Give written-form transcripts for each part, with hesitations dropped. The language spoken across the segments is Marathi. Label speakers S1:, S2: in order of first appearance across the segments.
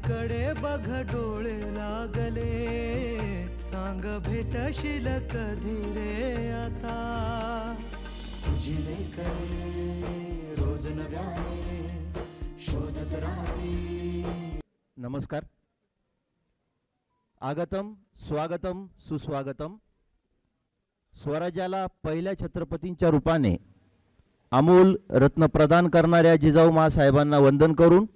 S1: कडे बघ डोळे लागले, सांग भेटशील कधी रे आता. तुझी लेकरे रोज नव्याने शोधत राहते.
S2: नमस्कार. आगतम स्वागतम सुस्वागतम. स्वराज्याला पहिल्या छत्रपतींच्या रूपाने अमोल रत्न प्रदान करणाऱ्या जिजाऊ माँसाहेबांना वंदन करून,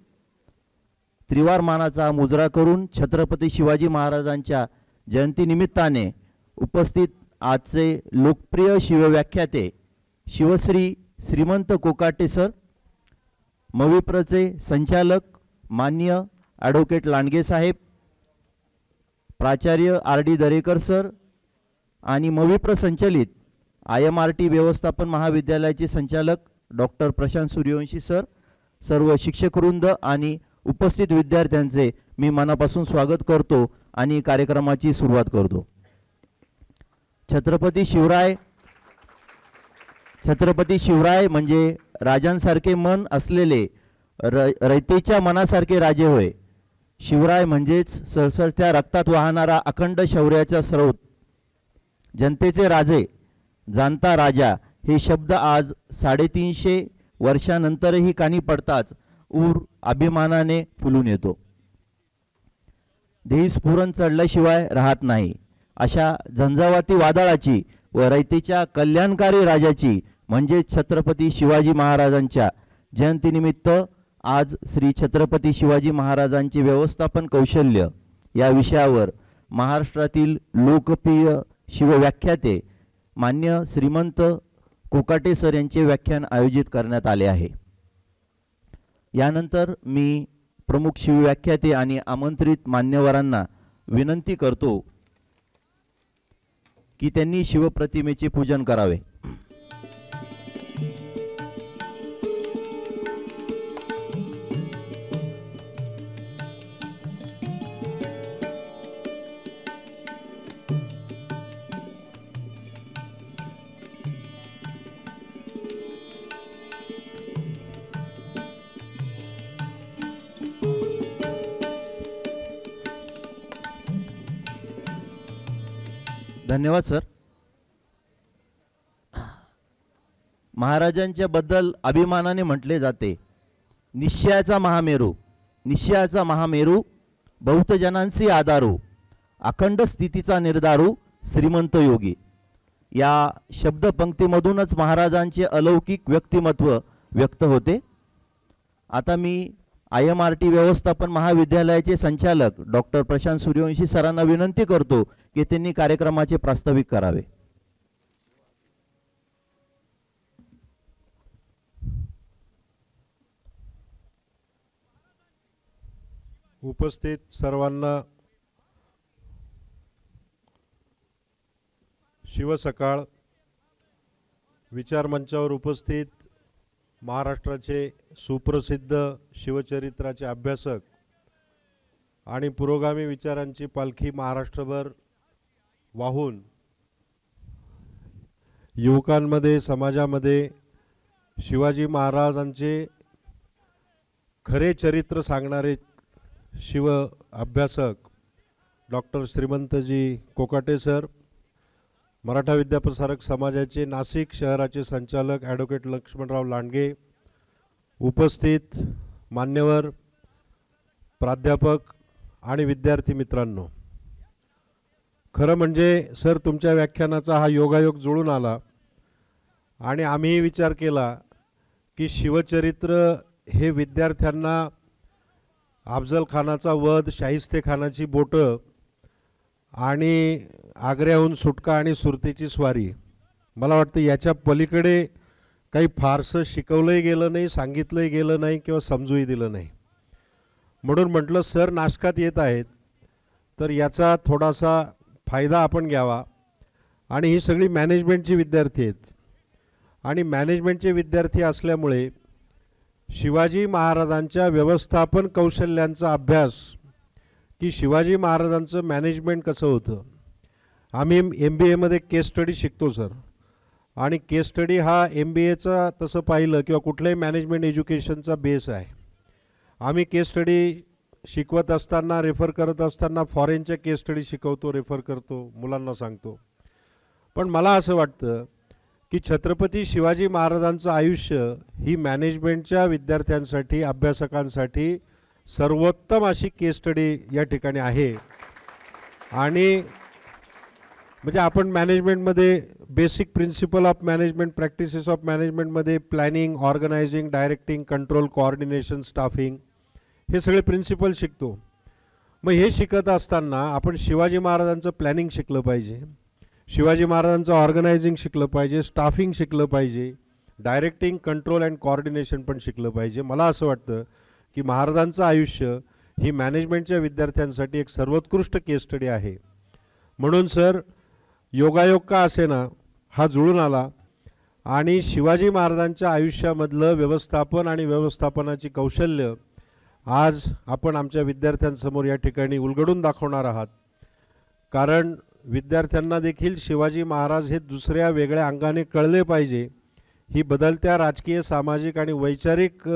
S2: त्रिवार मानाचा मुजरा करून छत्रपती शिवाजी महाराजांच्या जयंतीनिमित्ताने उपस्थित आजचे लोकप्रिय शिवव्याख्याते शिवश्री श्रीमंत कोकाटे सर, मविप्रचे संचालक मान्य ॲडव्होकेट लांडगे साहेब, प्राचार्य RD दरेकर सर आणि मविप्र संचलित IMRT व्यवस्थापन महाविद्यालयाचे संचालक डॉक्टर प्रशांत सूर्यवंशी सर, सर्व शिक्षकवृंद आणि उपस्थित विद्यार्थ्यांचे मी मनापासून स्वागत करतो आणि कार्यक्रमाची सुरुवात करतो. छत्रपती शिवराय म्हणजे राजांसारखे मन असलेले रयतेच्या मनासारखे राजे होय. शिवराय म्हणजेच सळसळत्या रक्तात वाहणारा अखंड शौर्याचा स्रोत, जनतेचे राजे, जाणता राजा हे शब्द आज 350 वर्षानंतरही कानी पडताच ऊर अभिमानाने फुलून येतो. देही स्फुरण चढल्याशिवाय राहत नाही. अशा झंझावाती वादळाची व रयतेच्या कल्याणकारी राजाची म्हणजे छत्रपती शिवाजी महाराजांच्या जयंतीनिमित्त आज श्री छत्रपती शिवाजी महाराजांचे व्यवस्थापन कौशल्य या विषयावर महाराष्ट्रातील लोकप्रिय शिवव्याख्याते मान्य श्रीमंत कोकाटे सर यांचे व्याख्यान आयोजित करण्यात आले आहे. यानंतर मी प्रमुख शिवव्याख्याते आणि आमंत्रित मान्यवरांना विनंती करतो की त्यांनी शिवप्रतिमेचे पूजन करावे. धन्यवाद सर. महाराजांच्या बद्दल अभिमानाने म्हटले जाते, निश्चयाचा महामेरू, बहुतजनांसी आधारू, अखंड स्थितीचा निर्धारू, श्रीमंत योगी. या शब्दपंक्तीमधूनच महाराजांचे अलौकिक व्यक्तिमत्व व्यक्त होते. आता मी IMRT व्यवस्थापन महाविद्यालयाचे संचालक डॉक्टर प्रशांत सूर्यवंशी सरांना विनंती करतो की त्यांनी कार्यक्रमाचे प्रास्ताविक करावे.
S3: उपस्थित सर्वांना शिवसकाळ. विचारमंचावर उपस्थित महाराष्ट्राचे सुप्रसिद्ध शिवचरित्राचे अभ्यासक आणि पुरोगामी विचारांची पालखी महाराष्ट्रभर वाहून युवकांमध्ये, समाजामध्ये शिवाजी महाराजांचे खरे चरित्र सांगणारे शिव अभ्यासक डॉक्टर श्रीमंतजी कोकाटे सर, मराठा विद्याप्रसारक समाजाचे नाशिक शहराचे संचालक ॲडव्होकेट लक्ष्मणराव लांडगे, उपस्थित मान्यवर, प्राध्यापक आणि विद्यार्थी मित्रांनो, खरं म्हणजे सर तुमच्या व्याख्यानाचा हा योगायोग जुळून आला आणि आम्ही विचार केला की शिवचरित्र हे विद्यार्थ्यांना अफजल खानाचा वध, शाहिस्ते खानाची बोटं आणि आग्र्याहून सुटका आणि सुरतेची स्वारी, मला वाटतं याच्या पलीकडे काही फारसं शिकवलंही गेलं नाही, सांगितलंही गेलं नाही किंवा समजूही दिलं नाही. म्हणून म्हटलं सर नाशकात येत आहेत तर याचा थोडासा फायदा आपण घ्यावा. आणि ही सगळी मॅनेजमेंटची विद्यार्थी आहेत आणि मॅनेजमेंटचे विद्यार्थी असल्यामुळे शिवाजी महाराजांच्या व्यवस्थापन कौशल्यांचा अभ्यास की शिवाजी महाराजांचं मॅनेजमेंट कसं होतं. आम्ही MBAमध्ये केस स्टडी शिकतो सर, आणि केस स्टडी हा MBAचा तसं पाहिलं किंवा कुठल्याही मॅनेजमेंट एज्युकेशनचा बेस आहे. आम्ही केस स्टडी शिकवत असताना रेफर करत असताना फॉरेनच्या केस स्टडी शिकवतो, रेफर करतो, मुलांना सांगतो. पण मला असं वाटतं की छत्रपती शिवाजी महाराजांचं आयुष्य ही मॅनेजमेंटच्या विद्यार्थ्यांसाठी, अभ्यासकांसाठी सर्वोत्तम अशी केस स्टडी या ठिकाणी आहे. आणि म्हणजे आपण मॅनेजमेंटमध्ये basic principle of management, practices of मॅनेजमेंटमध्ये planning, organising, directing, control, coordination, staffing हे सगळे प्रिन्सिपल शिकतो. मग हे शिकत असताना आपण शिवाजी महाराजांचं प्लॅनिंग शिकलं पाहिजे, शिवाजी महाराजांचं ऑर्गनायझिंग शिकलं पाहिजे, स्टाफिंग शिकलं पाहिजे, डायरेक्टिंग, कंट्रोल अँड कोऑर्डिनेशन पण शिकलं पाहिजे. मला असं वाटतं की महाराजांचं आयुष्य ही मॅनेजमेंटच्या विद्यार्थ्यांसाठी एक सर्वोत्कृष्ट केस स्टडी आहे. म्हणून सर, योगायोग का असेना हा जुळून आला आणि शिवाजी महाराजांच्या आयुष्यामधलं व्यवस्थापन आणि व्यवस्थापनाची कौशल्य आज आपण आमच्या विद्यार्थ्यांसमोर या ठिकाणी उलगडून दाखवणार आहात. कारण विद्यार्थ्यांना देखील शिवाजी महाराज हे दुसऱ्या वेगळ्या अंगाने कळले पाहिजे. ही बदलत्या राजकीय, सामाजिक आणि वैचारिक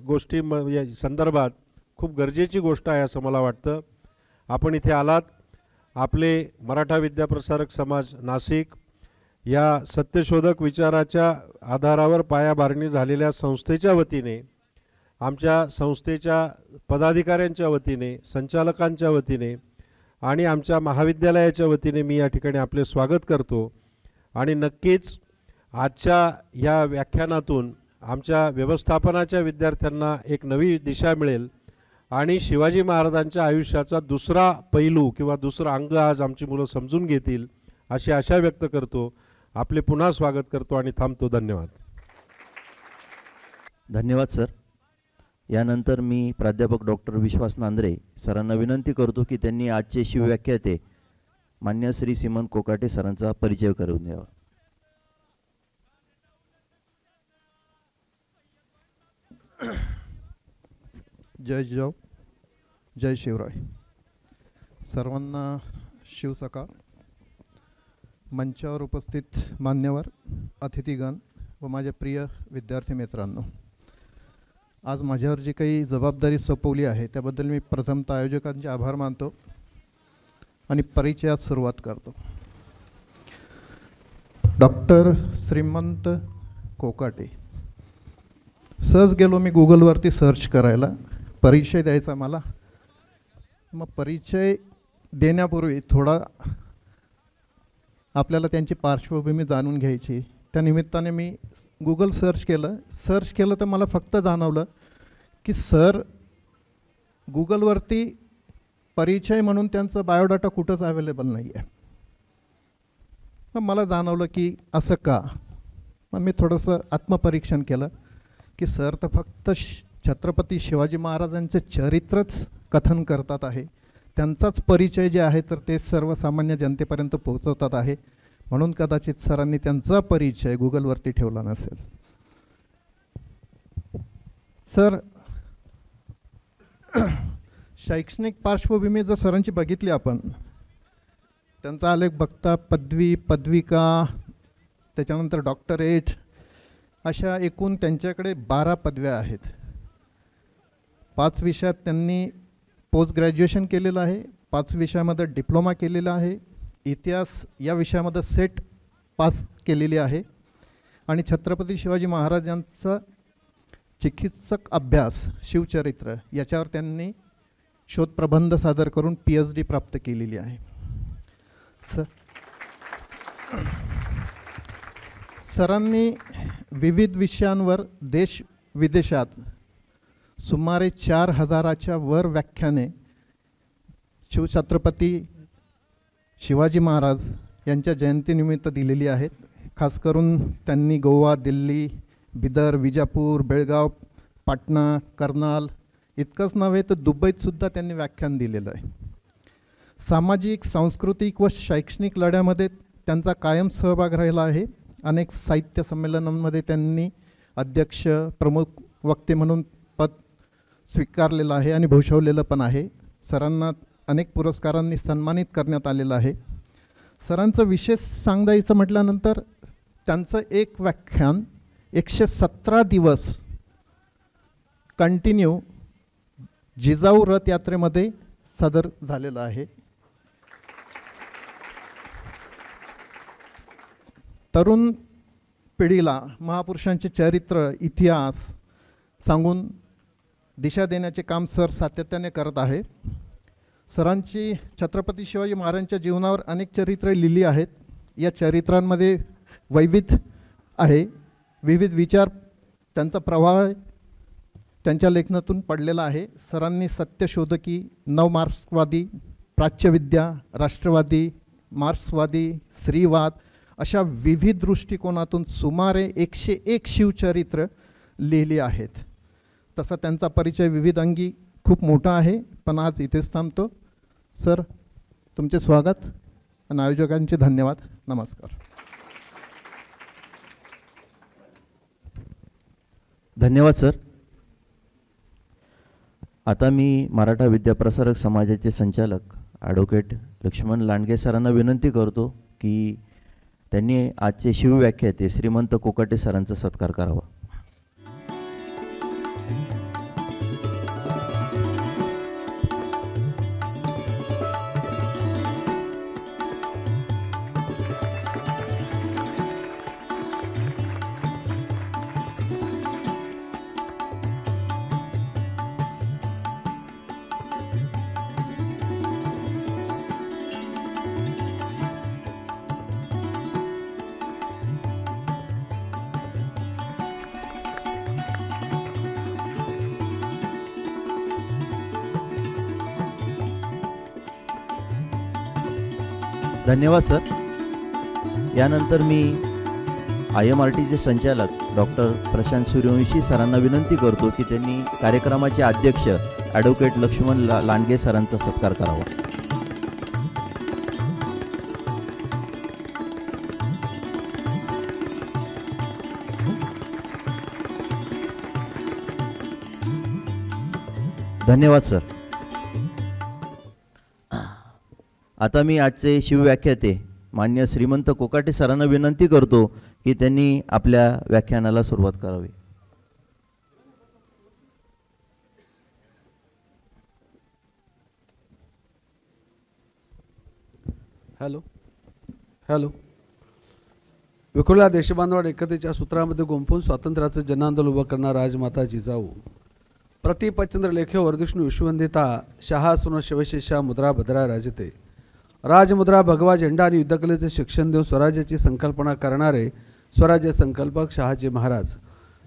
S3: गोष्टी या संदर्भात खूप गरजेची गोष्ट आहे असं मला वाटतं. आपण इथे आलात, आपले मराठा विद्याप्रसारक समाज नाशिक या सत्यशोधक विचाराच्या आधारावर पायाभरणी झालेल्या संस्थेच्या वतीने, आमच्या संस्थेच्या पदाधिकाऱ्यांच्या वतीने, संचालकांच्या वतीने आणि आमच्या महाविद्यालयाच्या वतीने मी या ठिकाणी आपले स्वागत करतो. आणि नक्कीच आजच्या या व्याख्यानातून आमच्या व्यवस्थापनाच्या विद्यार्थ्यांना एक नवी दिशा मिळेल आणि शिवाजी महाराजांच्या आयुष्याचा दुसरा पैलू किंवा दुसरा अंग आज आमची मुलं समजून घेतील अशी आशा व्यक्त करतो. आपले पुन्हा स्वागत करतो आणि थांबतो. धन्यवाद.
S2: धन्यवाद सर. यानंतर मी प्राध्यापक डॉक्टर विश्वास नांद्रे सरांना विनंती करतो की त्यांनी आजचे शिवव्याख्याते मान्य श्री सीमंत कोकाटे सरांचा परिचय करून द्यावा.
S4: जय जिजाऊ, जय शिवराय. सर्वांना शिवसकाळ. मंचावर उपस्थित मान्यवर, अतिथीगण व माझे प्रिय विद्यार्थी मित्रांनो, आज माझ्यावर जी काही जबाबदारी सोपवली आहे त्याबद्दल मी प्रथमतः आयोजकांचे आभार मानतो आणि परिचयात सुरुवात करतो. डॉक्टर श्रीमंत कोकाटे. सहज गेलो मी गुगलवरती सर्च करायला परिचय द्यायचा मला. मग परिचय देण्यापूर्वी थोडा आपल्याला त्यांची पार्श्वभूमी जाणून घ्यायची. त्या निमित्ताने मी गुगल सर्च केलं तर मला फक्त जाणवलं की सर गुगलवरती परिचय म्हणून त्यांचं बायोडाटा कुठंच अवेलेबल नाही आहे. मग मला जाणवलं की असं का. मग मी थोडंसं आत्मपरीक्षण केलं की सर तर फक्त छत्रपती शिवाजी महाराजांचे चरित्रच कथन करतात आहे, त्यांचाच परिचय जे आहे तर ते सर्वसामान्य जनतेपर्यंत पोहोचवतात आहे, म्हणून कदाचित सरांनी त्यांचा परिचय गुगलवरती ठेवला नसेल. सर, शैक्षणिक पार्श्वभूमी जर सरांची बघितली आपण, त्यांचा आलेख बघता पदवी, पदविका, त्याच्यानंतर डॉक्टरेट अशा एकूण त्यांच्याकडे 12 पदव्या आहेत. 5 विषयात त्यांनी पोस्ट ग्रॅज्युएशन केलेलं आहे, 5 विषयामध्ये डिप्लोमा केलेला आहे, इतिहास या विषयामध्ये सेट पास केलेली आहे आणि छत्रपती शिवाजी महाराजांचा चिकित्सक अभ्यास शिवचरित्र याच्यावर त्यांनी शोधप्रबंध सादर करून PhD प्राप्त केलेली आहे. सरांनी विविध विषयांवर देश विदेशात सुमारे 4000च्या वर व्याख्याने शिवछत्रपती शिवाजी महाराज यांच्या जयंतीनिमित्त दिलेली आहेत. खास करून त्यांनी गोवा, दिल्ली, बिदर, विजापूर, बेळगाव, पाटणा, कर्नाल इतकंच नव्हे तर दुबईतसुद्धा त्यांनी व्याख्यान दिलेलं आहे. सामाजिक, सांस्कृतिक व शैक्षणिक लढ्यामध्ये त्यांचा कायम सहभाग राहिला आहे. अनेक साहित्य संमेलनांमध्ये त्यांनी अध्यक्ष, प्रमुख वक्ते म्हणून पद स्वीकारलेलं आहे आणि भूषवलेलं पण आहे. सरांना अनेक पुरस्कारांनी सन्मानित करण्यात आलेलं आहे. सरांचं विशेष सांगायचं म्हटल्यानंतर त्यांचं एक व्याख्यान 117 दिवस कंटिन्यू जिजाऊ रथ यात्रेमध्ये सादर झालेला आहे. तरुण पिढीला महापुरुषांचे चरित्र इतिहास सांगून दिशा देण्याचे काम सर सातत्याने करत आहे. सरांची छत्रपती शिवाजी महाराजांच्या जीवनावर अनेक चरित्रे लिहिली आहेत. या चरित्रांमध्ये वैविध्य आहे, विविध विचार त्यांचा प्रभाव त्यांच्या लेखनातून पडलेला आहे. सरांनी सत्यशोधकी, नवमार्क्सवादी, प्राच्यविद्या, राष्ट्रवादी, मार्क्सवादी, स्त्रीवाद अशा विविध दृष्टिकोनातून सुमारे 101 शिवचरित्र लिहिली आहेत. तसा त्यांचा परिचय विविध अंगी खूप मोठा आहे, पण आज इथेच थांबतो. सर, तुमचे स्वागत आणि आयोजकांचे धन्यवाद. नमस्कार.
S2: धन्यवाद सर. आता मी मराठा विद्याप्रसारक समाजाचे संचालक ॲडव्होकेट लक्ष्मण लांडगे सरांना विनंती करतो की त्यांनी आजचे शिवव्याख्याते श्रीमंत कोकाटे सरांचा सत्कार करावा. धन्यवाद सर. यानंतर मी IMRTचे संचालक डॉक्टर प्रशांत सूर्यवंशी सरांना विनंती करतो की त्यांनी कार्यक्रमाचे अध्यक्ष ॲडव्होकेट लक्ष्मण लांडगे सरांचा सत्कार करावा. धन्यवाद सर. आता मी आजचे शिवव्याख्याते मान्य श्रीमंत कोकाटे सरांना विनंती करतो की त्यांनी आपल्या व्याख्यानाला सुरुवात करावी.
S5: हॅलो. विखुरल्या देशबांधवाड एकतेच्या सूत्रामध्ये गुंफून स्वातंत्र्याचं जनआंदोलन उभं करणारा राजमाता जिजाऊ, प्रतिपचंद्र लेखे वर्धिष्णू विश्ववंदिता शहा सुन शिवशेषा मुद्रा भद्रा राजते, राजमुद्रा भगवा झेंडा आणि युद्धकलेचे शिक्षण देऊन स्वराज्याची संकल्पना करणारे स्वराज्य संकल्पक शहाजी महाराज,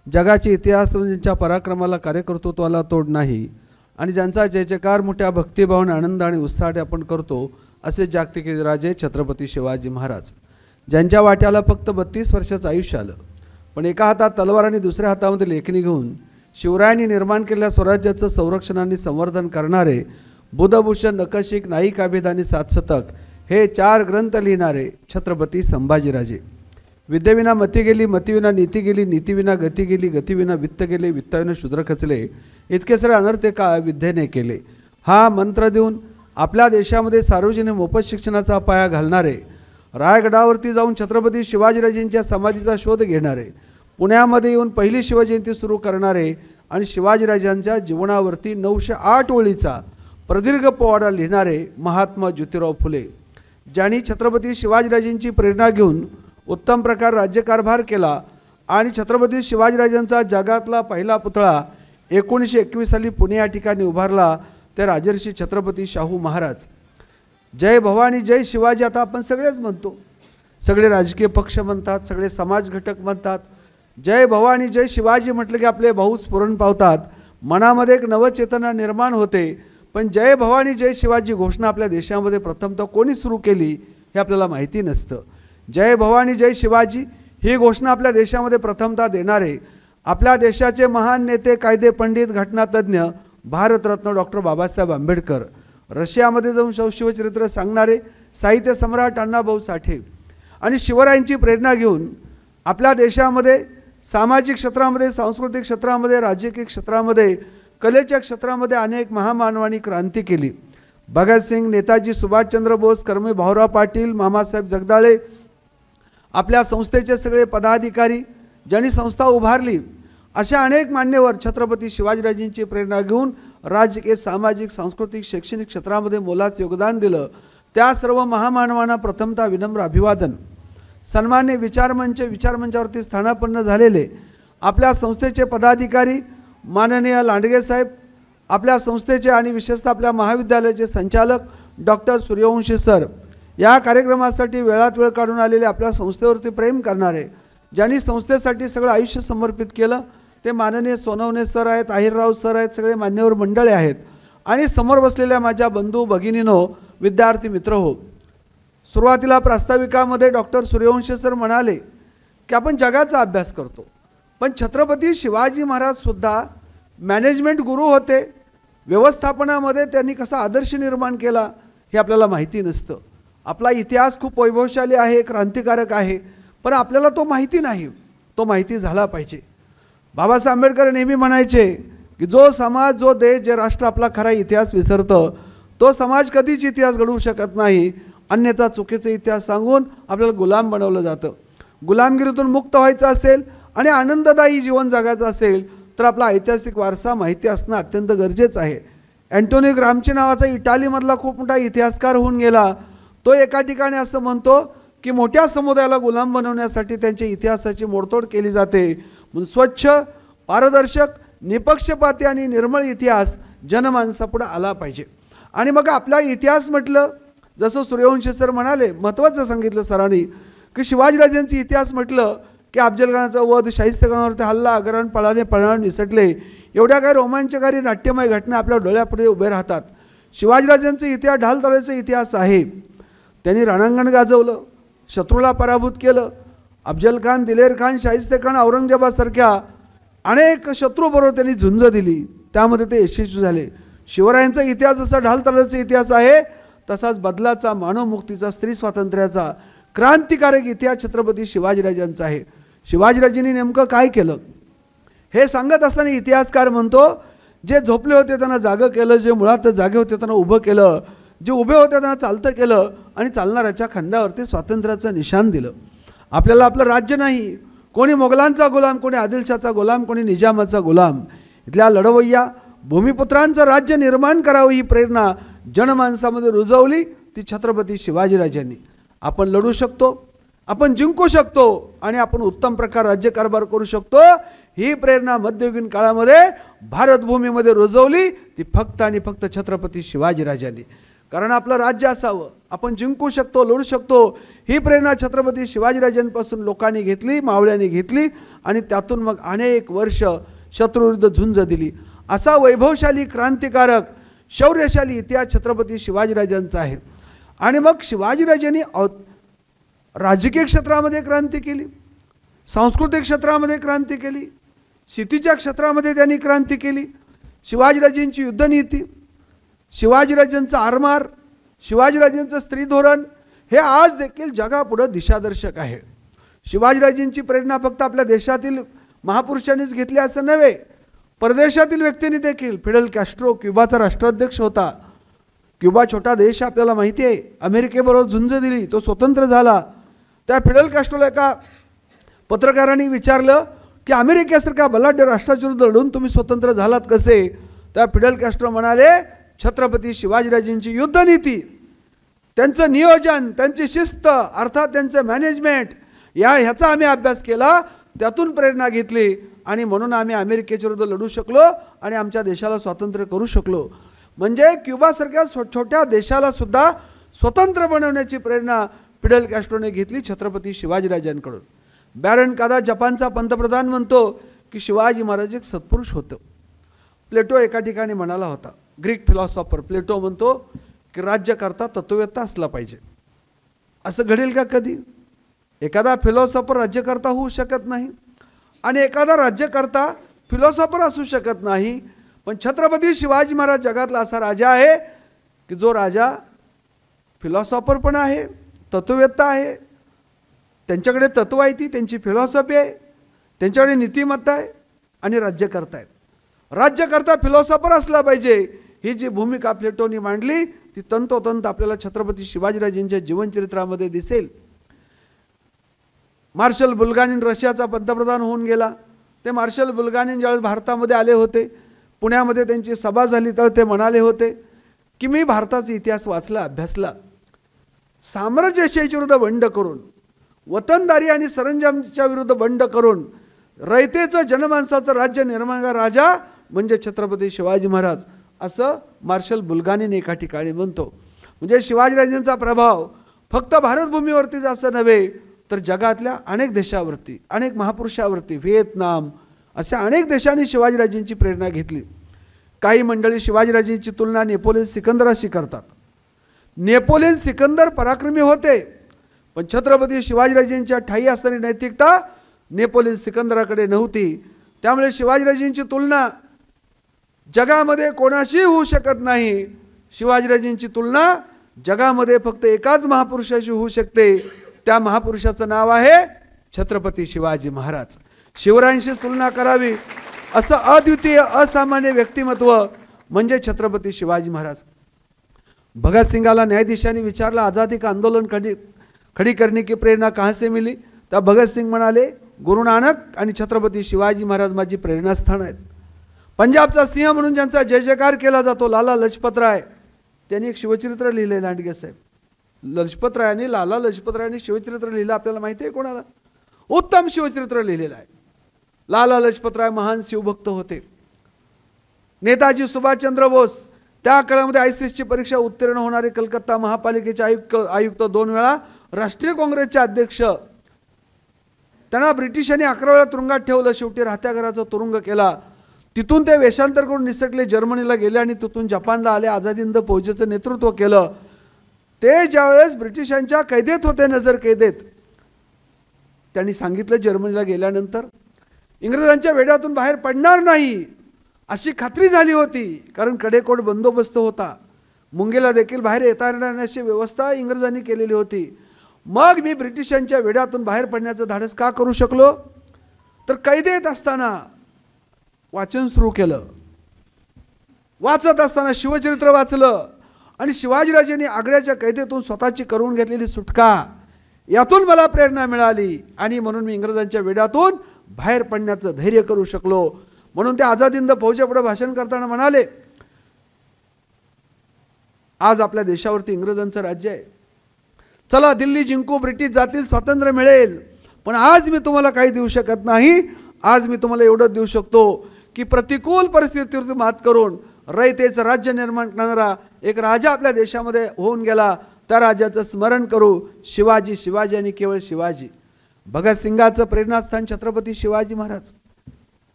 S5: जगाचे इतिहास ज्यांच्या पराक्रमाला कार्यकर्तृत्वाला तोड नाही आणि ज्यांचा जय जयकार मोठ्या भक्तिभावाने आनंद आणि उत्साहाने आपण करतो असे जागतिक राजे छत्रपती शिवाजी महाराज, ज्यांच्या वाट्याला फक्त 32 वर्षाचं आयुष्य आलं, पण एका हातात तलवार आणि दुसऱ्या हातामध्ये लेखणी घेऊन शिवरायांनी निर्माण केलेल्या स्वराज्याचं संरक्षण आणि संवर्धन करणारे बुधभूषण, नखशिख, नाईक अभिध आणि सातशतक हे 4 ग्रंथ लिहिणारे छत्रपती संभाजीराजे. विद्येविना मती गेली, मतीविना नीती गेली, नीतीविना गती गेली, गतीविना वित्त गेले, वित्ताविना शूद्र खचले, इतके सारे अनर्थ का विद्येने केले. हा मंत्र देऊन आपल्या देशामध्ये सार्वजनिक मोफत शिक्षणाचा पाया घालणारे, रायगडावरती जाऊन छत्रपती शिवाजीराजेंच्या समाधीचा शोध घेणारे, पुण्यामध्ये येऊन पहिली शिवजयंती सुरू करणारे आणि शिवाजीराजांच्या जीवनावरती 908 ओळीचा प्रदीर्घ पोवाडा लिहिणारे महात्मा ज्योतिराव फुले, ज्यांनी छत्रपती शिवाजीराजेंची प्रेरणा घेऊन उत्तम प्रकार राज्यकारभार केला आणि छत्रपती शिवाजीराजांचा जगातला पहिला पुतळा 1921 साली पुणे या ठिकाणी उभारला, ते राजर्षी छत्रपती शाहू महाराज. जय भवानी जय शिवाजी आता आपण सगळेच म्हणतो, सगळे राजकीय पक्ष म्हणतात, सगळे समाज घटक म्हणतात. जय भवानी जय शिवाजी म्हटलं की आपले भाऊ स्फुरण पावतात, मनामध्ये एक नवचेतना निर्माण होते. पण जय भवानी जय शिवाजी घोषणा आपल्या देशामध्ये प्रथमतः कोणी सुरू केली हे आपल्याला माहिती नसतं. जय भवानी जय शिवाजी ही घोषणा आपल्या देशामध्ये प्रथमतः देणारे आपल्या देशाचे महान नेते, कायदे पंडित, घटनातज्ञ, भारतरत्न डॉक्टर बाबासाहेब आंबेडकर, रशियामध्ये जाऊन शिवचरित्र सांगणारे साहित्य सम्राट अण्णाभाऊ साठे आणि शिवरायांची प्रेरणा घेऊन आपल्या देशामध्ये सामाजिक क्षेत्रामध्ये, सांस्कृतिक क्षेत्रामध्ये, राजकीय क्षेत्रामध्ये, कलेच्या क्षेत्रामध्ये अनेक महामानवांनी क्रांती केली. भगतसिंग, नेताजी सुभाषचंद्र बोस, कर्मवीर भाऊराव पाटील, मामासाहेब जगदाळे, आपल्या संस्थेचे सगळे पदाधिकारी ज्यांनी संस्था उभारली, अशा अनेक मान्यवर छत्रपती शिवाजीराजेंची प्रेरणा घेऊन राजकीय, सामाजिक, सांस्कृतिक, शैक्षणिक क्षेत्रामध्ये मोलाचं योगदान दिलं त्या सर्व महामानवांना प्रथमतः विनम्र अभिवादन. सन्मान्य विचारमंचावरती स्थानापन्न झालेले आपल्या संस्थेचे पदाधिकारी माननीय लांडगे साहेब, आपल्या संस्थेचे आणि विशेषतः आपल्या महाविद्यालयाचे संचालक डॉक्टर सूर्यवंशी सर, या कार्यक्रमासाठी वेळात वेळ काढून आलेले, आपल्या संस्थेवरती प्रेम करणारे, ज्यांनी संस्थेसाठी सगळं आयुष्य समर्पित केलं ते माननीय सोनवणे सर आहेत, आहिरराव सर आहेत, सगळे मान्यवर मंडळी आहेत आणि समोर बसलेल्या माझ्या बंधू भगिनीनो, विद्यार्थी मित्र हो. सुरुवातीला प्रास्ताविकामध्ये डॉक्टर सूर्यवंशी सर म्हणाले की आपण जगाचा अभ्यास करतो, पण छत्रपती शिवाजी महाराज सुद्धा मॅनेजमेंट गुरु होते. व्यवस्थापनामध्ये त्यांनी कसा आदर्श निर्माण केला हे आपल्याला माहिती नसतं. आपला इतिहास खूप वैभवशाली आहे, क्रांतिकारक आहे, पण आपल्याला तो माहिती नाही. तो माहिती झाला पाहिजे. बाबासाहेब आंबेडकर नेहमी म्हणायचे की जो समाज, जो देश, जे राष्ट्र आपला खरा इतिहास विसरतं तो समाज कधीच इतिहास घडवू शकत नाही. अन्यथा चुकीचा इतिहास सांगून आपल्याला गुलाम बनवलं जातं. गुलामगिरीतून मुक्त व्हायचं असेल आणि आनंददायी जीवन जगायचं असेल तर आपला ऐतिहासिक वारसा माहिती असणं अत्यंत गरजेचं आहे. अँटोनी ग्रामची नावाचा इटालीमधला खूप मोठा इतिहासकार होऊन गेला. तो एका ठिकाणी असं म्हणतो की मोठ्या समुदायाला गुलाम बनवण्यासाठी त्यांच्या इतिहासाची मोडतोड केली जाते. म्हणून स्वच्छ, पारदर्शक, निपक्षपाती आणि निर्मळ इतिहास जनमानसापुढे आला पाहिजे. आणि मग आपला इतिहास म्हटलं, जसं सूर्यवंशी सर म्हणाले, महत्त्वाचं सांगितलं सरांनी की शिवाजीराजांचा इतिहास म्हटलं की अफजलखानाचा वध, शाहिस्तेखानावरती हल्ला, अग्रण पळाने निसटले, एवढ्या काही रोमांचकारी नाट्यमय घटना आपल्या डोळ्यापुढे उभे राहतात. शिवाजीराजांचा इतिहास ढाल तळ्याचा इतिहास आहे. त्यांनी रणांगण गाजवलं, शत्रूला पराभूत केलं. अफजलखान, दिलेरखान, शाहिस्तेखान, औरंगजेबासारख्या अनेक शत्रूबरोबर त्यांनी झुंज दिली, त्यामध्ये ते यशस्वी झाले. शिवरायांचा इतिहास जसा ढाल तळ्याचा इतिहास आहे तसाच बदलाचा, मानवमुक्तीचा, स्त्री स्वातंत्र्याचा क्रांतिकारक इतिहास छत्रपती शिवाजीराजांचा आहे. शिवाजीराजांनी नेमकं काय केलं हे सांगत असताना इतिहासकार म्हणतो, जे झोपले होते त्यांना जागं केलं, जे मुळात जागे होते त्यांना उभं केलं, जे उभे होते त्यांना चालतं केलं आणि चालणाऱ्याच्या खांद्यावरती स्वातंत्र्याचं निशाण दिलं. आपल्याला आपलं राज्य नाही, कोणी मोगलांचा गुलाम, कोणी आदिलशाचा गुलाम, कोणी निजामाचा गुलाम. इथल्या लढवय्या भूमिपुत्रांचं राज्य निर्माण करावं ही प्रेरणा जनमानसामध्ये रुजवली ती छत्रपती शिवाजीराजांनी. आपण लढू शकतो, आपण जिंकू शकतो आणि आपण उत्तम प्रकार राज्यकारभार करू शकतो ही प्रेरणा मध्ययुगीन काळामध्ये भारतभूमीमध्ये रुजवली ती फक्त आणि फक्त छत्रपती शिवाजीराजांनी. कारण आपलं राज्य असावं, आपण जिंकू शकतो, लढू शकतो ही प्रेरणा छत्रपती शिवाजीराजांपासून लोकांनी घेतली, मावळ्यांनी घेतली आणि त्यातून मग अनेक वर्ष शत्रूविरुद्ध झुंज दिली. असा वैभवशाली, क्रांतिकारक, शौर्यशाली इतिहास छत्रपती शिवाजीराजांचा आहे. आणि मग शिवाजीराजांनी राजकीय क्षेत्रामध्ये क्रांती केली, सांस्कृतिक क्षेत्रामध्ये क्रांती केली, शेतीच्या क्षेत्रामध्ये त्यांनी क्रांती केली. शिवाजीराजांची युद्धनीती, शिवाजीराजांचा आरमार, शिवाजीराजांचं स्त्री धोरण हे आज देखील जगापुढे दिशादर्शक आहे. शिवाजीराजांची प्रेरणा फक्त आपल्या देशातील महापुरुषांनीच घेतली असं नव्हे, परदेशातील व्यक्तींनी देखील. फिडेल कॅस्ट्रो क्युबाचा राष्ट्राध्यक्ष होता. क्युबा छोटा देश आपल्याला माहिती आहे, अमेरिकेबरोबर झुंज दिली, तो स्वतंत्र झाला. त्या फिडेल कॅस्ट्रोला एका पत्रकारांनी विचारलं की अमेरिकेसारख्या बलाढ्य राष्ट्राच्या विरुद्ध लढून तुम्ही स्वतंत्र झालात कसे? त्या फिडेल कॅस्ट्रो म्हणाले, छत्रपती शिवाजीराजांची युद्धनीती, त्यांचं नियोजन, त्यांची शिस्त, अर्थात त्यांचं मॅनेजमेंट, ह्याचा आम्ही अभ्यास केला, त्यातून प्रेरणा घेतली आणि म्हणून आम्ही अमेरिकेच्या विरुद्ध लढू शकलो आणि आमच्या देशाला स्वातंत्र्य करू शकलो. म्हणजे क्युबासारख्या छोट्या देशाला सुद्धा स्वतंत्र बनवण्याची प्रेरणा फिडेल कॅस्ट्रोने घेतली छत्रपती शिवाजीराजांकडून. बॅरन कादा जपानचा पंतप्रधान म्हणतो की शिवाजी महाराज एक सत्पुरुष होतं. प्लेटो एका ठिकाणी म्हणाला होता, ग्रीक फिलॉसॉफर प्लेटो म्हणतो की राज्यकर्ता तत्ववेत्ता असला पाहिजे. असं घडेल का कधी? एखादा फिलॉसॉफर राज्यकर्ता होऊ शकत नाही आणि एखादा राज्यकर्ता फिलॉसॉफर असू शकत नाही. पण छत्रपती शिवाजी महाराज जगातला असा राजा आहे की जो राजा फिलॉसॉफर पण आहे, तत्ववेत्ता आहे. त्यांच्याकडे तत्व आहे, ती त्यांची फिलॉसॉफी आहे, त्यांच्याकडे नीतिमत्ता आहे आणि राज्यकर्ता आहेत. राज्यकर्ता फिलॉसॉफर असला पाहिजे ही जी भूमिका प्लेटोनी मांडली ती तंतोतंत आपल्याला छत्रपती शिवाजीराजांच्या जीवनचरित्रामध्ये दिसेल. मार्शल बुल्गानिन रशियाचा पंतप्रधान होऊन गेला. ते मार्शल बुल्गानिन ज्यावेळेस भारतामध्ये आले होते, पुण्यामध्ये त्यांची सभा झाली तर ते म्हणाले होते की मी भारताचा इतिहास वाचला, अभ्यासला. साम्राज्यशाहीच्या विरुद्ध बंड करून, वतनदारी आणि सरंजामच्या विरुद्ध बंड करून रयतेचं जनमानसाचं राज्य निर्माण करणारा राजा म्हणजे छत्रपती शिवाजी महाराज, असं मार्शल बुलगानीने एका ठिकाणी म्हणतो. म्हणजे शिवाजीराजांचा प्रभाव फक्त भारतभूमीवरतीच असं नव्हे तर जगातल्या अनेक देशावरती, अनेक महापुरुषावरती, व्हिएतनाम अशा अनेक देशांनी शिवाजीराजांची प्रेरणा घेतली. काही मंडळी शिवाजीराजांची तुलना नेपोलियन सिकंदराशी करतात. नेपोलियन सिकंदर पराक्रमी होते, पण छत्रपती शिवाजीराजांच्या ठायी असणारी नैतिकता नेपोलियन सिकंदराकडे नव्हती. त्यामुळे शिवाजीराजांची तुलना जगामध्ये कोणाशी होऊ शकत नाही. शिवाजीराजांची तुलना जगामध्ये फक्त एकाच महापुरुषाशी होऊ शकते. त्या महापुरुषाचं नाव आहे छत्रपती शिवाजी महाराज. शिवरायांशी तुलना करावी असं अद्वितीय असामान्य व्यक्तिमत्व म्हणजे छत्रपती शिवाजी महाराज. भगतसिंगाला न्यायाधीशांनी विचारलं आज़ादी का आंदोलन खड़ी करने की प्रेरणा कहाँ से मिली. तर भगतसिंग म्हणाले गुरु नानक आणि छत्रपती शिवाजी महाराज माझी प्रेरणास्थान आहेत. पंजाबचा सिंह म्हणून ज्यांचा जय जयकार केला जातो लाला लजपतराय, त्यांनी एक शिवचरित्र लिहिले. लांडगे साहेब, लजपतरायांनी, लाला लजपतरायांनी शिवचरित्र लिहिलं. आपल्याला माहिती आहे कोणाला? उत्तम शिवचरित्र लिहिलेलं आहे. लाला लजपतराय महान शिवभक्त होते. नेताजी सुभाषचंद्र बोस त्या काळामध्ये ICSची परीक्षा उत्तीर्ण होणारे कलकत्ता महापालिकेचे आयुक्त 2 वेळा राष्ट्रीय काँग्रेसचे अध्यक्ष. त्यांना ब्रिटिशांनी 11 वेळा तुरुंगात ठेवलं. शेवटी राहत्या घराचा तुरुंग केला. तिथून ते वेषांतर करून निसटले, जर्मनीला गेले आणि तिथून जपानला आले. आझादी हिंद फौजेचं नेतृत्व केलं. ते ज्यावेळेस ब्रिटिशांच्या कैदेत होते, नजर कैदेत, त्यांनी सांगितलं जर्मनीला गेल्यानंतर इंग्रजांच्या वेड्यातून बाहेर पडणार नाही अशी खात्री झाली होती, कारण कडेकोट बंदोबस्त होता. मुंगेला देखील बाहेर येता येण्याची व्यवस्था इंग्रजांनी केलेली होती. मग मी ब्रिटिशांच्या वेड्यातून बाहेर पडण्याचं धाडस का करू शकलो? तर कैदेत असताना वाचन सुरू केलं. वाचत असताना शिवचरित्र वाचलं आणि शिवाजीराजांनी आग्र्याच्या कैदेतून स्वतःची करून घेतलेली सुटका, यातून मला प्रेरणा मिळाली आणि म्हणून मी इंग्रजांच्या वेड्यातून बाहेर पडण्याचं धैर्य करू शकलो. म्हणून ते आझाद हिंद फौजेपुढे भाषण करताना म्हणाले, आज आपल्या देशावरती इंग्रजांचं राज्य आहे. चला दिल्ली जिंकू, ब्रिटिश जातील, स्वातंत्र्य मिळेल. पण आज मी तुम्हाला काही देऊ शकत नाही. आज मी तुम्हाला एवढं देऊ शकतो की प्रतिकूल परिस्थितीवरती मात करून रयतेचं राज्य निर्माण करणारा एक राजा आपल्या देशामध्ये होऊन गेला. त्या राजाचं स्मरण करू. शिवाजी, शिवाजी आणि केवळ शिवाजी. भगतसिंगाचं प्रेरणास्थान छत्रपती शिवाजी महाराज.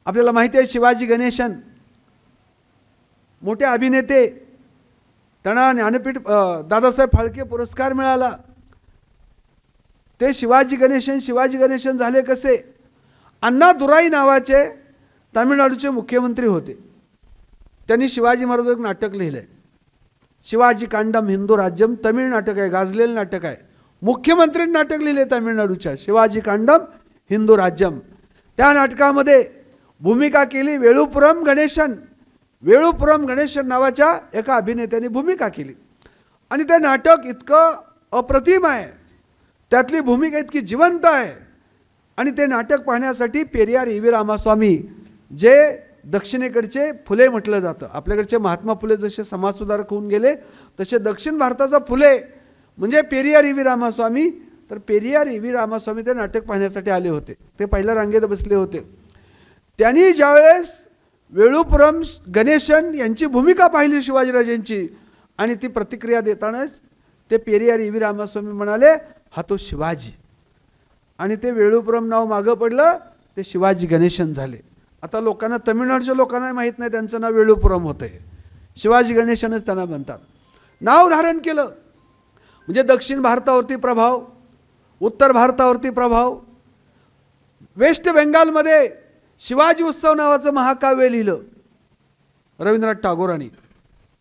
S5: आपल्याला माहिती आहे शिवाजी गणेशन मोठे अभिनेते, त्यांना ज्ञानपीठ दादासाहेब फाळके पुरस्कार मिळाला. ते शिवाजी गणेशन झाले कसे? अण्णा दुराई नावाचे तामिळनाडूचे मुख्यमंत्री होते. त्यांनी शिवाजी महाराज एक नाटक लिहिलंय, शिवाजी कांडम हिंदू राज्यम. तमिळ नाटक आहे, गाजलेलं नाटक आहे. मुख्यमंत्री नाटक लिहिले तामिळनाडूच्या, शिवाजी कांडम हिंदू राज्यम. त्या नाटकामध्ये भूमिका केली वेळुपुरम गणेशन. वेळुपुरम गणेशन नावाच्या एका अभिनेत्याने भूमिका केली आणि ते नाटक इतकं अप्रतिम आहे, त्यातली भूमिका इतकी जिवंत आहे. आणि ते नाटक पाहण्यासाठी पेरियार EV रामास्वामी, जे दक्षिणेकडचे फुले म्हटलं जातं, आपल्याकडचे महात्मा फुले जसे समाजसुधारक होऊन गेले तसे दक्षिण भारताचा फुले म्हणजे पेरियार EV रामास्वामी. तर पेरियार EV रामास्वामी ते नाटक पाहण्यासाठी आले होते. ते पहिल्या रांगेत बसले होते. त्यांनी ज्यावेळेस वेळुपुरम गणेशन यांची भूमिका पाहिली शिवाजीराजांची आणि ती प्रतिक्रिया देताना ते पेरियार EV रामास्वामी म्हणाले, हा तो शिवाजी. आणि ते वेळुपुरम नाव मागं पडलं, ते शिवाजी गणेशन झाले. आता लोकांना, तमिळनाडूच्या लोकांना माहीत नाही त्यांचं नाव वेळुपुरम होतंय, शिवाजी गणेशनच त्यांना म्हणतात. नाव धारण केलं म्हणजे दक्षिण भारतावरती प्रभाव, उत्तर भारतावरती प्रभाव. वेस्ट बेंगालमध्ये शिवाजी उत्सव नावाचं महाकाव्य लिहिलं रवींद्रनाथ टागोरांनी.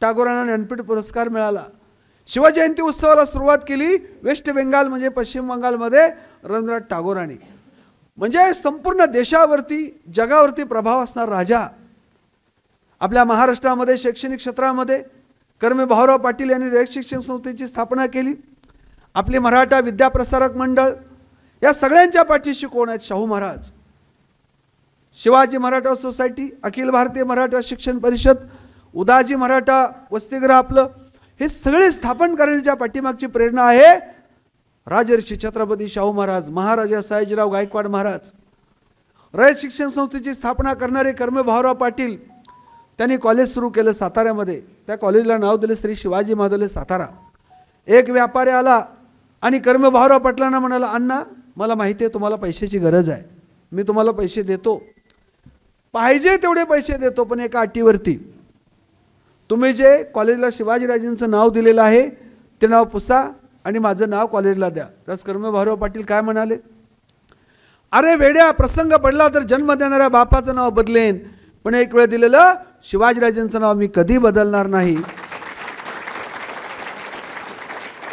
S5: टागोरांना ज्ञानपीठ पुरस्कार मिळाला. शिवजयंती उत्सवाला सुरुवात केली वेस्ट बेंगाल म्हणजे पश्चिम बंगालमध्ये रवींद्रनाथ टागोरांनी. म्हणजे संपूर्ण देशावरती, जगावरती प्रभाव असणारा राजा. आपल्या महाराष्ट्रामध्ये शैक्षणिक क्षेत्रामध्ये कर्मे भाऊराव पाटील यांनी रयत शिक्षण संस्थेची स्थापना केली. आपले मराठा विद्याप्रसारक मंडळ, या सगळ्यांच्या पाठीशी कोण आहेत? शाहू महाराज. शिवाजी मराठा सोसायटी, अखिल भारतीय मराठा शिक्षण परिषद, उदाजी मराठा वसतिगृह आपलं, हे सगळे स्थापन करण्याच्या पाठीमागची प्रेरणा आहे राजर्षी छत्रपती शाहू महाराज, महाराजा सयाजीराव गायकवाड महाराज. रयत शिक्षण संस्थेची स्थापना करणारे कर्मे भाऊराव पाटील, त्यांनी कॉलेज सुरू केलं साताऱ्यामध्ये. त्या कॉलेजला नाव दिले श्री शिवाजी महाविद्यालय सातारा. एक व्यापारी आला आणि कर्मे भाऊराव पाटलांना म्हणाला, अण्णा मला माहिती आहे तुम्हाला पैशाची गरज आहे, मी तुम्हाला पैसे देतो, पाहिजे तेवढे पैसे देतो, पण एका अटीवरती, तुम्ही जे कॉलेजला शिवाजीराजेंचं नाव दिलेलं आहे ते नाव पुसा आणि माझं नाव कॉलेजला द्या. त्यास कर्मे भाऊराव पाटील काय म्हणाले, अरे वेड्या, प्रसंग पडला तर जन्म देणाऱ्या बापाचं नाव बदलेन, पण एक वेळ दिलेलं शिवाजीराजेंचं नाव मी कधी बदलणार नाही.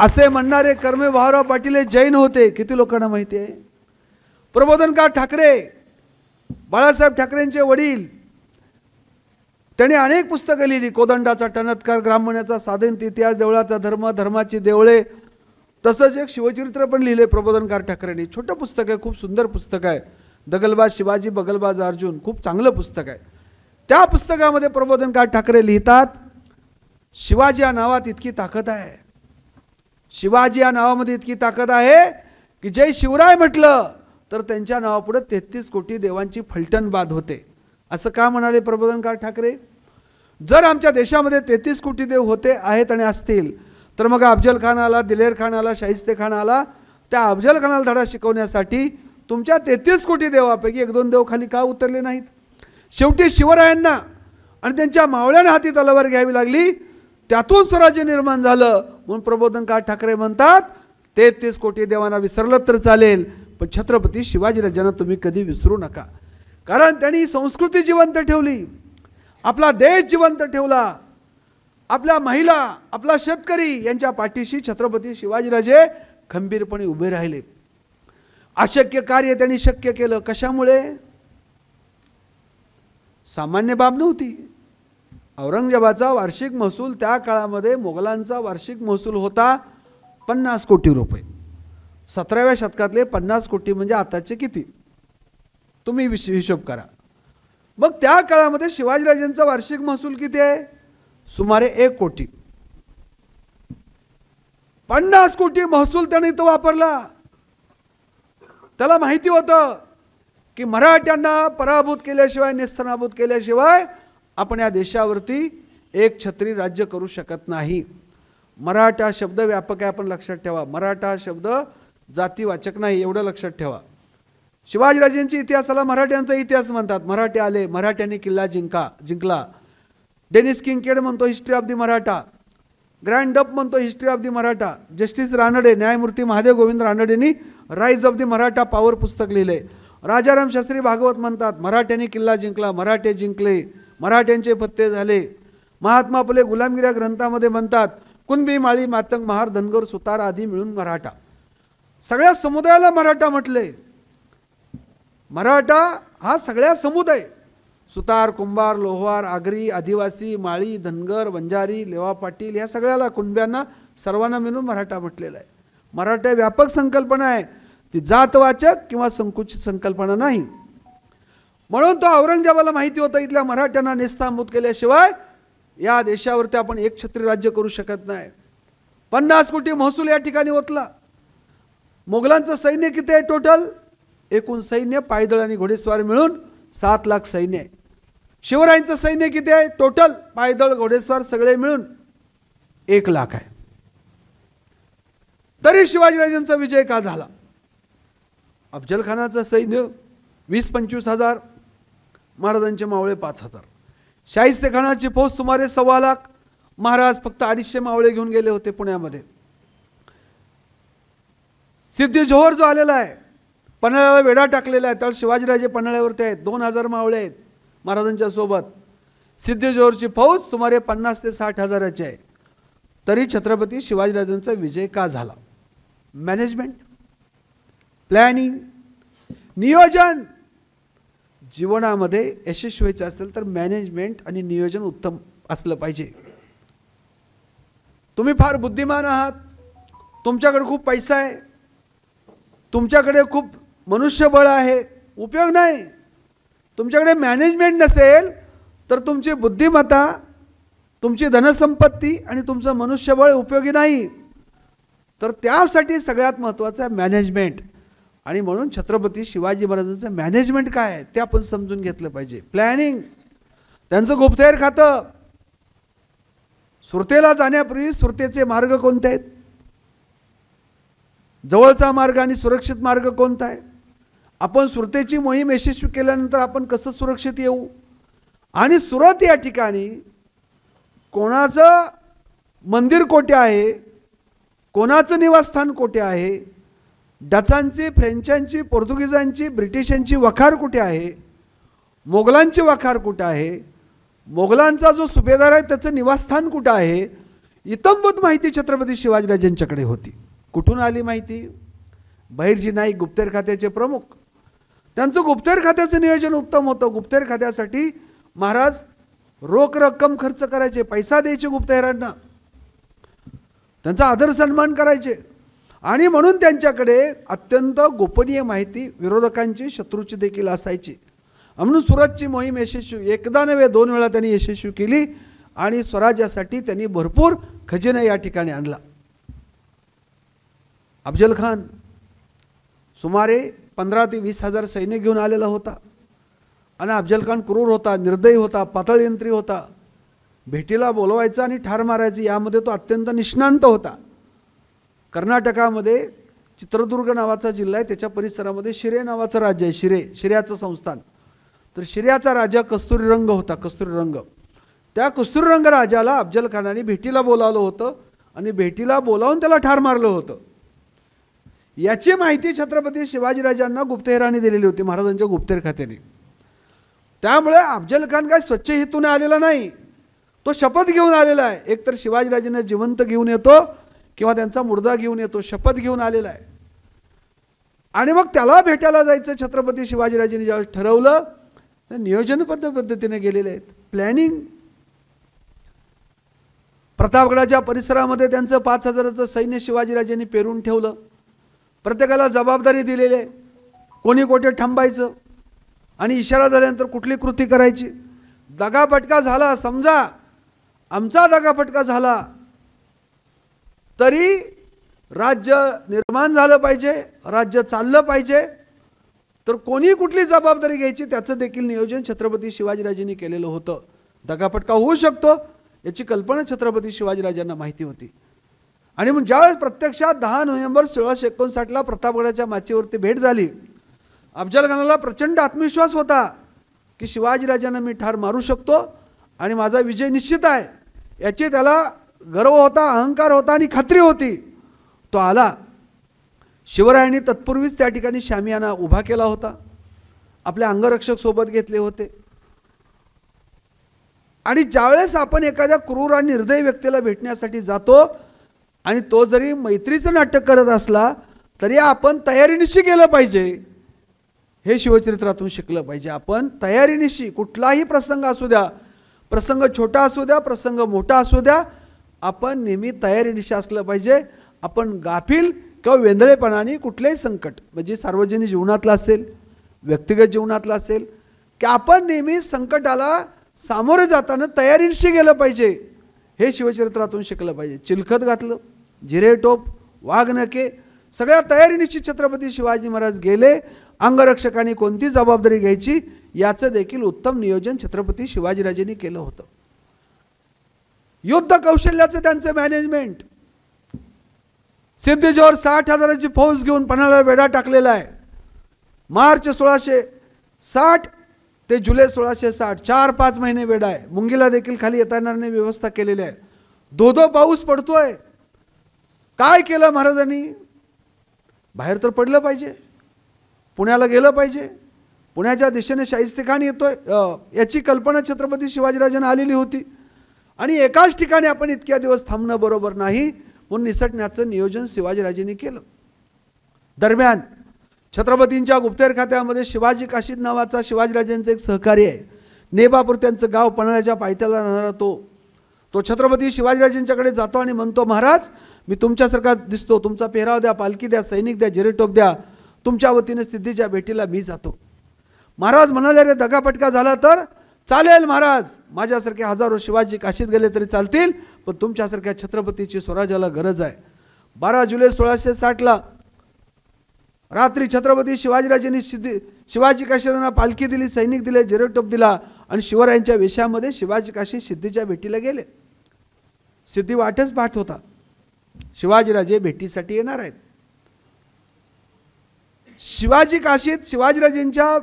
S5: असे म्हणणारे कर्मे भाऊराव पाटील हे जैन होते. किती लोकांना माहिती आहे? प्रबोधनकार ठाकरे, बाळासाहेब ठाकरेंचे वडील, त्यांनी अनेक पुस्तकं लिहिली. कोदंडाचा टणत्कार, ग्रामण्याचा साधन इतिहास, देवळाचा धर्म, धर्माची देवळे, तसंच एक शिवचरित्र पण लिहिले प्रबोधनकार ठाकरेंनी. छोटं पुस्तक आहे, खूप सुंदर पुस्तक आहे. दगलबाज शिवाजी, बगलबाज अर्जुन, खूप चांगलं पुस्तक आहे. त्या पुस्तकामध्ये प्रबोधनकार ठाकरे लिहितात, शिवाजी या नावात इतकी ताकद आहे, शिवाजी या नावामध्ये इतकी ताकद आहे की जय शिवराय म्हटलं तर त्यांच्या नावापुढे 33 कोटी देवांची फलटण बाद होते. असं का म्हणाले प्रबोधनकार ठाकरे? जर आमच्या देशामध्ये 33 कोटी देव होते, आहेत आणि असतील, तर मग अफजल खान आला, दिलेर खान आला, शाहिस्ते खान आला, त्या अफजल खानाला धडा शिकवण्यासाठी तुमच्या 33 कोटी देवापैकी 1-2 देव खाली का उतरले नाहीत? शेवटी शिवरायांना आणि त्यांच्या मावळ्यांना हाती तलवार घ्यावी लागली, त्यातून स्वराज्य निर्माण झालं. म्हणून प्रबोधनकार ठाकरे म्हणतात 33 कोटी देवांना विसरलं तर चालेल, पण छत्रपती शिवाजीराजांना तुम्ही कधी विसरू नका. कारण त्यांनी संस्कृती जिवंत ठेवली, आपला देश जिवंत ठेवला, आपल्या महिला, आपला शेतकरी यांच्या पाठीशी छत्रपती शिवाजीराजे खंबीरपणे उभे राहिले. अशक्य कार्य त्यांनी शक्य केलं. कशामुळे? सामान्य बाब नव्हती. औरंगजेबाचा वार्षिक महसूल त्या काळामध्ये, मोगलांचा वार्षिक महसूल होता 50 कोटी रुपये. 17व्या शतकातले 50 कोटी म्हणजे आताचे किती? तुम्ही हिशोब करा. मग त्या काळामध्ये शिवाजीराजांचा वार्षिक महसूल किती आहे? सुमारे 1 कोटी. 50 कोटी महसूल त्याने तो वापरला. त्याला माहिती होतं की मराठ्यांना पराभूत केल्याशिवाय, नेस्तनाबूत केल्याशिवाय आपण या देशावरती एक छत्री राज्य करू शकत नाही. मराठा शब्द व्यापक आहे, आपण लक्षात ठेवा. मराठा शब्द जातीवाचक नाही, एवढं लक्षात ठेवा. शिवाजीराजांच्या इतिहासाला मराठ्यांचा इतिहास म्हणतात. मराठे आले, मराठ्यांनी किल्ला जिंकला. डेनिस किंकेड म्हणतो history of the Maratha, Grant Duff म्हणतो history of the Maratha. Justice Ranade, न्यायमूर्ती महादेव गोविंद रानडेंनी rise of the Maratha power पुस्तक लिहिले. राजाराम शास्त्री भागवत म्हणतात मराठ्यांनी किल्ला जिंकला, मराठे जिंकले, मराठ्यांचे फत्ते झाले. महात्मा फुले गुलामगिरी ग्रंथामध्ये म्हणतात कुणबी, माळी, मातंग, महार, धनगर, सुतार आदी मिळून मराठा. सगळ्या समुदायाला मराठा म्हटले. मराठा हा सगळ्या समुदाय, सुतार, कुंभार, लोहार, आगरी, आदिवासी, माळी, धनगर, वंजारी, लेवा पाटील, या सगळ्याला, कुणब्यांना, सर्वांना मिळून मराठा म्हटलेला आहे. मराठा व्यापक संकल्पना आहे, ती जातवाचक किंवा संकुचित संकल्पना नाही. म्हणून तो औरंगजेबाला माहिती होतं इथल्या मराठ्यांना नेस्तांभूत केल्याशिवाय या देशावरती आपण एक छत्री राज्य करू शकत नाही. 50 कोटी महसूल या ठिकाणी ओतला. मोगलांचं सैन्य किती आहे टोटल? एकूण सैन्य पायदळ आणि घोडेस्वार मिळून 7 लाख सैन्य आहे. शिवरायांचं सैन्य किती आहे टोटल? पायदळ, घोडेस्वार सगळे मिळून 1 लाख आहे. तरी शिवाजीराजांचा विजय का झाला? अफजल खानाचं सैन्य 20-25 हजार, महाराजांचे मावळे 5,000. शाहिस्ते खानाची फौज सुमारे 1.25 लाख, महाराज फक्त 250 मावळे घेऊन गेले होते पुण्यामध्ये. सिद्धी जोहर जो आलेला आहे, पन्हाळ्याला वेढा टाकलेला आहे, तर शिवाजीराजे पन्हाळ्यावरती आहेत, 2000 मावळे आहेत महाराजांच्या सोबत. सिद्धी जोहरची फौज सुमारे 50 ते 60 हजाराची आहे. तरी छत्रपती शिवाजीराजांचा विजय का झाला? मॅनेजमेंट, प्लॅनिंग, नियोजन. जीवनामध्ये यशस्वी व्हायचं असेल तर मॅनेजमेंट आणि नियोजन उत्तम असलं पाहिजे. तुम्ही फार बुद्धिमान आहात, तुमच्याकडे खूप पैसा आहे, तुमच्याकडे खूप मनुष्यबळ आहे, उपयोग नाही. तुमच्याकडे मॅनेजमेंट नसेल तर तुमची बुद्धिमत्ता, तुमची धनसंपत्ती आणि तुमचं मनुष्यबळ उपयोगी नाही. तर त्यासाठी सगळ्यात महत्त्वाचं आहे मॅनेजमेंट. आणि म्हणून छत्रपती शिवाजी महाराजांचं मॅनेजमेंट काय आहे ते आपण समजून घेतलं पाहिजे. प्लॅनिंग, त्यांचं गुप्तहेर खातं. सुरतेला जाण्यापूर्वी सुरतेचे मार्ग कोणते आहेत, जवळचा मार्ग आणि सुरक्षित मार्ग कोणता आहे, आपण सुरतेची मोहीम यशस्वी केल्यानंतर आपण कसं सुरक्षित येऊ, आणि सुरत या ठिकाणी कोणाचं मंदिर कोठे आहे, कोणाचं निवासस्थान कोठे आहे, डचांची, फ्रेंचांची, पोर्तुगीजांची, ब्रिटिशांची वखार कुठे आहे, मोगलांची वखार कुठे आहे, मोगलांचा जो सुभेदार आहे त्याचं निवासस्थान कुठं आहे, इतंभूत माहिती छत्रपती शिवाजीराजांच्याकडे होती. कुठून आली माहिती? बहिर्जी नाईक गुप्तहेर खात्याचे प्रमुख, त्यांचं गुप्तहेर खात्याचं नियोजन उत्तम होतं. गुप्तहेर खात्यासाठी महाराज रोख रक्कम खर्च करायचे, पैसा द्यायचे गुप्तहेरांना, त्यांचा आदर सन्मान करायचे. आणि म्हणून त्यांच्याकडे अत्यंत गोपनीय माहिती विरोधकांची, शत्रूची देखील असायची. म्हणून सुरतची मोहीम यशस्वी, एकदा नव्हे 2 वेळा त्यांनी यशस्वी केली आणि स्वराज्यासाठी त्यांनी भरपूर खजिना या ठिकाणी आणला. अफजल खान सुमारे 15 ते 20 हजार सैन्य घेऊन आलेला होता. आणि अफजल खान क्रूर होता, निर्दयी होता, पातळयंत्री होता. भेटीला बोलवायचा आणि ठार मारायचं यामध्ये तो अत्यंत निष्णांत होता. कर्नाटकामध्ये चित्रदुर्ग नावाचा जिल्हा आहे, त्याच्या परिसरामध्ये शिरे नावाचं राज्य आहे, शिर्याचं संस्थान. तर शिर्याचा राजा कस्तुरीरंग होता, कस्तुरीरंग. त्या कस्तुरीरंग राजाला अफजल खानाने भेटीला बोलावलं होतं आणि भेटीला बोलावून त्याला ठार मारलं होतं. याची माहिती छत्रपती शिवाजीराजांना गुप्तहेरांनी दिलेली होती, महाराजांच्या गुप्तहेर खात्याने. त्यामुळे अफजल खान काय स्वच्छ हेतूने आलेला नाही, तो शपथ घेऊन आलेला आहे. एकतर शिवाजीराजांना जिवंत घेऊन येतो किंवा त्यांचा मुर्दा घेऊन येतो, शपथ घेऊन आलेला आहे. आणि मग त्याला भेटायला जायचं छत्रपती शिवाजीराजांनी ज्यावेळेस ठरवलं, नियोजनबद्ध पद्धतीने गेलेले आहेत. प्लॅनिंग. प्रतापगडाच्या परिसरामध्ये त्यांचं 5000चं सैन्य शिवाजीराजांनी पेरून ठेवलं. प्रत्येकाला जबाबदारी दिलेली आहे, कोणी कोठे थांबायचं आणि इशारा झाल्यानंतर कुठली कृती करायची. दगाफटका झाला, समजा आमचा दगाफटका झाला तरी राज्य निर्माण झालं पाहिजे, राज्य चाललं पाहिजे, तर कोणी कुठली जबाबदारी घ्यायची त्याचं देखील नियोजन छत्रपती शिवाजीराजांनी केलेलं होतं. दगाफटका होऊ शकतो याची कल्पना छत्रपती शिवाजीराजांना माहिती होती. आणि मग ज्यावेळेस प्रत्यक्षात 10 नोव्हेंबर 1659ला प्रतापगडाच्या माचीवरती भेट झाली, अफजल खानाला प्रचंड आत्मविश्वास होता की शिवाजीराजांना मी ठार मारू शकतो आणि माझा विजय निश्चित आहे, याची त्याला गर्व होता, अहंकार होता आणि खात्री होती. तो आला. शिवरायांनी तत्पूर्वीच त्या ठिकाणी शामियाना उभा केला होता, आपले अंगरक्षक सोबत घेतले होते. आणि ज्यावेळेस आपण एखाद्या क्रूर आणि निर्दयी व्यक्तीला भेटण्यासाठी जातो आणि तो जरी मैत्रीचं नाटक करत असला तरी आपण तयारीनिशी गेलं पाहिजे, हे शिवचरित्रातून शिकलं पाहिजे. आपण तयारीनिशी, कुठलाही प्रसंग असू द्या, प्रसंग छोटा असू द्या, प्रसंग मोठा असू द्या, आपण नेहमी तयारीनिशी असलं पाहिजे. आपण गाफील किंवा वेंधळेपणाने कुठलेही संकट, म्हणजे सार्वजनिक जीवनातलं असेल, व्यक्तिगत जीवनातलं असेल, की आपण नेहमी संकटाला सामोरे जाताना तयारीनिशी गेलं पाहिजे, हे शिवचरित्रातून शिकलं पाहिजे. चिलखत घातलं, जिरेटोप, वाघनखे, सगळ्या तयारीनिशी छत्रपती शिवाजी महाराज गेले. अंगरक्षकांनी कोणती जबाबदारी घ्यायची याचं देखील उत्तम नियोजन छत्रपती शिवाजीराजांनी केलं होतं. युद्ध कौशल्याचं त्यांचं मॅनेजमेंट. सिद्धीजोर 60,000ची फौज घेऊन पन्हाळ्याला वेढा टाकलेला आहे. मार्च 1660 ते जुलै 1660, 4-5 महिने वेढा आहे. मुंगीला देखील खाली येता येणार नाही व्यवस्था केलेली आहे. धो पाऊस पडतोय. काय केलं महाराजांनी? बाहेर तर पडलं पाहिजे, पुण्याला गेलं पाहिजे, पुण्याच्या दिशेने शाहिस्तेखान येतोय याची कल्पना छत्रपती शिवाजीराजांना आलेली होती. आणि एकाच ठिकाणी आपण इतक्या दिवस थांबणं बरोबर नाही, म्हणून निसटण्याचं नियोजन शिवाजीराजांनी केलं. दरम्यान छत्रपतींच्या गुप्तहेर खात्यामध्ये शिवाजी काशीद नावाचा शिवाजीराजांचा एक सहकारी आहे. नेबापूर त्यांचं गाव, पन्हाळ्याच्या पायथ्याला राहणारा तो छत्रपती शिवाजीराजांच्याकडे जातो आणि म्हणतो, महाराज मी तुमच्यासारखा दिसतो, तुमचा पेहराव द्या, पालखी द्या, सैनिक द्या, जिरेटोप द्या, तुमच्या वतीने सिद्धीच्या भेटीला मी जातो. महाराज म्हणाले, रे दगापटका झाला तर चालेल महाराज, माझ्यासारखे हजारो शिवाजी काशीत गेले तरी चालतील, पण तुमच्यासारख्या छत्रपतीची स्वराज्याला गरज आहे. 12 जुलै 1660ला रात्री छत्रपती शिवाजीराजांनी शिवाजी काशीदांना पालखी दिली, सैनिक दिले, जिरेटोप दिला आणि शिवरायांच्या वेशामध्ये शिवाजी काशी सिद्धीच्या भेटीला गेले. सिद्धी वाटच पाहत होता, शिवाजीराजे भेटीसाठी येणार आहेत. शिवाजी काशीत शिवाजीराजेंच्या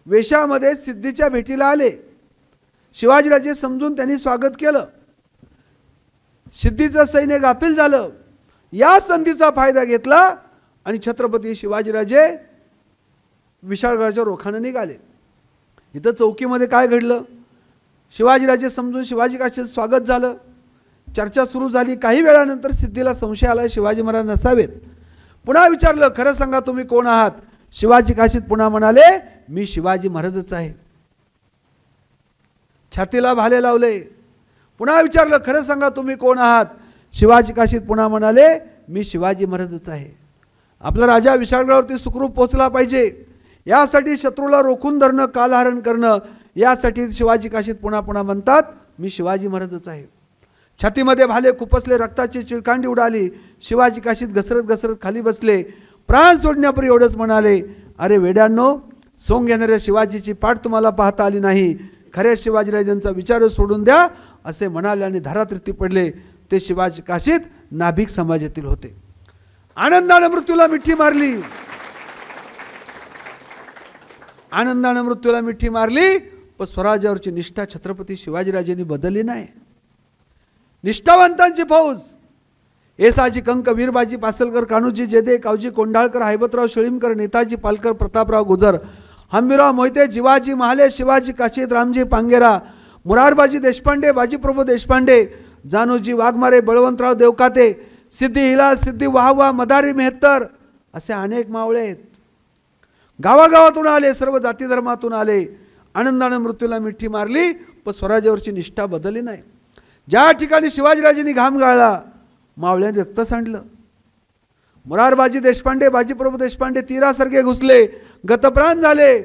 S5: वेशामध्ये सिद्धीच्या भेटीला आले. शिवाजीराजे समजून त्यांनी स्वागत केलं. सिद्धीचं सैन्य गाफील झालं. या संधीचा फायदा घेतला आणि छत्रपती शिवाजीराजे विशाळगडाच्या रोखाने निघाले. इथं चौकीमध्ये काय घडलं? शिवाजीराजे समजून शिवाजी काशीत स्वागत झालं. चर्चा सुरू झाली. काही वेळानंतर सिद्धीला संशय आला, शिवाजी महाराज नसावेत. पुन्हा विचारलं, खरं सांगा तुम्ही कोण आहात? शिवाजी काशीत पुन्हा म्हणाले, मी शिवाजी महाराजच आहे. छातीला भाले लावले. पुन्हा विचारलं, खरं सांगा तुम्ही कोण आहात? शिवाजी काशीत पुन्हा म्हणाले, मी शिवाजी महाराजच आहे. आपला राजा विशाळगडावरती सुखरूप पोहोचला पाहिजे, यासाठी शत्रूला रोखून धरणं, कालहरण करणं, यासाठी शिवाजी काशीत पुन्हा पुन्हा म्हणतात, मी शिवाजी महाराजच आहे. छातीमध्ये भाले खुपसले, रक्ताची चिळकांडी उडाली. शिवाजी काशीत घसरत घसरत खाली बसले. प्राण सोडण्यापूर्वी एवढंच म्हणाले, अरे वेड्यांनो, सोंग येणाऱ्या शिवाजीची पाठ तुम्हाला पाहता आली नाही. खऱ्या शिवाजीराजांचा विचार सोडून द्या असे म्हणाले आणि धारातीर्थी पडले. ते शिवाजी काशीत नाभिक समाजातील होते. आनंदाने मृत्यूला मिठी मारली. आनंदाने मृत्यूला मिठी मारली, पण स्वराज्यावरची निष्ठा छत्रपती शिवाजीराजांनी बदलली नाही. निष्ठावंतांची फौज, येसाजी कंक, वीरबाजी पासलकर, कान्होजी जेदे, कावजी कोंढाळकर, हैबतराव शिळीमकर, नेताजी पालकर, प्रतापराव गुजर, हंबीराव मोहिते, जिवाजी महाले, शिवाजी काशीत, रामजी पांगेरा, मुरारबाजी देशपांडे, बाजीप्रभू देशपांडे, जानोजी वाघमारे, बळवंतराव देवकाते, सिद्धी हिला, सिद्धी वाहवा, मदारी मेहत्तर, असे अनेक मावळे आहेत. गावागावातून आले, सर्व जाती धर्मातून आले. आनंदाने मृत्यूला मिठी मारली, पण स्वराज्यावरची निष्ठा बदलली नाही. ज्या ठिकाणी शिवाजीराजांनी घाम गाळला, मावळ्यांनी रक्त सांडलं. मुरारबाजी देशपांडे, बाजीप्रभू देशपांडे तीरासारखे घुसले, गतप्राण झाले,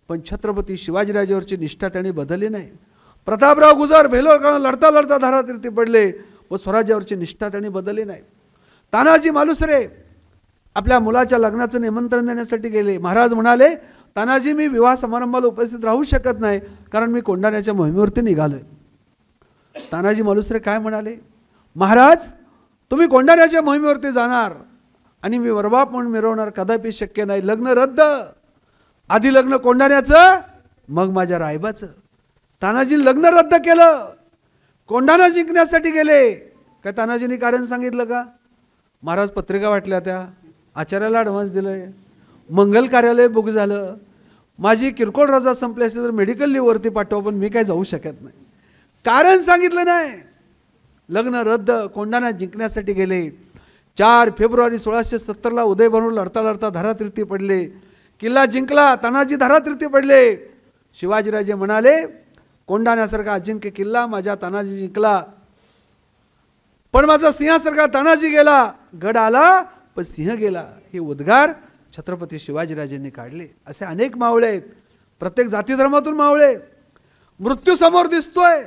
S5: पण छत्रपती शिवाजीराजावरची निष्ठा त्यांनी बदलली नाही. प्रतापराव गुजर भेलोर लढता लढता धारातीर्थी पडले, व स्वराज्यावरची निष्ठा त्यांनी बदलली नाही. तानाजी मालुसरे आपल्या मुलाच्या लग्नाचं निमंत्रण देण्यासाठी गेले. महाराज म्हणाले, तानाजी, मी विवाह समारंभाला उपस्थित राहू शकत नाही, कारण मी कोंढाण्याच्या मोहिमेवरती निघालोय. तानाजी मालुसरे काय म्हणाले? महाराज, तुम्ही कोंढाण्याच्या मोहिमेवरती जाणार आणि मी वरबाप म्हणून मिरवणार, कदापि शक्य नाही. लग्न रद्द. आधी लग्न कोंढाण्याचं, मग माझ्या रायबाचं. तानाजी लग्न रद्द केलं. कोंढाणा जिंकण्यासाठी गेले. काय तानाजींनी कारण सांगितलं का? महाराज पत्रिका वाटल्या, त्या आचार्याला ॲडव्हान्स दिलंय, मंगल कार्यालय बुक झालं, माझी किरकोळ रजा संपली असली तर मेडिकल लीववरती पाठवा, पण मी काय जाऊ शकत नाही. कारण सांगितलं नाही. लग्न रद्द. कोंढाणा जिंकण्यासाठी गेले. 4 फेब्रुवारी 1670ला उदय बनवून लढता लढता धारातीर्थी पडले. किल्ला जिंकला. तानाजी धारातीर्थी पडले. शिवाजीराजे म्हणाले, कोंढाण्यासारखा अजिंक्य किल्ला माझ्या तानाजी जिंकला, पण माझा सिंहासारखा तानाजी गेला. गड आला पण सिंह गेला. हे उद्गार छत्रपती शिवाजीराजांनी काढले. असे अनेक मावळे आहेत, प्रत्येक जाती धर्मातून मावळे. मृत्यू समोर दिसतोय.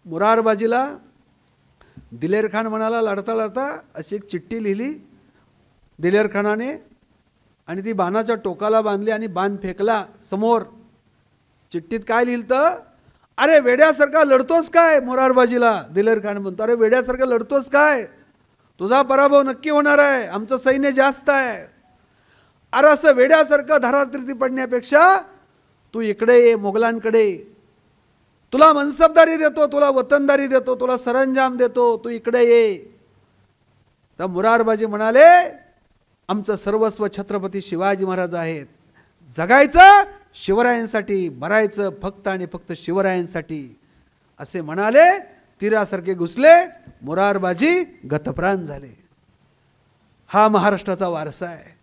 S5: मुरारबाजीला दिलेर खान म्हणाला, लढता लढता अशी एक चिठ्ठी लिहिली दिलेर खानाने, आणि ती बाणाच्या टोकाला बांधली आणि बाण फेकला समोर. चिठ्ठीत काय लिहिलं? अरे वेड्यासारखा लढतोस काय? मुरारबाजीला दिलेर खान म्हणतो, अरे वेड्यासारखा लढतोस काय? तुझा पराभव नक्की होणार आहे, आमचं सैन्य जास्त आहे. अरे असं वेड्यासारखं धारातीर्थी पडण्यापेक्षा तू इकडे ये, मोगलांकडे. तुला मनसबदारी देतो, तुला वतनदारी देतो, तुला सरंजाम देतो, तू इकडे ये. तर मुरारबाजी म्हणाले, आमचं सर्वस्व छत्रपती शिवाजी महाराज आहेत. जगायचं शिवरायांसाठी, मरायचं फक्त आणि फक्त शिवरायांसाठी, असे म्हणाले. तीरासारखे घुसले. मुरारबाजी गतप्राण झाले. हा महाराष्ट्राचा वारसा आहे.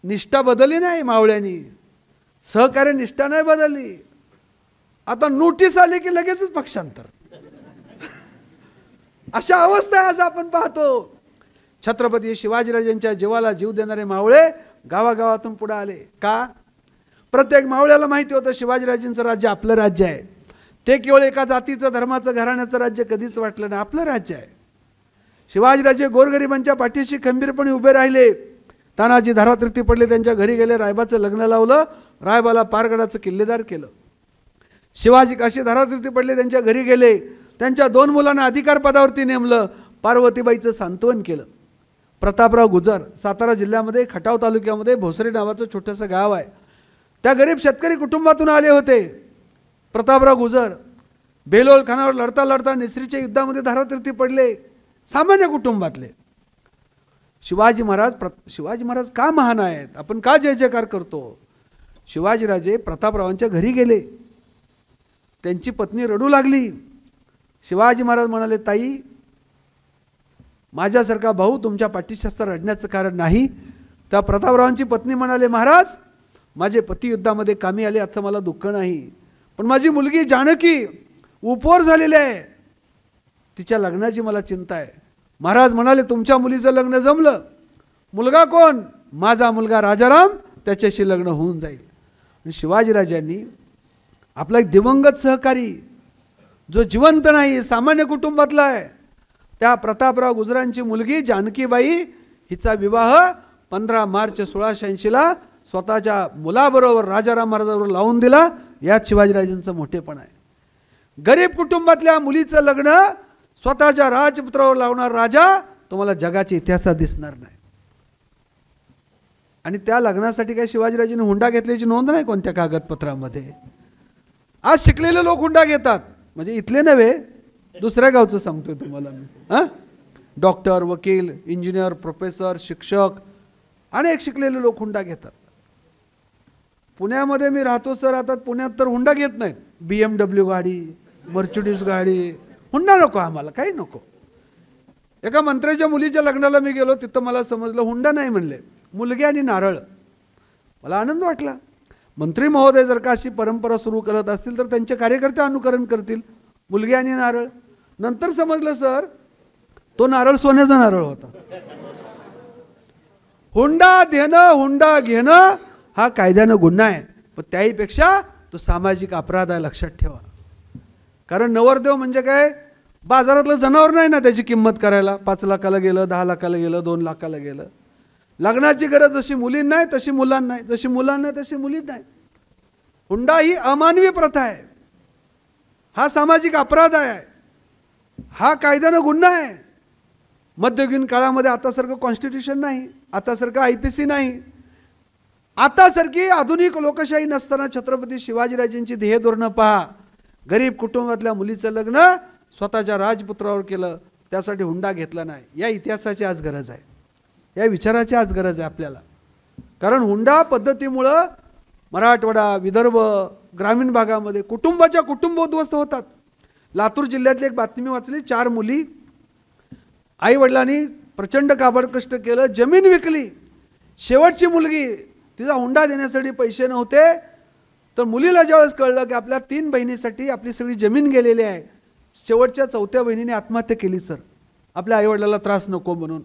S5: निष्ठा बदलली नाही मावळ्यांनी, सहकार्य निष्ठा नाही बदलली. आता नोटीस आली की लगेचच पक्षांतर. अशा अवस्था आज आपण पाहतो. छत्रपती शिवाजीराजांच्या जीवाला जीव देणारे मावळे गावागावातून पुढे आले. का? प्रत्येक मावळ्याला माहिती होतं शिवाजीराजांचं राज्य आपलं राज्य आहे. ते केवळ एका जातीचं, धर्माचं, घराण्याचं राज्य कधीच वाटलं नाही, आपलं राज्य आहे. शिवाजीराजे गोरगरिबांच्या पाठीशी खंबीरपणे उभे राहिले. तानाजी धारातीर्थी पडले, त्यांच्या घरी गेले, रायबाचं लग्न लावलं, रायबाला पारगडाचं किल्लेदार केलं. शिवाजी काशी धारातीर्थी पडले, त्यांच्या घरी गेले, त्यांच्या 2 मुलांना अधिकार पदावरती नेमलं, पार्वतीबाईचं सांत्वन केलं. प्रतापराव गुजर सातारा जिल्ह्यामध्ये खटाव तालुक्यामध्ये भोसरी नावाचं छोटंसं गाव आहे. त्या गरीब शेतकरी कुटुंबातून आले होते. प्रतापराव गुजर बेलोल खानावर लढता लढता निसरीच्या युद्धामध्ये धारातीर्थी पडले, सामान्य कुटुंबातले. शिवाजी महाराज का महान आहेत, आपण का जय जयकार करतो? शिवाजीराजे प्रतापरावांच्या घरी गेले, त्यांची पत्नी रडू लागली. शिवाजी महाराज म्हणाले, ताई माझ्यासारखा भाऊ तुमच्या पाठीशी असता रडण्याचं कारण नाही. त्या प्रतापरावांची पत्नी म्हणाले, महाराज माझे पती युद्धामध्ये कामी आले, याचं मला दुःख नाही, पण माझी मुलगी जानकी उपवर झालेली आहे, तिच्या लग्नाची मला चिंता आहे. महाराज म्हणाले, तुमच्या मुलीचं लग्न जमलं. मुलगा कोण? माझा मुलगा राजाराम, त्याच्याशी लग्न होऊन जाईल. आणि शिवाजीराजांनी आपला एक दिवंगत सहकारी जो जिवंत नाही, सामान्य कुटुंबातला आहे, त्या प्रतापराव गुजरांची मुलगी जानकीबाई हिचा विवाह 15 मार्च 1686 स्वतःच्या मुलाबरोबर राजाराम महाराजांबरोबर लावून दिला. यात शिवाजीराजांचं मोठेपण आहे. गरीब कुटुंबातल्या मुलीचं लग्न स्वतःच्या राजपुत्रावर लावणार राजा तुम्हाला जगाच्या इतिहासात दिसणार नाही. आणि त्या लग्नासाठी काय शिवाजीराजांनी हुंडा घेतल्याची नोंद नाही कोणत्या कागदपत्रामध्ये. आज शिकलेले लोक हुंडा घेतात, म्हणजे इथले नव्हे, दुसऱ्या गावचं सांगतोय तुम्हाला मी. डॉक्टर, वकील, इंजिनियर, प्रोफेसर, शिक्षक, अनेक शिकलेले लोक हुंडा घेतात. पुण्यामध्ये मी राहतो सर, आता पुण्यात तर हुंडा घेत नाहीत. BMW गाडी, मर्सिडीज गाडी, हुंडा नको आम्हाला, काही नको. एका मंत्र्याच्या मुलीच्या लग्नाला मी गेलो, तिथं मला समजलं हुंडा नाही म्हणले, मुलगी आणि नारळ. मला आनंद वाटला. मंत्री महोदय जर का अशी परंपरा सुरू करत असतील तर त्यांचे कार्यकर्ते अनुकरण करतील. मुलगी आणि नारळ. नंतर समजलं सर, तो नारळ सोन्याचा नारळ होता. हुंडा देणं, हुंडा घेणं हा कायद्यानं गुन्हा आहे, पण त्याहीपेक्षा तो सामाजिक अपराध आहे, लक्षात ठेवा. कारण नवरदेव म्हणजे काय, बाजारातलं जनावर नाही ना त्याची किंमत करायला. 5 लाखाला गेलं, 10 लाखाला गेलं, 2 लाखाला गेलं. लग्नाची गरज जशी मुलींना नाही तशी मुलांना नाही, जशी मुलांना तशी मुलींना नाही. हुंडा ही अमानवी प्रथा आहे, हा सामाजिक अपराध आहे, हा कायद्यानं गुन्हा आहे. मध्ययुगीन काळामध्ये आतासारखं कॉन्स्टिट्यूशन नाही, आतासारखं IPC नाही, आतासारखी आधुनिक लोकशाही नसताना छत्रपती शिवाजीराजांची ध्येय धोरणं पहा. गरीब कुटुंबातल्या मुलीचं लग्न स्वतःच्या राजपुत्रावर केलं, त्यासाठी हुंडा घेतला नाही. या इतिहासाची आज गरज आहे, या विचाराची आज गरज आहे आपल्याला. कारण हुंडा पद्धतीमुळं मराठवाडा, विदर्भ, ग्रामीण भागामध्ये कुटुंबाच्या कुटुंब उद्ध्वस्त होतात. लातूर जिल्ह्यातली एक बातमी वाचली, 4 मुली, आई वडिलांनी प्रचंड काबड कष्ट केलं, जमीन विकली. शेवटची मुलगी, तिचा हुंडा देण्यासाठी पैसे नव्हते, तर मुलीला ज्यावेळेस कळलं की आपल्या 3 बहिणीसाठी आपली सगळी जमीन गेलेली आहे, शेवटच्या 4थ्या बहिणीने आत्महत्या केली सर, आपल्या आईवडिलाला त्रास नको म्हणून.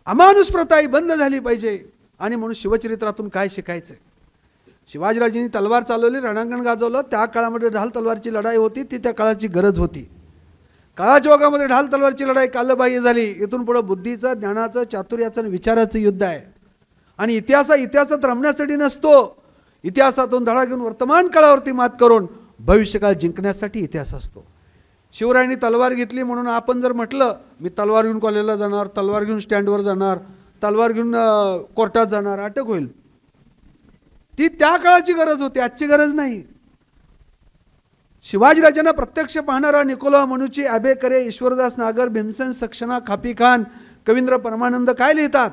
S5: अमानुष प्रथा ही बंद झाली पाहिजे. आणि म्हणून शिवचरित्रातून काय शिकायचं? शिवाजीराजांनी तलवार चालवली, रणांगण गाजवलं. त्या काळामध्ये ढाल तलवारची लढाई होती, ती त्या काळाची गरज होती. काळाच्या ओघामध्ये ढाल तलवारची लढाई कालबाह्य झाली. इथून पुढे बुद्धीचं, ज्ञानाचं, चातुर्याचं आणि विचाराचं युद्ध आहे. आणि इतिहासात रमण्यासाठी नसतो, इतिहासातून धडा घेऊन वर्तमान काळावरती मात करून भविष्यकाळ जिंकण्यासाठी इतिहास असतो. शिवरायांनी तलवार घेतली म्हणून आपण जर म्हटलं मी तलवार घेऊन कॉलेजला जाणार, तलवार घेऊन स्टँडवर जाणार, तलवार घेऊन कोर्टात जाणार, अटक होईल. ती त्या काळाची गरज होती, आजची गरज नाही. शिवाजीराजांना प्रत्यक्ष पाहणारा निकोला मनुची, आबेकरे, ईश्वरदास नागर, भीमसेन सक्सेना, खापी खान, कवींद्र परमानंद काय लिहितात?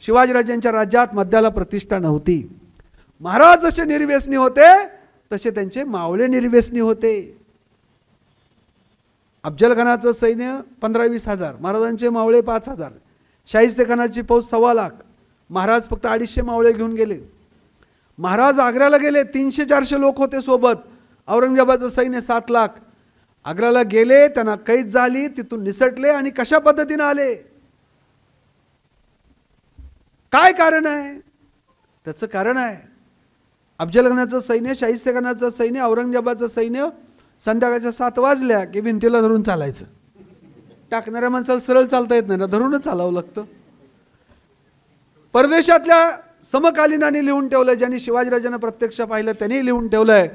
S5: शिवाजीराजांच्या राज्यात मद्याला प्रतिष्ठा नव्हती. महाराज जसे निर्व्यसनी होते तसे त्यांचे मावळे निर्व्यसनी होते. अफजल खानाचं सैन्य 15-20 हजार, महाराजांचे मावळे 5,000, शाहिस्तेखानाची फौज 1.25 लाख, महाराज फक्त 250 मावळे घेऊन गेले. महाराज आग्र्याला गेले, 300-400 लोक होते सोबत. औरंगजेबाचं सैन्य 7 लाख. आग्र्याला गेले, त्यांना कैद झाली, तिथून निसटले आणि कशा पद्धतीने आले? काय कारण आहे? त्याचं कारण आहे, अफजलखानाचं सैन्य, शाहिस्तेखानाचं सैन्य, औरंगजेबाचं सैन्य संध्याकाळच्या 7 वाजल्या की भिंतीला धरून चालायचं. टाकणाऱ्या माणसाला सरळ चालता येत नाही ना, धरूनच चालावं लागतं. परदेशातल्या समकालीनांनी लिहून ठेवलं, ज्यांनी शिवाजीराजांना प्रत्यक्ष पाहिलं त्यांनी लिहून ठेवलंय,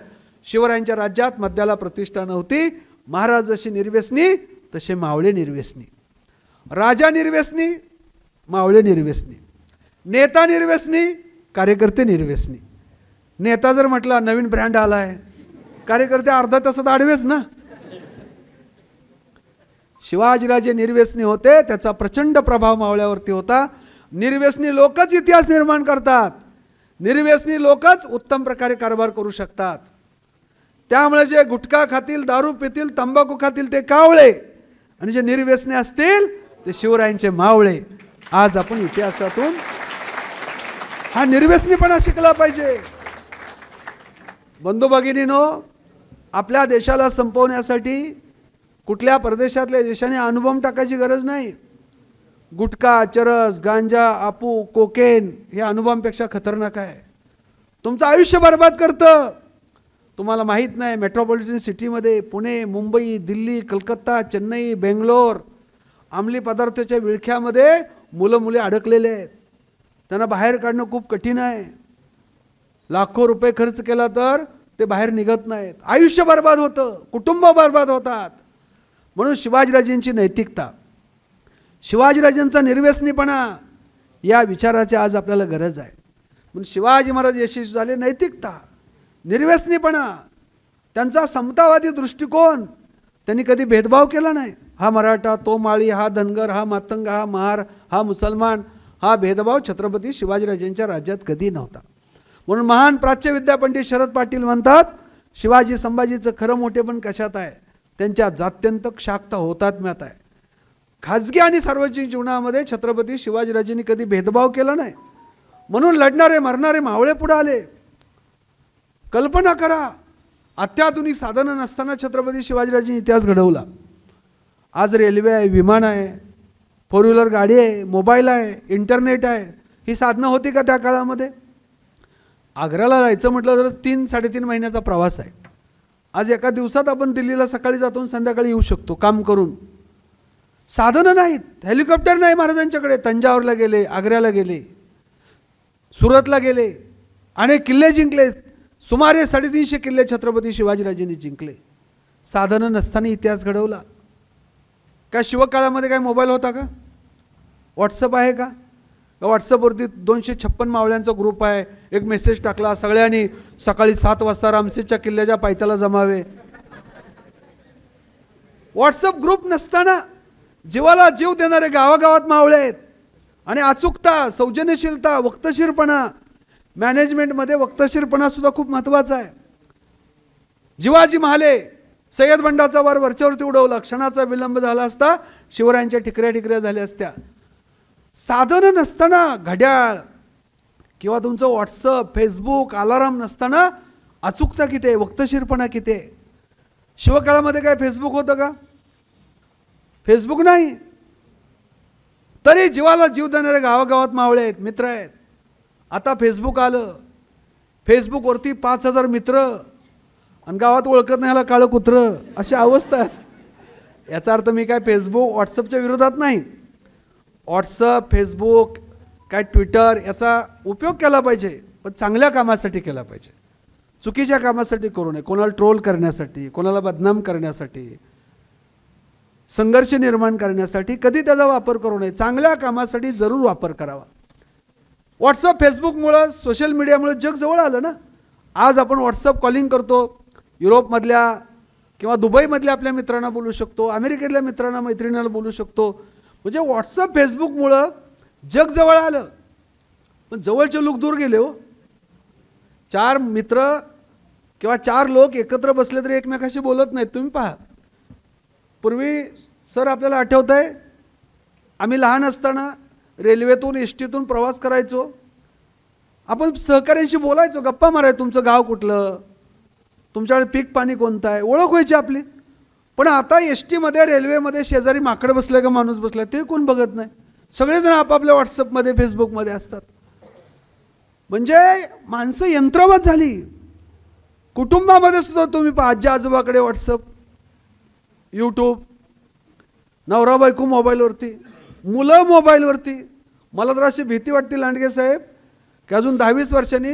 S5: शिवरायांच्या राज्यात मद्याला प्रतिष्ठा नव्हती. महाराज जशी निर्व्यसनी तसे मावळे निर्व्यसनी. राजा निर्व्यसनी, मावळे निर्व्यसनी. नेता निर्व्यसनी, कार्यकर्ते निर्व्यसनी. नेता जर म्हटला नवीन ब्रँड आलाय, कार्यकर्ते अर्धा तासात आडवेच ना. शिवाजीराजे निर्व्यसनी होते, त्याचा प्रचंड प्रभाव मावळ्यावरती होता. निर्व्यसनी लोकच इतिहास निर्माण करतात. निर्व्यसनी लोकच उत्तम प्रकारे कारभार करू शकतात. त्यामुळे जे गुटखा खातील, दारू पितील, तंबाखू खातील ते कावळे, आणि जे निर्व्यसनी असतील ते शिवरायांचे मावळे. आज आपण इतिहासातून हा निर्व्यसनीपणा शिकला पाहिजे. बंधू भगिनींनो, आपल्या देशाला संपवण्यासाठी कुठल्या परदेशातल्या देशाने अणुबॉम्ब टाकायची गरज नाही. गुटखा, चरस, गांजा, आपू, कोकेन हे अणुबॉम्बपेक्षा खतरनाक आहे. तुमचं आयुष्य बर्बाद करतं. तुम्हाला माहीत नाही, मेट्रोपॉलिटन सिटीमध्ये पुणे, मुंबई, दिल्ली, कलकत्ता, चेन्नई, बेंगलोर अंमली पदार्थाच्या विळख्यामध्ये मुलं मुले अडकलेले आहेत. त्यांना बाहेर काढणं खूप कठीण आहे. लाखो रुपये खर्च केला तर ते बाहेर निघत नाहीत. आयुष्य बर्बाद होतं, कुटुंब बर्बाद होतात. म्हणून शिवाजीराजेंची नैतिकता, शिवाजीराजांचा निर्व्यसनीपणा या विचाराची आज आपल्याला गरज आहे. म्हणून शिवाजी महाराज यशस्वी झाले. नैतिकता, निर्व्यसनीपणा, त्यांचा समतावादी दृष्टिकोन. त्यांनी कधी भेदभाव केला नाही. हा मराठा, तो माळी, हा धनगर, हा मातंग, हा महार, हा मुसलमान, हा भेदभाव छत्रपती शिवाजीराजांच्या राज्यात कधी नव्हता. म्हणून महान प्राच्य विद्यापंडित शरद पाटील म्हणतात, शिवाजी संभाजीचं खरं मोठेपण कशात आहे? त्यांच्या जात्यंत शाक्त होतात्म्यात आहे. खाजगी आणि सार्वजनिक जीवनामध्ये छत्रपती शिवाजीराजांनी कधी भेदभाव केला नाही. म्हणून लढणारे मरणारे मावळे पुढे आले. कल्पना करा, अत्याधुनिक साधनं नसताना छत्रपती शिवाजीराजांनी इतिहास घडवला. आज रेल्वे आहे, विमान आहे, 4 व्हीलर गाडी आहे, मोबाईल आहे, इंटरनेट आहे. ही साधनं होती का त्या काळामध्ये? आग्र्याला जायचं म्हटलं तर 3-3.5 महिन्याचा प्रवास आहे. आज एका दिवसात आपण दिल्लीला सकाळी जातो, संध्याकाळी येऊ शकतो काम करून. साधनं नाहीत, हेलिकॉप्टर नाही महाराजांच्याकडे. तंजावरला गेले, आग्र्याला गेले, सुरतला गेले, अनेक किल्ले जिंकले. सुमारे 350 किल्ले छत्रपती शिवाजीराजांनी जिंकले. साधनं नसताना इतिहास घडवला. काय शिवकाळामध्ये काय मोबाईल होता का? व्हॉट्सअप आहे का? व्हॉट्सअपवरती 256 मावळ्यांचा ग्रुप आहे, एक मेसेज टाकला, सगळ्यांनी सकाळी 7 वाजता रामसेजच्या किल्ल्याच्या पायथ्याला जमावे. व्हॉट्सअप ग्रुप नसताना जीवाला जीव देणारे गावागावात मावळे आहेत. आणि अचूकता, सौजन्यशीलता, वक्तशीरपणा, मॅनेजमेंटमध्ये वक्तशीरपणा सुद्धा खूप महत्त्वाचा आहे. जिवाजी महाले सय्यद बंडाचा वार वरच्यावरती उडवला. क्षणाचा विलंब झाला असता शिवरायांच्या ठिकऱ्या झाल्या असत्या. साधनं नसताना, घड्याळ किंवा तुमचं व्हॉट्सअप, फेसबुक, अलाराम नसताना अचूकता किती आहे, वक्तशीरपणा किती आहे. शिवकाळामध्ये काय फेसबुक होतं का? फेसबुक नाही. तरी जीवाला जीव देणारे गावागावात मावळे आहेत, मित्र आहेत. आता फेसबुक आलं, फेसबुकवरती 5000 मित्र आणि गावात ओळखत नाही ह्याला काळं कुत्रं, अशी अवस्था आहे. याचा अर्थ मी काय फेसबुक व्हॉट्सअपच्या विरोधात नाही. व्हॉट्सअप, फेसबुक, काय ट्विटर याचा उपयोग केला पाहिजे, पण चांगल्या कामासाठी केला पाहिजे. चुकीच्या कामासाठी करू नये. कोणाला ट्रोल करण्यासाठी, कोणाला बदनाम करण्यासाठी, संघर्ष निर्माण करण्यासाठी कधी त्याचा वापर करू नये. चांगल्या कामासाठी जरूर वापर करावा. व्हॉट्सअप, फेसबुकमुळं, सोशल मीडियामुळे जग जवळ आलं ना. आज आपण व्हॉट्सअप कॉलिंग करतो. युरोपमधल्या किंवा दुबईमधल्या आपल्या मित्रांना बोलू शकतो, अमेरिकेतल्या मित्रांना, मैत्रिणींना बोलू शकतो. म्हणजे व्हॉट्सअप, फेसबुकमुळं जग जवळ आलं, पण जवळचे लोक दूर गेले हो. 4 मित्र किंवा 4 लोक एकत्र बसले तरी एकमेकाशी बोलत नाहीत. तुम्ही पहा, पूर्वी सर आपल्याला आठवत आहे, आम्ही लहान असताना रेल्वेतून, एसटीतून प्रवास करायचो. आपण सहकाऱ्यांशी बोलायचो, गप्पा मारायचो. तुमचं गाव कुठलं, तुमच्याकडे पीक पाणी कोणतं आहे, ओळख व्हायची आपली. पण आता एसटीमध्ये, रेल्वेमध्ये शेजारी माकड बसलं का माणूस बसला ते कोण बघत नाही. सगळेजण आपापल्या व्हॉट्सअपमध्ये, फेसबुकमध्ये असतात. म्हणजे माणसं यंत्रवत झाली. कुटुंबामध्ये सुद्धा तुम्ही पहा, आजी आजोबाकडे व्हॉट्सअप, यूट्यूब, नवरा बायको मोबाईलवरती, मुलं मोबाईलवरती. मला तर अशी भीती वाटते लांडगे साहेब की अजून 10-20 वर्षांनी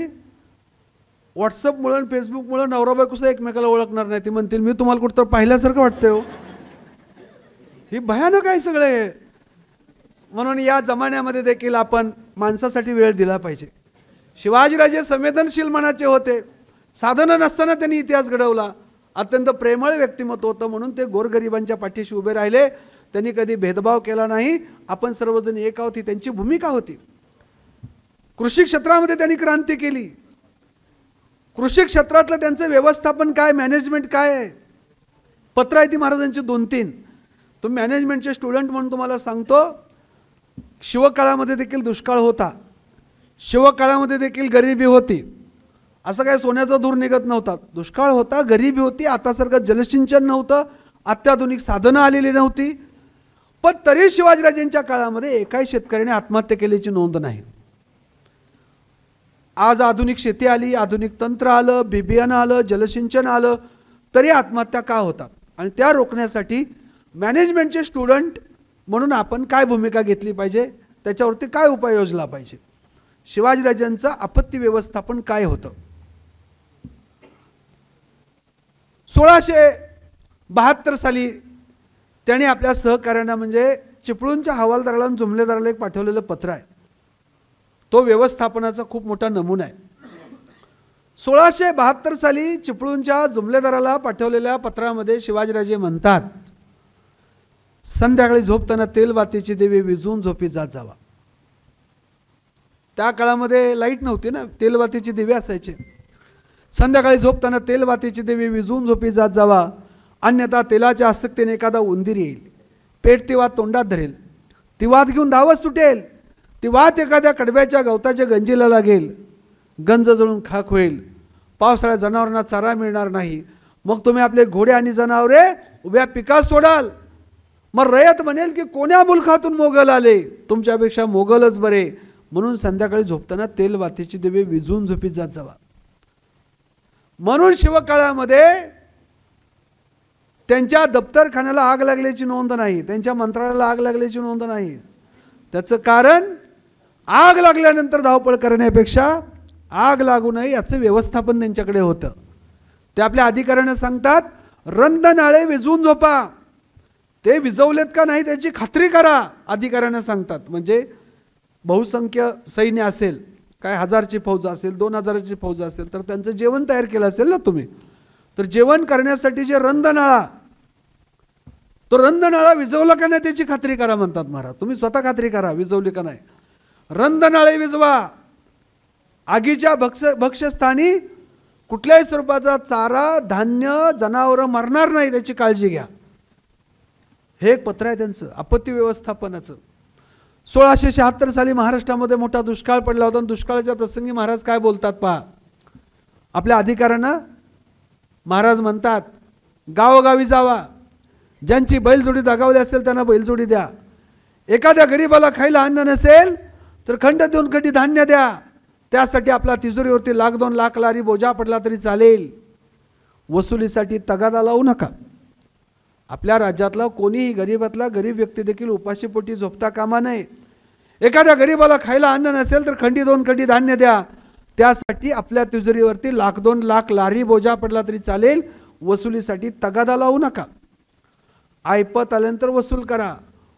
S5: व्हॉट्सअपमुळं आणि फेसबुकमुळं नवरा बायको सुद्धा एकमेकाला ओळखणार नाही. ती म्हणतील मी तुम्हाला कुठं तर पाहिल्यासारखं वाटतंय हो. ही भयानक आहे सगळे. म्हणून या जमान्यामध्ये देखील आपण माणसासाठी वेळ दिला पाहिजे. शिवाजीराजे संवेदनशील मनाचे होते. साधनं नसताना त्यांनी इतिहास घडवला. अत्यंत प्रेमळ व्यक्तिमत्व होतं म्हणून ते गोरगरिबांच्या पाठीशी उभे राहिले. त्यांनी कधी भेदभाव केला नाही. आपण सर्वजण एक आहोत ही त्यांची भूमिका होती. कृषी क्षेत्रामध्ये त्यांनी क्रांती केली. कृषी क्षेत्रातलं त्यांचं व्यवस्थापन काय, मॅनेजमेंट काय आहे. पत्र आहे ती महाराजांची 2-3. तुम्ही मॅनेजमेंटचे स्टुडंट म्हणून तुम्हाला सांगतो, शिवकाळामध्ये देखील दुष्काळ होता, शिवकाळामध्ये देखील गरिबी होती. असं काय सोन्याचा धूर निघत नव्हता. दुष्काळ होता, गरिबी होती, आतासारखं जलसिंचन नव्हतं, अत्याधुनिक साधनं आलेली नव्हती. पण तरी शिवाजीराजेंच्या काळामध्ये एकाही शेतकऱ्याने आत्महत्या केल्याची नोंद नाही. आज आधुनिक शेती आली, आधुनिक तंत्र आलं, बिबियाणं आलं, जलसिंचन आलं, तरी आत्महत्या का होतात. आणि त्या रोखण्यासाठी मॅनेजमेंटचे स्टुडंट म्हणून आपण काय भूमिका घेतली पाहिजे, त्याच्यावरती काय उपाय योजला पाहिजे. शिवाजीराजांचं आपत्ती व्यवस्थापन काय होतं. 1672 साली त्याने आपल्या सहकार्यांना म्हणजे चिपळूणच्या हवालदाराला आणि जुमलेदाराला एक पाठवलेलं पत्र आहे. तो व्यवस्थापनाचा खूप मोठा नमुना आहे. 1672 साली चिपळूणच्या जुमलेदाराला पाठवलेल्या पत्रामध्ये शिवाजीराजे म्हणतात, संध्याकाळी झोपताना तेलबातीची दिवे विझून झोपी जात जावा. त्या काळामध्ये लाईट नव्हती ना, तेलबातीची दिवे असायचे. संध्याकाळी झोपताना तेलबातीची दिवे विझून झोपी जात जावा, अन्यथा तेलाच्या आसक्तीने एखादा उंदीर येईल, पेट ती वात तोंडात धरेल, ती वात घेऊन धावत सुटेल, ती वात एखाद्या कडब्याच्या गवताच्या गंजीला लागेल, गंज जळून खाक होईल, पावसाळ्यात जनावरांना चारा मिळणार नाही, मग तुम्ही आपले घोडे आणि जनावरे उभ्या पिकात सोडाल. मग रयत म्हणेल की कोण्या मुलखातून मोगल आले, तुमच्यापेक्षा मोगलच बरे, म्हणून संध्याकाळी झोपताना तेलबातीची दिवे विझून झोपीत जात जावा. म्हणून शिवकाळामध्ये त्यांच्या दप्तरखान्याला आग लागल्याची नोंद नाही, त्यांच्या मंत्रालयाला आग लागल्याची नोंद नाही. त्याचं कारण आग लागल्यानंतर धावपळ करण्यापेक्षा आग लागू नये याचं व्यवस्थापन त्यांच्याकडे होतं. ते आपल्या अधिकाऱ्यांना सांगतात, रंधनाळे विझवून झोपा. ते विझवलेत का नाही त्याची खात्री करा, अधिकाऱ्यांना सांगतात. म्हणजे बहुसंख्य सैन्य असेल, काय 1000ची फौज असेल, 2000ची फौज असेल, तर त्यांचं जेवण तयार केलं असेल ना तुम्ही, तर जेवण करण्यासाठी जे रंधनाळा, तो रंधनाळा विझवला का नाही त्याची खात्री करा म्हणतात महाराज. तुम्ही स्वतः खात्री करा विझवली का नाही. रंधनाळे विझवा. आगीच्या भक्ष्यस्थानी कुठल्याही स्वरूपाचा चारा, धान्य, जनावरं मरणार नाही त्याची काळजी घ्या. हे एक पत्र आहे त्यांचं आपत्ती व्यवस्थापनाचं. 1676 साली महाराष्ट्रामध्ये मोठा दुष्काळ पडला होता. दुष्काळाच्या प्रसंगी महाराज काय बोलतात पहा. आपल्या अधिकाऱ्यांना महाराज म्हणतात, गावोगावी जावा, ज्यांची बैलजोडी दगावली असेल त्यांना बैलजोडी द्या. एखाद्या गरीबाला खायला अन्न नसेल तर खंड 2 खंडी धान्य द्या. त्यासाठी आपला तिजोरीवरती 1,00,000-2 लाख लारी बोजा पडला तरी चालेल. वसुलीसाठी तगादा लावू नका. आपल्या राज्यातला कोणीही गरीबातला गरीब व्यक्ती देखील उपाशीपोटी झोपता कामा नये. एखाद्या गरीबाला खायला अन्न नसेल तर खंडी 2 खंडी धान्य द्या. त्यासाठी आपल्या तिजोरीवरती 1,00,000-2 लाख लारी बोजा पडला तरी चालेल. वसुलीसाठी तगादा लावू नका. ऐपत आल्यानंतर वसूल करा.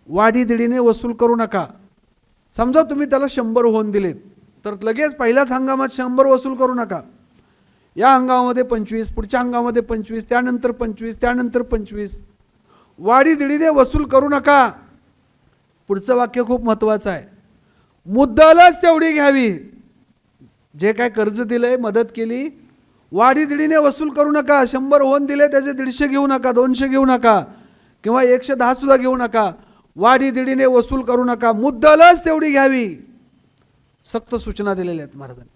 S5: वाढीदिडीने वसूल करू नका. समजा तुम्ही त्याला 100 होऊन दिलेत तर लगेच पहिल्याच हंगामात 100 वसूल करू नका. या हंगामामध्ये 25, पुढच्या हंगामामध्ये 25, त्यानंतर 25, त्यानंतर 25. वाढीदिडीने वसूल करू नका. पुढचं वाक्य खूप महत्त्वाचं आहे. मुद्दलच तेवढी घ्यावी. जे काय कर्ज दिलंय, मदत केली, वाढीदिडीने वसूल करू नका. 100 होऊन दिले त्याचे 150 घेऊ नका, 200 घेऊ नका, किंवा 110 सुद्धा घेऊ नका. वाढीदिडीने वसूल करू नका. मुद्दलच तेवढी घ्यावी. सक्त सूचना दिलेल्या आहेत महाराजांनी.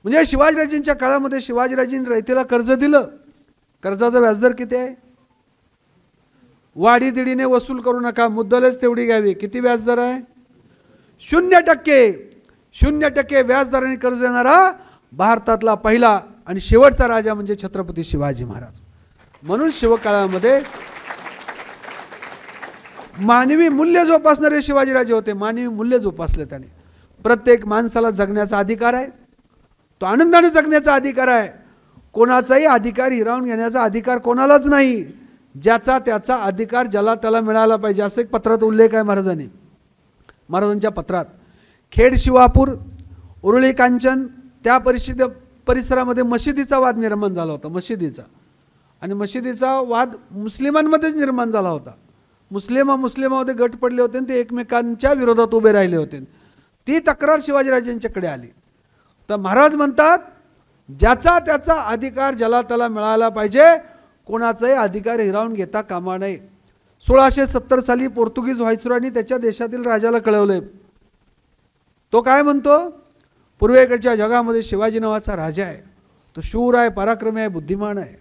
S5: म्हणजे शिवाजीराजेंच्या काळामध्ये शिवाजीराजेंनी रयतेला कर्ज दिलं. कर्जाचा व्याजदर किती आहे? वाढीदिडीने वसूल करू नका, मुद्दलच तेवढी घ्यावी. किती व्याजदर आहे? 0%. 0% व्याजदराने कर्ज देणारा भारतातला पहिला आणि शेवटचा राजा म्हणजे छत्रपती शिवाजी महाराज. म्हणून शिवकाळामध्ये मानवी मूल्य जोपासणारे शिवाजीराजे होते. मानवी मूल्य जोपासले त्याने. प्रत्येक माणसाला जगण्याचा अधिकार आहे, तो आनंदाने जगण्याचा अधिकार आहे. कोणाचाही अधिकार हिरावून घेण्याचा अधिकार कोणालाच नाही. ज्याचा त्याचा अधिकार ज्याला त्याला मिळाला पाहिजे असं एक पत्रात उल्लेख आहे महाराजांच्या पत्रात. खेड शिवापूर उरुळी कांचन त्या परिसरामध्ये मशिदीचा वाद निर्माण झाला होता. मशिदीचा आणि मशिदीचा वाद मुस्लिमांमध्येच निर्माण झाला होता. मुस्लिमामध्ये गट पडले होते आणि ते एकमेकांच्या विरोधात उभे राहिले होते. ती तक्रार शिवाजीराजांच्याकडे आली. तर महाराज म्हणतात ज्याचा त्याचा अधिकार ज्याला त्याला मिळाला पाहिजे, कोणाचाही अधिकार हिरावून घेता कामा नये. 1670 साली पोर्तुगीज व्हायसरॉयनी त्याच्या देशातील राजाला कळवले. तो काय म्हणतो, पूर्वेकडच्या जगामध्ये शिवाजी नावाचा राजा आहे, तो शूर आहे, पराक्रमी आहे, बुद्धिमान आहे.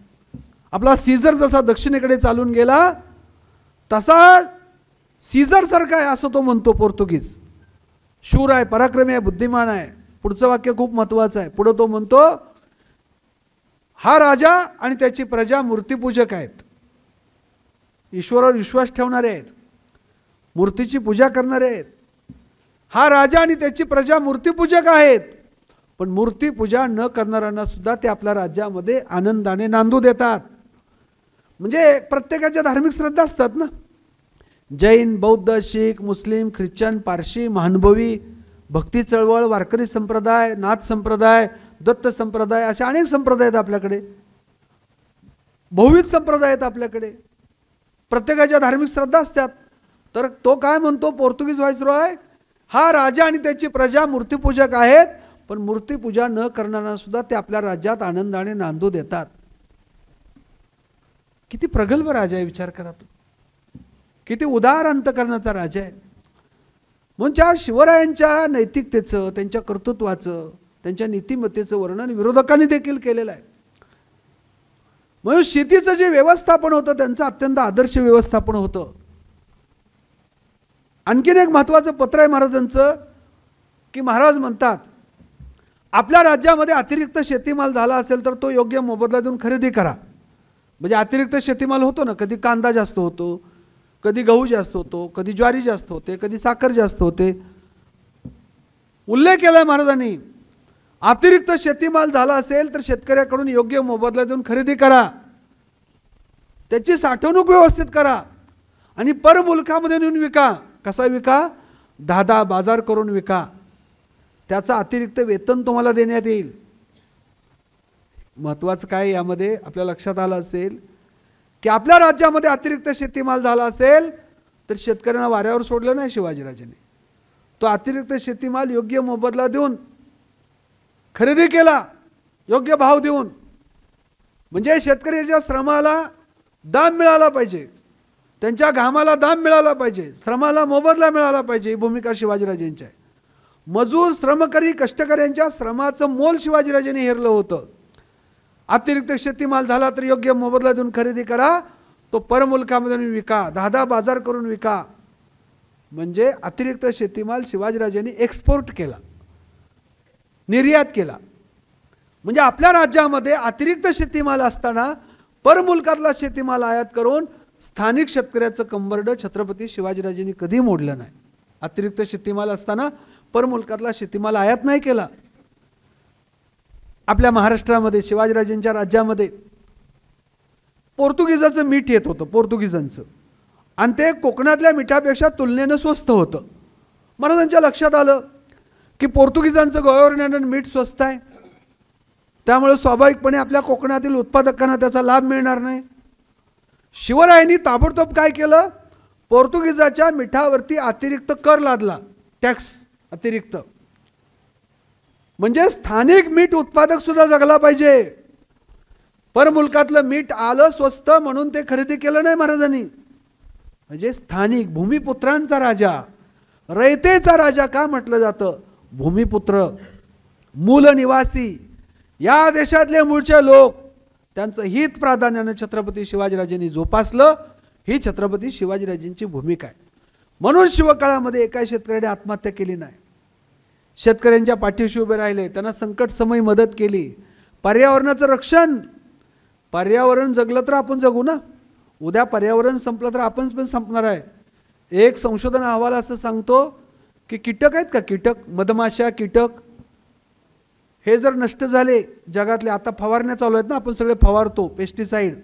S5: आपला सीझर जसा दक्षिणेकडे चालून गेला तसा सीझर सारखा आहे असं तो म्हणतो पोर्तुगीज. शूर आहे, पराक्रमी आहे, बुद्धिमान आहे. पुढचं वाक्य खूप महत्त्वाचं आहे. पुढे तो म्हणतो हा राजा आणि त्याची प्रजा मूर्तिपूजक आहेत, ईश्वरावर विश्वास ठेवणारे आहेत, मूर्तीची पूजा करणारे आहेत. हा राजा आणि त्याची प्रजा मूर्तिपूजक आहेत, पण मूर्तिपूजा न करणाऱ्यांना सुद्धा ते आपल्या राज्यामध्ये आनंदाने नांदू देतात. म्हणजे प्रत्येकाच्या धार्मिक श्रद्धा असतात ना. जैन, बौद्ध, शीख, मुस्लिम, ख्रिश्चन, पारशी, महानुभवी, भक्ती चळवळ, वारकरी संप्रदाय, नाथ संप्रदाय, दत्त संप्रदाय, असे अनेक संप्रदाय आहेत आपल्याकडे. बहुविध संप्रदाय आहेत आपल्याकडे. प्रत्येकाच्या धार्मिक श्रद्धा असतात. तर तो काय म्हणतो पोर्तुगीज व्हायसरॉय, हा राजा आणि त्याची प्रजा मूर्तिपूजक आहेत, पण मूर्तिपूजा न करणाऱ्यांना सुद्धा ते आपल्या राज्यात आनंदाने नांदू देतात. किती प्रगल्भ राजा आहे, विचार करा तो. किती उदार अंतकरणाचा राजा आहे. म्हणून ज्या शिवरायांच्या नैतिकतेचं, त्यांच्या कर्तृत्वाचं, त्यांच्या नीतिमत्तेचं वर्णन विरोधकांनी देखील केलेलं आहे. म्हणून शेतीचं जे व्यवस्थापन होतं त्यांचं अत्यंत आदर्श व्यवस्थापन होतं. आणखीन एक महत्त्वाचं पत्र आहे महाराजांचं, की महाराज म्हणतात आपल्या राज्यामध्ये अतिरिक्त शेतीमाल झाला असेल तर तो योग्य मोबदला देऊन खरेदी करा. म्हणजे अतिरिक्त शेतीमाल होतो ना, कधी कांदा जास्त होतो, कधी गहू जास्त होतो, कधी ज्वारी जास्त होते, कधी साखर जास्त होते. उल्लेख केला महाराजांनी, अतिरिक्त शेतीमाल झाला असेल तर शेतकऱ्याकडून योग्य मोबदला देऊन खरेदी करा, त्याची साठवणूक व्यवस्थित करा आणि परमुलकामध्ये नेऊन विका. कसा विका? 10 बाजार करून विका. त्याचा अतिरिक्त वेतन तुम्हाला देण्यात येईल. महत्त्वाचं काय यामध्ये आपल्या लक्षात आलं असेल की आपल्या राज्यामध्ये अतिरिक्त शेतीमाल झाला असेल तर शेतकऱ्यांना वाऱ्यावर सोडलं नाही शिवाजीराजांनी. तो अतिरिक्त शेतीमाल योग्य मोबदला देऊन खरेदी केला, योग्य भाव देऊन. म्हणजे शेतकऱ्याच्या श्रमाला दाम मिळाला पाहिजे, त्यांच्या घामाला दाम मिळाला पाहिजे, श्रमाला मोबदला मिळाला पाहिजे. ही भूमिका शिवाजीराजांची आहे. मजूर, श्रमकरी, कष्टकऱ्यांच्या श्रमाचं मोल शिवाजीराजांनी हेरलं होतं. अतिरिक्त शेतीमाल झाला तर योग्य मोबदला देऊन खरेदी करा, तो परमुलकामध्ये विका, 10 बाजार करून विका. म्हणजे अतिरिक्त शेतीमाल शिवाजीराजांनी एक्सपोर्ट केला, निर्यात केला. म्हणजे आपल्या राज्यामध्ये अतिरिक्त शेतीमाल असताना परमुलकातला शेतीमाल आयात करून स्थानिक शेतकऱ्याचं कंबरड छत्रपती शिवाजीराजांनी कधी मोडलं नाही. अतिरिक्त शेतीमाल असताना परमुलकातला शेतीमाल आयात नाही केला. आपल्या महाराष्ट्रामध्ये शिवाजीराजांच्या राज्यामध्ये पोर्तुगीजाचं मीठ येत होतं, पोर्तुगीजांचं, आणि ते कोकणातल्या मिठापेक्षा तुलनेनं स्वस्त होतं. महाराजांच्या लक्षात आलं की पोर्तुगीजांचं गोव्यावर येणारं मीठ स्वस्त आहे, त्यामुळे स्वाभाविकपणे आपल्या कोकणातील उत्पादकांना त्याचा लाभ मिळणार नाही. शिवरायांनी ताबडतोब काय केलं, पोर्तुगीजाच्या मिठावरती अतिरिक्त कर लादला, टॅक्स अतिरिक्त. म्हणजे स्थानिक मीठ उत्पादक सुद्धा जगला पाहिजे. परमुलकातलं मीठ आलं स्वस्त म्हणून ते खरेदी केलं नाही महाराजांनी. म्हणजे स्थानिक भूमिपुत्रांचा राजा, रयतेचा राजा का म्हटलं जातं? भूमिपुत्र, मूल निवासी, या देशातले मूळचे लोक, त्यांचं हित प्राधान्याने छत्रपती शिवाजीराजांनी जोपासलं. ही छत्रपती शिवाजीराजांची भूमिका आहे. म्हणून शिवकाळामध्ये एका शेतकऱ्याने आत्महत्या केली नाही, शेतकऱ्यांच्या पाठीशी उभे राहिले, त्यांना संकट समय मदत केली. पर्यावरणाचं रक्षण, पर्यावरण जगलं तर आपण जगू ना, उद्या पर्यावरण संपलं तर आपण पण संपणार आहे. एक संशोधन अहवाल असं सांगतो की कीटक आहेत का, कीटक, मधमाशा, कीटक हे जर नष्ट झाले जगातले, आता फवारण्या चालू आहेत ना, आपण सगळे फवारतो पेस्टिसाइड,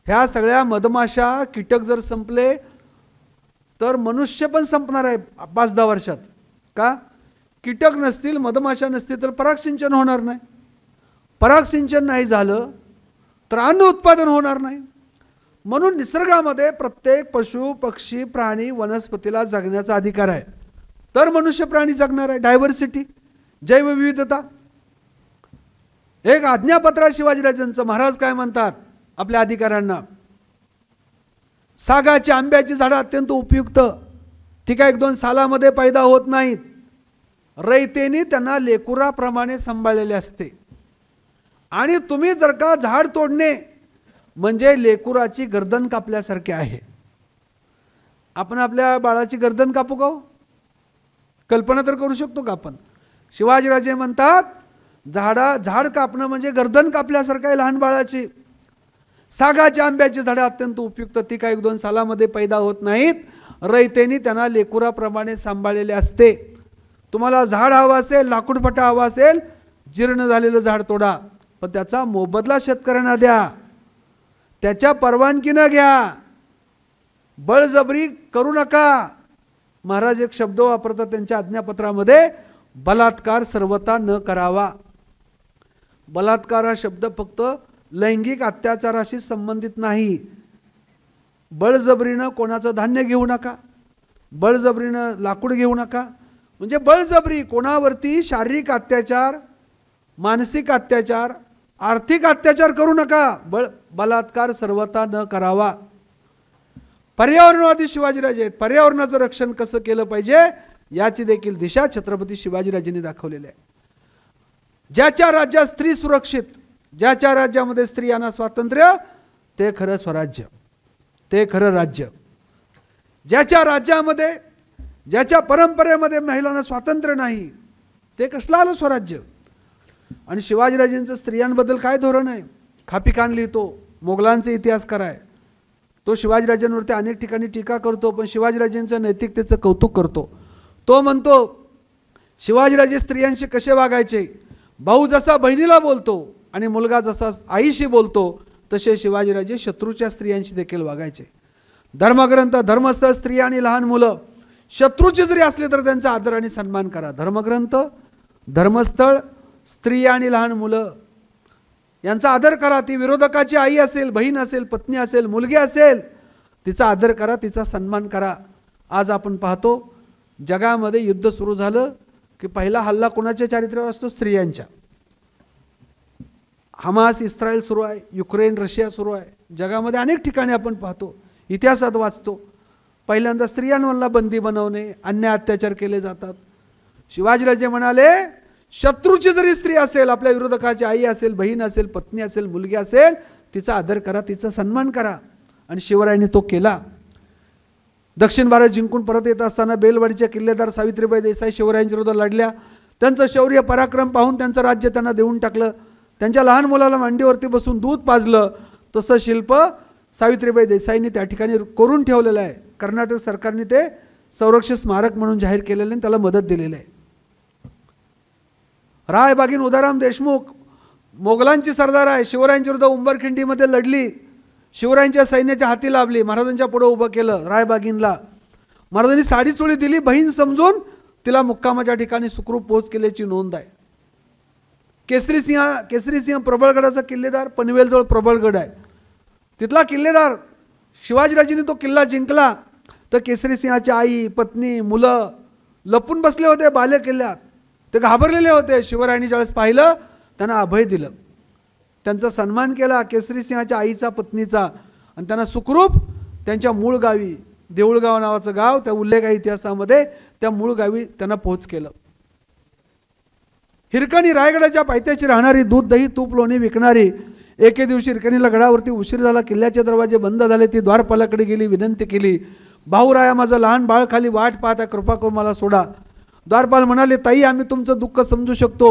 S5: ह्या सगळ्या मधमाशा कीटक जर संपले तर मनुष्य पण संपणार आहे 5-10 वर्षात. का? कीटक नसतील, मधमाशा नसतील तर परागसिंचन होणार नाही. परागसिंचन नाही झालं तर अन्न उत्पादन होणार नाही. म्हणून निसर्गामध्ये प्रत्येक पशु, पक्षी, प्राणी, वनस्पतीला जगण्याचा अधिकार आहे. तर मनुष्य प्राणी जगणार आहे. डायव्हर्सिटी, जैवविविधता. एक आज्ञापत्र शिवाजीराजांचं. महाराज काय म्हणतात आपल्या अधिकाऱ्यांना? सागाची, आंब्याची झाडं अत्यंत उपयुक्त, ती काय 1-2 सालामध्ये पैदा होत नाहीत. रयतेने त्यांना लेकुराप्रमाणे सांभाळलेले असते. आणि तुम्ही जर का झाड तोडणे म्हणजे लेकुराची गर्दन कापल्यासारखे आहे. आपण आपल्या बाळाची गर्दन कापू का हो? कल्पना तर करू शकतो का आपण? शिवाजीराजे म्हणतात झाड कापणं म्हणजे गर्दन कापल्यासारखं आहे लहान बाळाची. सागाची, आंब्याची झाडं अत्यंत उपयुक्त, ती काही 1-2 सालामध्ये पैदा होत नाहीत. रयतेने त्यांना लेकुराप्रमाणे सांभाळलेले असते. तुम्हाला झाड हवं असेल, लाकूडफटा हवा असेल, जीर्ण झालेलं झाड तोडा, पण त्याचा मोबदला शेतकऱ्यांना द्या, त्याच्या परवानगीनं घ्या, बळजबरी करू नका. महाराज एक शब्द वापरतात त्यांच्या आज्ञापत्रामध्ये, बलात्कार सर्वथा न करावा. बलात्कार हा शब्द फक्त लैंगिक अत्याचाराशी संबंधित नाही. बळजबरीनं कोणाचं धान्य घेऊ नका, बळजबरीनं लाकूड घेऊ नका. म्हणजे बळजबरी कोणावरती शारीरिक अत्याचार, मानसिक अत्याचार, आर्थिक अत्याचार करू नका. बलात्कार सर्वथा न करावा. पर्यावरणवादी शिवाजीराजे आहेत. पर्यावरणाचं रक्षण कसं केलं पाहिजे याची देखील दिशा छत्रपती शिवाजीराजांनी दाखवलेली आहे. ज्याच्या राज्यात स्त्री सुरक्षित, ज्याच्या राज्यामध्ये स्त्रियांना स्वातंत्र्य, ते खरं स्वराज्य, ते खरं राज्य. ज्याच्या राज्यामध्ये, ज्याच्या परंपरेमध्ये महिलांना स्वातंत्र्य नाही, ते कसलं आलं स्वराज्य. आणि शिवाजीराजांचं स्त्रियांबद्दल काय धोरण आहे? खापिकान लिहितो, मोगलांचे इतिहासकार आहे तो. शिवाजीराजांवरती अनेक ठिकाणी टीका करतो, पण शिवाजीराजांच्या नैतिकतेचं कौतुक करतो. तो म्हणतो शिवाजीराजे स्त्रियांशी कसे वागायचे? भाऊ जसा बहिणीला बोलतो आणि मुलगा जसा आईशी बोलतो, तसे शिवाजीराजे शत्रूच्या स्त्रियांशी देखील वागायचे. धर्मग्रंथ, धर्मस्थळ, स्त्रिया आणि लहान मुलं शत्रूची जरी असले तर त्यांचा आदर आणि सन्मान करा. धर्मग्रंथ, धर्मस्थळ, स्त्रिया आणि लहान मुलं यांचा आदर करा. ती विरोधकाची आई असेल, बहीण असेल, पत्नी असेल, मुलगी असेल, तिचा आदर करा, तिचा सन्मान करा. आज आपण पाहतो जगामध्ये युद्ध सुरू झालं की पहिला हल्ला कोणाच्या चारित्र्यावर असतो? स्त्रियांच्या. हमास, इस्रायल सुरू आहे, युक्रेन, रशिया सुरू आहे. जगामध्ये अनेक ठिकाणी आपण पाहतो, इतिहासात वाचतो, पहिल्यांदा स्त्रियांवरला बंदी बनवणे, अन्याय अत्याचार केले जातात. शिवाजीराजे म्हणाले शत्रूची जरी स्त्री असेल, आपल्या विरोधकाची आई असेल, बहीण असेल, पत्नी असेल, मुलगी असेल, तिचा आदर करा, तिचा सन्मान करा. आणि शिवरायांनी तो केला. दक्षिण भारत जिंकून परत येत असताना बेलवाडीच्या किल्लेदार सावित्रीबाई देसाई शिवरायांच्या विरोधात लढल्या. त्यांचं शौर्य पराक्रम पाहून त्यांचं राज्य त्यांना देऊन टाकलं. त्यांच्या लहान मुलाला मांडीवरती बसून दूध पाजलं. तसं शिल्प सावित्रीबाई देसाईंनी त्या ठिकाणी करून ठेवलेलं आहे. कर्नाटक सरकारने ते संरक्षित स्मारक म्हणून जाहीर केलेलं आहे, त्याला मदत दिलेली आहे. रायबागीन उदाराम देशमुख मोगलांची सरदार आहे. शिवरायांच्या विरुद्ध उंबरखिंडीमध्ये लढली, शिवरायांच्या सैन्याच्या हाती लाभली, महाराजांच्या पुढे उभं केलं रायबागीनला. महाराजांनी साडी चोळी दिली, बहीण समजून तिला मुक्कामाच्या ठिकाणी सुखरूप पोहोच केल्याची नोंद आहे. केसरीसिंह प्रबळगडाचा किल्लेदार, पनवेलजवळ प्रबळगड आहे, तिथला किल्लेदार. शिवाजीराजांनी तो किल्ला जिंकला तर केसरीसिंहाची आई, पत्नी, मुलं लपून बसले होते बाले किल्ल्यात. ते घाबरलेले होते. शिवरायांनी ज्यावेळेस पाहिलं त्यांना अभय दिलं, त्यांचा सन्मान केला, केसरीसिंहाच्या आईचा, पत्नीचा, आणि त्यांना सुखरूप त्यांच्या मूळ गावी, देऊळगाव नावाचं गाव, त्या उल्लेख आहे इतिहासामध्ये, त्या मूळ गावी त्यांना पोहोच केलं. हिरकणी रायगडाच्या पायथ्याशी राहणारी, दूध, दही, तूप, लोणी विकणारी, एके दिवशी हिरकणीला गडावरती उशीर झाला, किल्ल्याचे दरवाजे बंद झाले. ती द्वारपालाकडे गेली, विनंती केली, भाऊराया माझं लहान बाळ खाली वाट पाहता, कृपा करून मला सोडा. द्वारपाल म्हणाले, ताई आम्ही तुमचं दुःख समजू शकतो,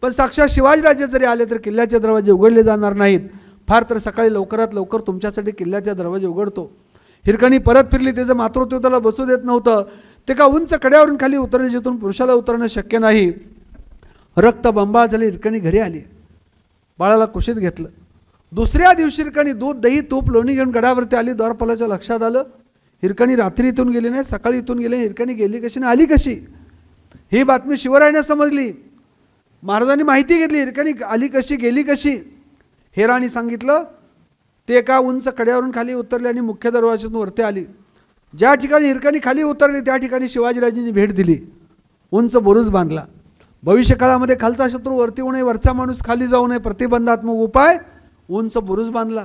S5: पण साक्षात शिवाजीराजे जरी आले तर किल्ल्याचे दरवाजे उघडले जाणार नाहीत. फार तर सकाळी लवकरात लवकर तुमच्यासाठी किल्ल्याचे दरवाजे उघडतो. हिरकणी परत फिरली. त्याचं मातृत्व त्याला बसू देत नव्हतं. ते का उंच कड्यावरून खाली उतरले जिथून पुरुषाला उतरणं शक्य नाही. रक्त बंबाळ झाली. हिरकणी घरी आली. बाळाला कुशीत घेतलं. दुसऱ्या दिवशी हिरकणी दूध दही तूप लोणी घेऊन गडावरती आली. द्वारपालाच्या लक्षात आलं हिरकणी रात्री इथून गेली नाही, सकाळी इथून गेली. हिरकणी गेली कशी आणि आली कशी, ही बातमी शिवरायांना समजली. महाराजांनी माहिती घेतली हिरकणी आली कशी गेली कशी. हेरानी सांगितलं ते एका उंच कड्यावरून खाली उतरले आणि मुख्य दरवाजातून वरती आली. ज्या ठिकाणी हिरकणी खाली उतरली त्या ठिकाणी शिवाजीराजांनी भेट दिली. उंच बुरुज बांधला. भविष्यकाळामध्ये खालचा शत्रू वरती होऊ नये, वरचा माणूस खाली जाऊ नये, प्रतिबंधात्मक उपाय उंच बुरुज बांधला.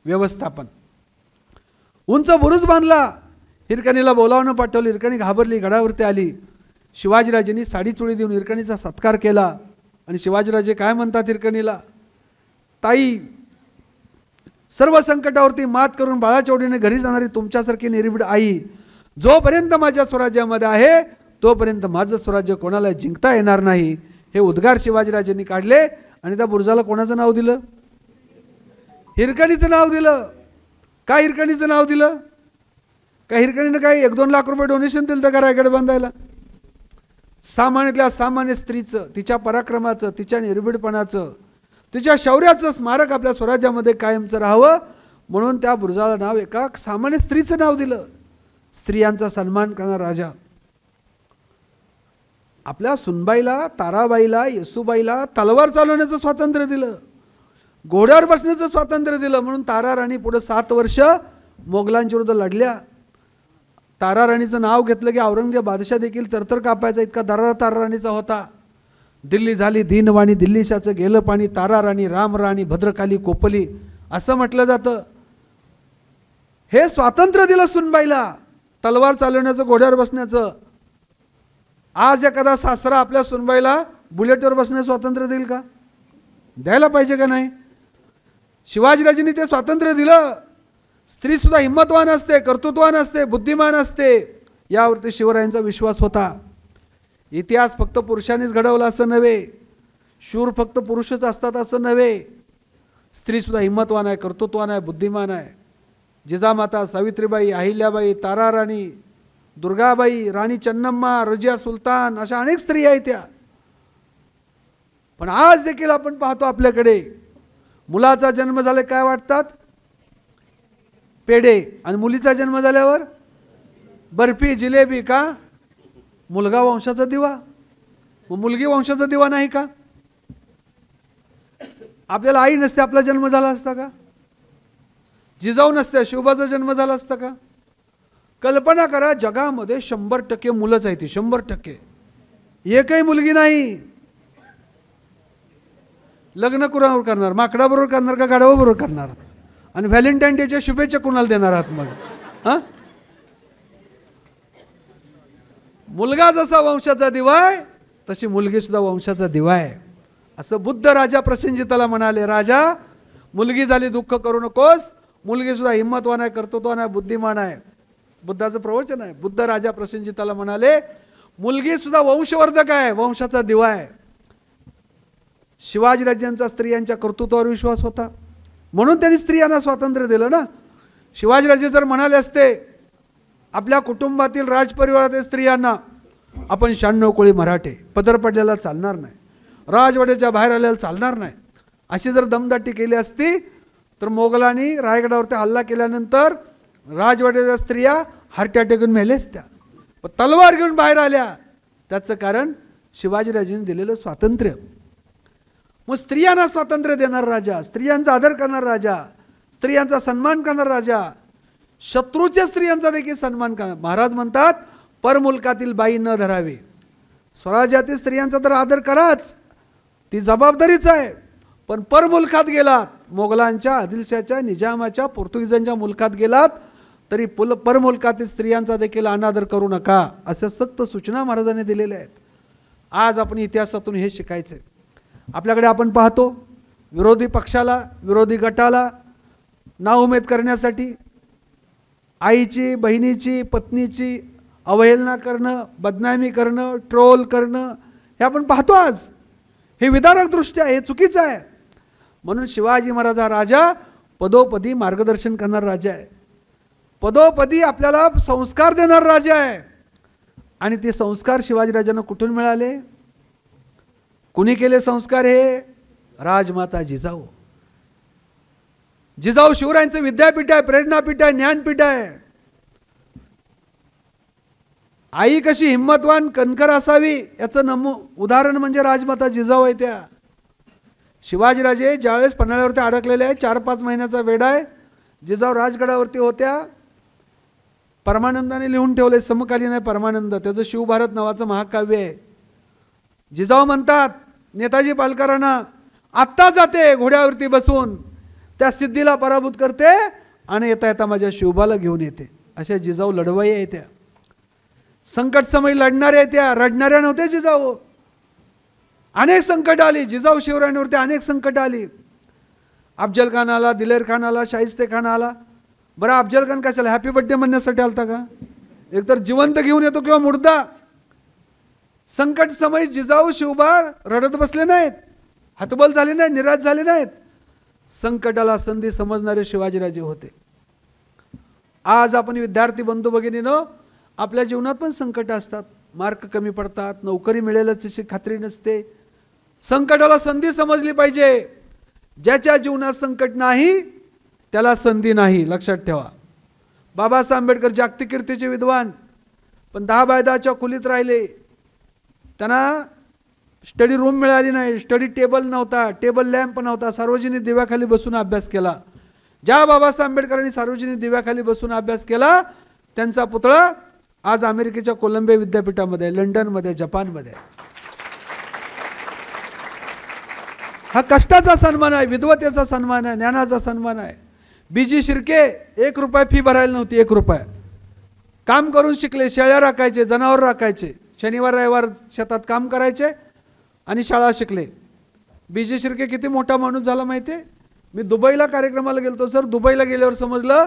S5: व्यवस्थापन उंच बुरुज बांधला. हिरकणीला बोलावणं पाठवलं. हिरकणी घाबरली, गडावरती आली. शिवाजीराजेंनी साडी चोळी देऊन हिरकणीचा सत्कार केला. आणि शिवाजीराजे काय म्हणतात हिरकणीला, ताई सर्व संकटावरती मात करून बाळाच्या ओढीने घरी जाणारी तुमच्यासारखी निर्भीड आई जोपर्यंत माझ्या स्वराज्यामध्ये आहे तोपर्यंत माझं स्वराज्य कोणाला जिंकता येणार नाही. हे उद्गार शिवाजीराजेंनी काढले. आणि त्या बुरुजाला कोणाचं नाव दिलं, हिरकणीचं नाव दिलं. काय हिरकणीचं नाव दिलं, काय हिरकणीनं काय 1-2 लाख रुपये डोनेशन दिलं तर का रायगड बांधायला. सामान्यातल्या सामान्य स्त्रीचं, तिच्या पराक्रमाचं, तिच्या निर्भीडपणाचं, तिच्या शौर्याचं स्मारक आपल्या स्वराज्यामध्ये कायमचं राहावं म्हणून त्या बुरुजाला नाव एका सामान्य स्त्रीचं नाव दिलं. स्त्रियांचा सन्मान करणारा राजा. आपल्या सुनबाईला, ताराबाईला, येसूबाईला तलवार चालवण्याचं स्वातंत्र्य दिलं, घोड्यावर बसण्याचं स्वातंत्र्य दिलं. म्हणून तारा राणी पुढे 7 वर्ष मोगलांच्या विरुद्ध लढल्या. तारा राणीचं नाव घेतलं की औरंगजेब बादशाह देखील तरतर कापायचा इतका दरारा तारा राणीचा होता. दिल्ली झाली दीनवाणी, दिल्लीशाचं गेलं पाणी, तारा राणी, राम राणी, भद्रकाली, कोपली असं म्हटलं जातं. हे स्वातंत्र्य दिलं सुनबाईला, तलवार चालवण्याचं, घोड्यावर बसण्याचं. आज एखादा सासरा आपल्या सुनबाईला बुलेटवर बसण्याचं स्वातंत्र्य देईल का, द्यायला पाहिजे का नाही. शिवाजीराजेंनी ते स्वातंत्र्य दिलं. स्त्री सुद्धा हिम्मतवान असते, कर्तृत्वान असते, बुद्धिमान असते, यावरती शिवरायांचा विश्वास होता. इतिहास फक्त पुरुषांनीच घडवला असं नव्हे, शूर फक्त पुरुषच असतात असं नव्हे, स्त्री सुद्धा हिम्मतवान आहे, कर्तृत्वान आहे, बुद्धिमान आहे. जिजामाता, सावित्रीबाई, अहिल्याबाई, ताराराणी, दुर्गाबाई, राणी चन्नम्मा, रजिया सुलतान अशा अनेक स्त्री आहेत त्या. पण आज देखील आपण पाहतो आपल्याकडे मुलाचा जन्म झाले काय वाटतात, पेढे, आणि मुलीचा जन्म झाल्यावर बर्फी, जिलेबी. का, मुलगा वंशाचा दिवा, मग मुलगी वंशाचा दिवा नाही का. आपल्याला आई नसते आपला जन्म झाला असता का, जिजाऊ नसते शिवबाचा जन्म झाला असता का. कल्पना करा जगामध्ये 100% मुलंच आहे ती, 100%. एकही मुलगी नाही. लग्न कुणाबरोबर करणार, माकडाबरोबर करणार का गाढवाबरोबर करणार, आणि व्हॅलेंटाईन डेच्या शुभेच्छा कुणाला देणार आहात मग. हां, मुलगा जसा वंशाचा दिवा आहे तशी मुलगी सुद्धा वंशाचा दिवा आहे. असं बुद्ध राजा प्रसेनजिताला म्हणाले, राजा मुलगी झाली दुःख करू नकोस, मुलगी सुद्धा हिम्मतवान आहे, कर्तृत्वान आहे, बुद्धिमान आहे. बुद्धाचं प्रवचन आहे. बुद्ध राजा प्रसेनजिताला म्हणाले मुलगी सुद्धा वंशवर्धक आहे, वंशाचा दिवा आहे. शिवाजीराजांचा स्त्रियांच्या कर्तृत्वावर विश्वास होता म्हणून त्यांनी स्त्रियांना स्वातंत्र्य दिलं ना. शिवाजीराजे जर म्हणाले असते आपल्या कुटुंबातील राजपरिवारातील स्त्रियांना आपण 96 कोळी मराठे, पदर पडलेला चालणार नाही, राजवाड्याच्या बाहेर आलेला चालणार नाही, अशी जर दमदाटी केली असती तर मोगलांनी रायगडावरती हल्ला केल्यानंतर राजवाड्याच्या स्त्रिया हार्ट अटॅक घेऊन मेल्या असत्या. पण तलवार घेऊन बाहेर आल्या. त्याचं कारण शिवाजीराजांनी दिलेलं स्वातंत्र्य. मग स्त्रियांना स्वातंत्र्य देणार राजा, स्त्रियांचा आदर करणार राजा, स्त्रियांचा सन्मान करणार राजा, शत्रूच्या स्त्रियांचा देखील सन्मान करणार. महाराज म्हणतात परमुलकातील बाई न धरावी. स्वराज्यातील स्त्रियांचा तर आदर कराच, ती जबाबदारीच आहे. पण परमुलकात गेलात, मोगलांच्या, आदिलशाच्या, निजामाच्या, पोर्तुगीजांच्या मुलकात गेलात तरी परमुलकातील स्त्रियांचा देखील अनादर करू नका, अशा सक्त सूचना महाराजांनी दिलेल्या आहेत. आज आपण इतिहासातून हे शिकायचं. आपल्याकडे आपण पाहतो विरोधी पक्षाला, विरोधी गटाला नाउमेद करण्यासाठी आईची, बहिणीची, पत्नीची अवहेलना करणं, बदनामी करणं, ट्रोल करणं हे आपण पाहतो आज. हे विदारकदृष्ट्या हे चुकीचं आहे. म्हणून शिवाजी महाराज हा राजा पदोपदी मार्गदर्शन करणारा राजा आहे, पदोपदी आपल्याला संस्कार देणारा राजा आहे. आणि ते संस्कार शिवाजीराजांना कुठून मिळाले? कुणी केले संस्कार? हे राजमाता जिजाऊ. जिजाऊ शिवरायांचं विद्यापीठ आहे, प्रेरणापीठ आहे, ज्ञानपीठ आहे. आई कशी हिम्मतवान कणकर असावी याचं उदाहरण म्हणजे राजमाता जिजाऊ आहे. त्या शिवाजीराजे ज्यावेळेस पन्हाळ्यावरती अडकलेले आहे, 4-5 महिन्याचा वेढा आहे, जिजाऊ राजगडावरती होत्या. परमानंदाने लिहून ठेवले, समकालीन आहे परमानंद, त्याचं शिवभारत नावाचं महाकाव्य आहे. जिजाऊ म्हणतात नेताजी पालकरांना, आत्ता जाते घोड्यावरती बसून, त्या सिद्धीला पराभूत करते आणि येता येता माझ्या शिवबाला घेऊन येते. अशा जिजाऊ लढवाई आहे त्या. संकट समय लढणाऱ्या त्या, रडणाऱ्या नव्हत्या जिजाऊ. अनेक संकट आली जिजाऊ शिवरायांवरती, अनेक संकट आली. अफजल खान आला, दिलेर खान आला, शाहिस्ते खान आला. बरं अफजल खान कशाला हॅपी बर्थडे म्हणण्यासाठी आलता का? एकतर जिवंत घेऊन येतो किंवा मुर्दा. संकट समय जिजाऊ शिवबा रडत बसले नाहीत, हतबल झाले नाहीत, निराश झाले नाहीत. संकटाला संधी समजणारे शिवाजीराजे होते. आज आपण विद्यार्थी बंधू भगिनीनो, आपल्या जीवनात पण संकट असतात, मार्क कमी पडतात, नोकरी मिळेलच अशी खात्री नसते. संकटाला संधी समजली पाहिजे. ज्याच्या जीवनात संकट नाही त्याला संधी नाही, लक्षात ठेवा. बाबासाहेब आंबेडकर जागतिक कीर्तीचे विद्वान, पण 10x10च्या खोलीत राहिले. त्यांना स्टडी रूम मिळाली नाही, स्टडी टेबल नव्हता, टेबल लॅम्प नव्हता, सार्वजनिक दिव्याखाली बसून अभ्यास केला. ज्या बाबासाहेब आंबेडकरांनी सार्वजनिक दिव्याखाली बसून अभ्यास केला, त्यांचा पुतळा आज अमेरिकेच्या कोलंबिया विद्यापीठामध्ये, लंडनमध्ये, जपानमध्ये. हा कष्टाचा सन्मान आहे, विद्वतेचा सन्मान आहे, ज्ञानाचा सन्मान आहे. बीजी शिर्के 1 रुपया फी भरायला नव्हती, 1 रुपया. काम करून शिकले, शेळ्या राखायचे, जनावर राखायचे, शनिवार रविवार शेतात काम करायचे आणि शाळा शिकले. बीजी शिर्के किती मोठा माणूस झाला माहिती आहे? मी दुबईला कार्यक्रमाला गेलो सर. दुबईला गेल्यावर समजलं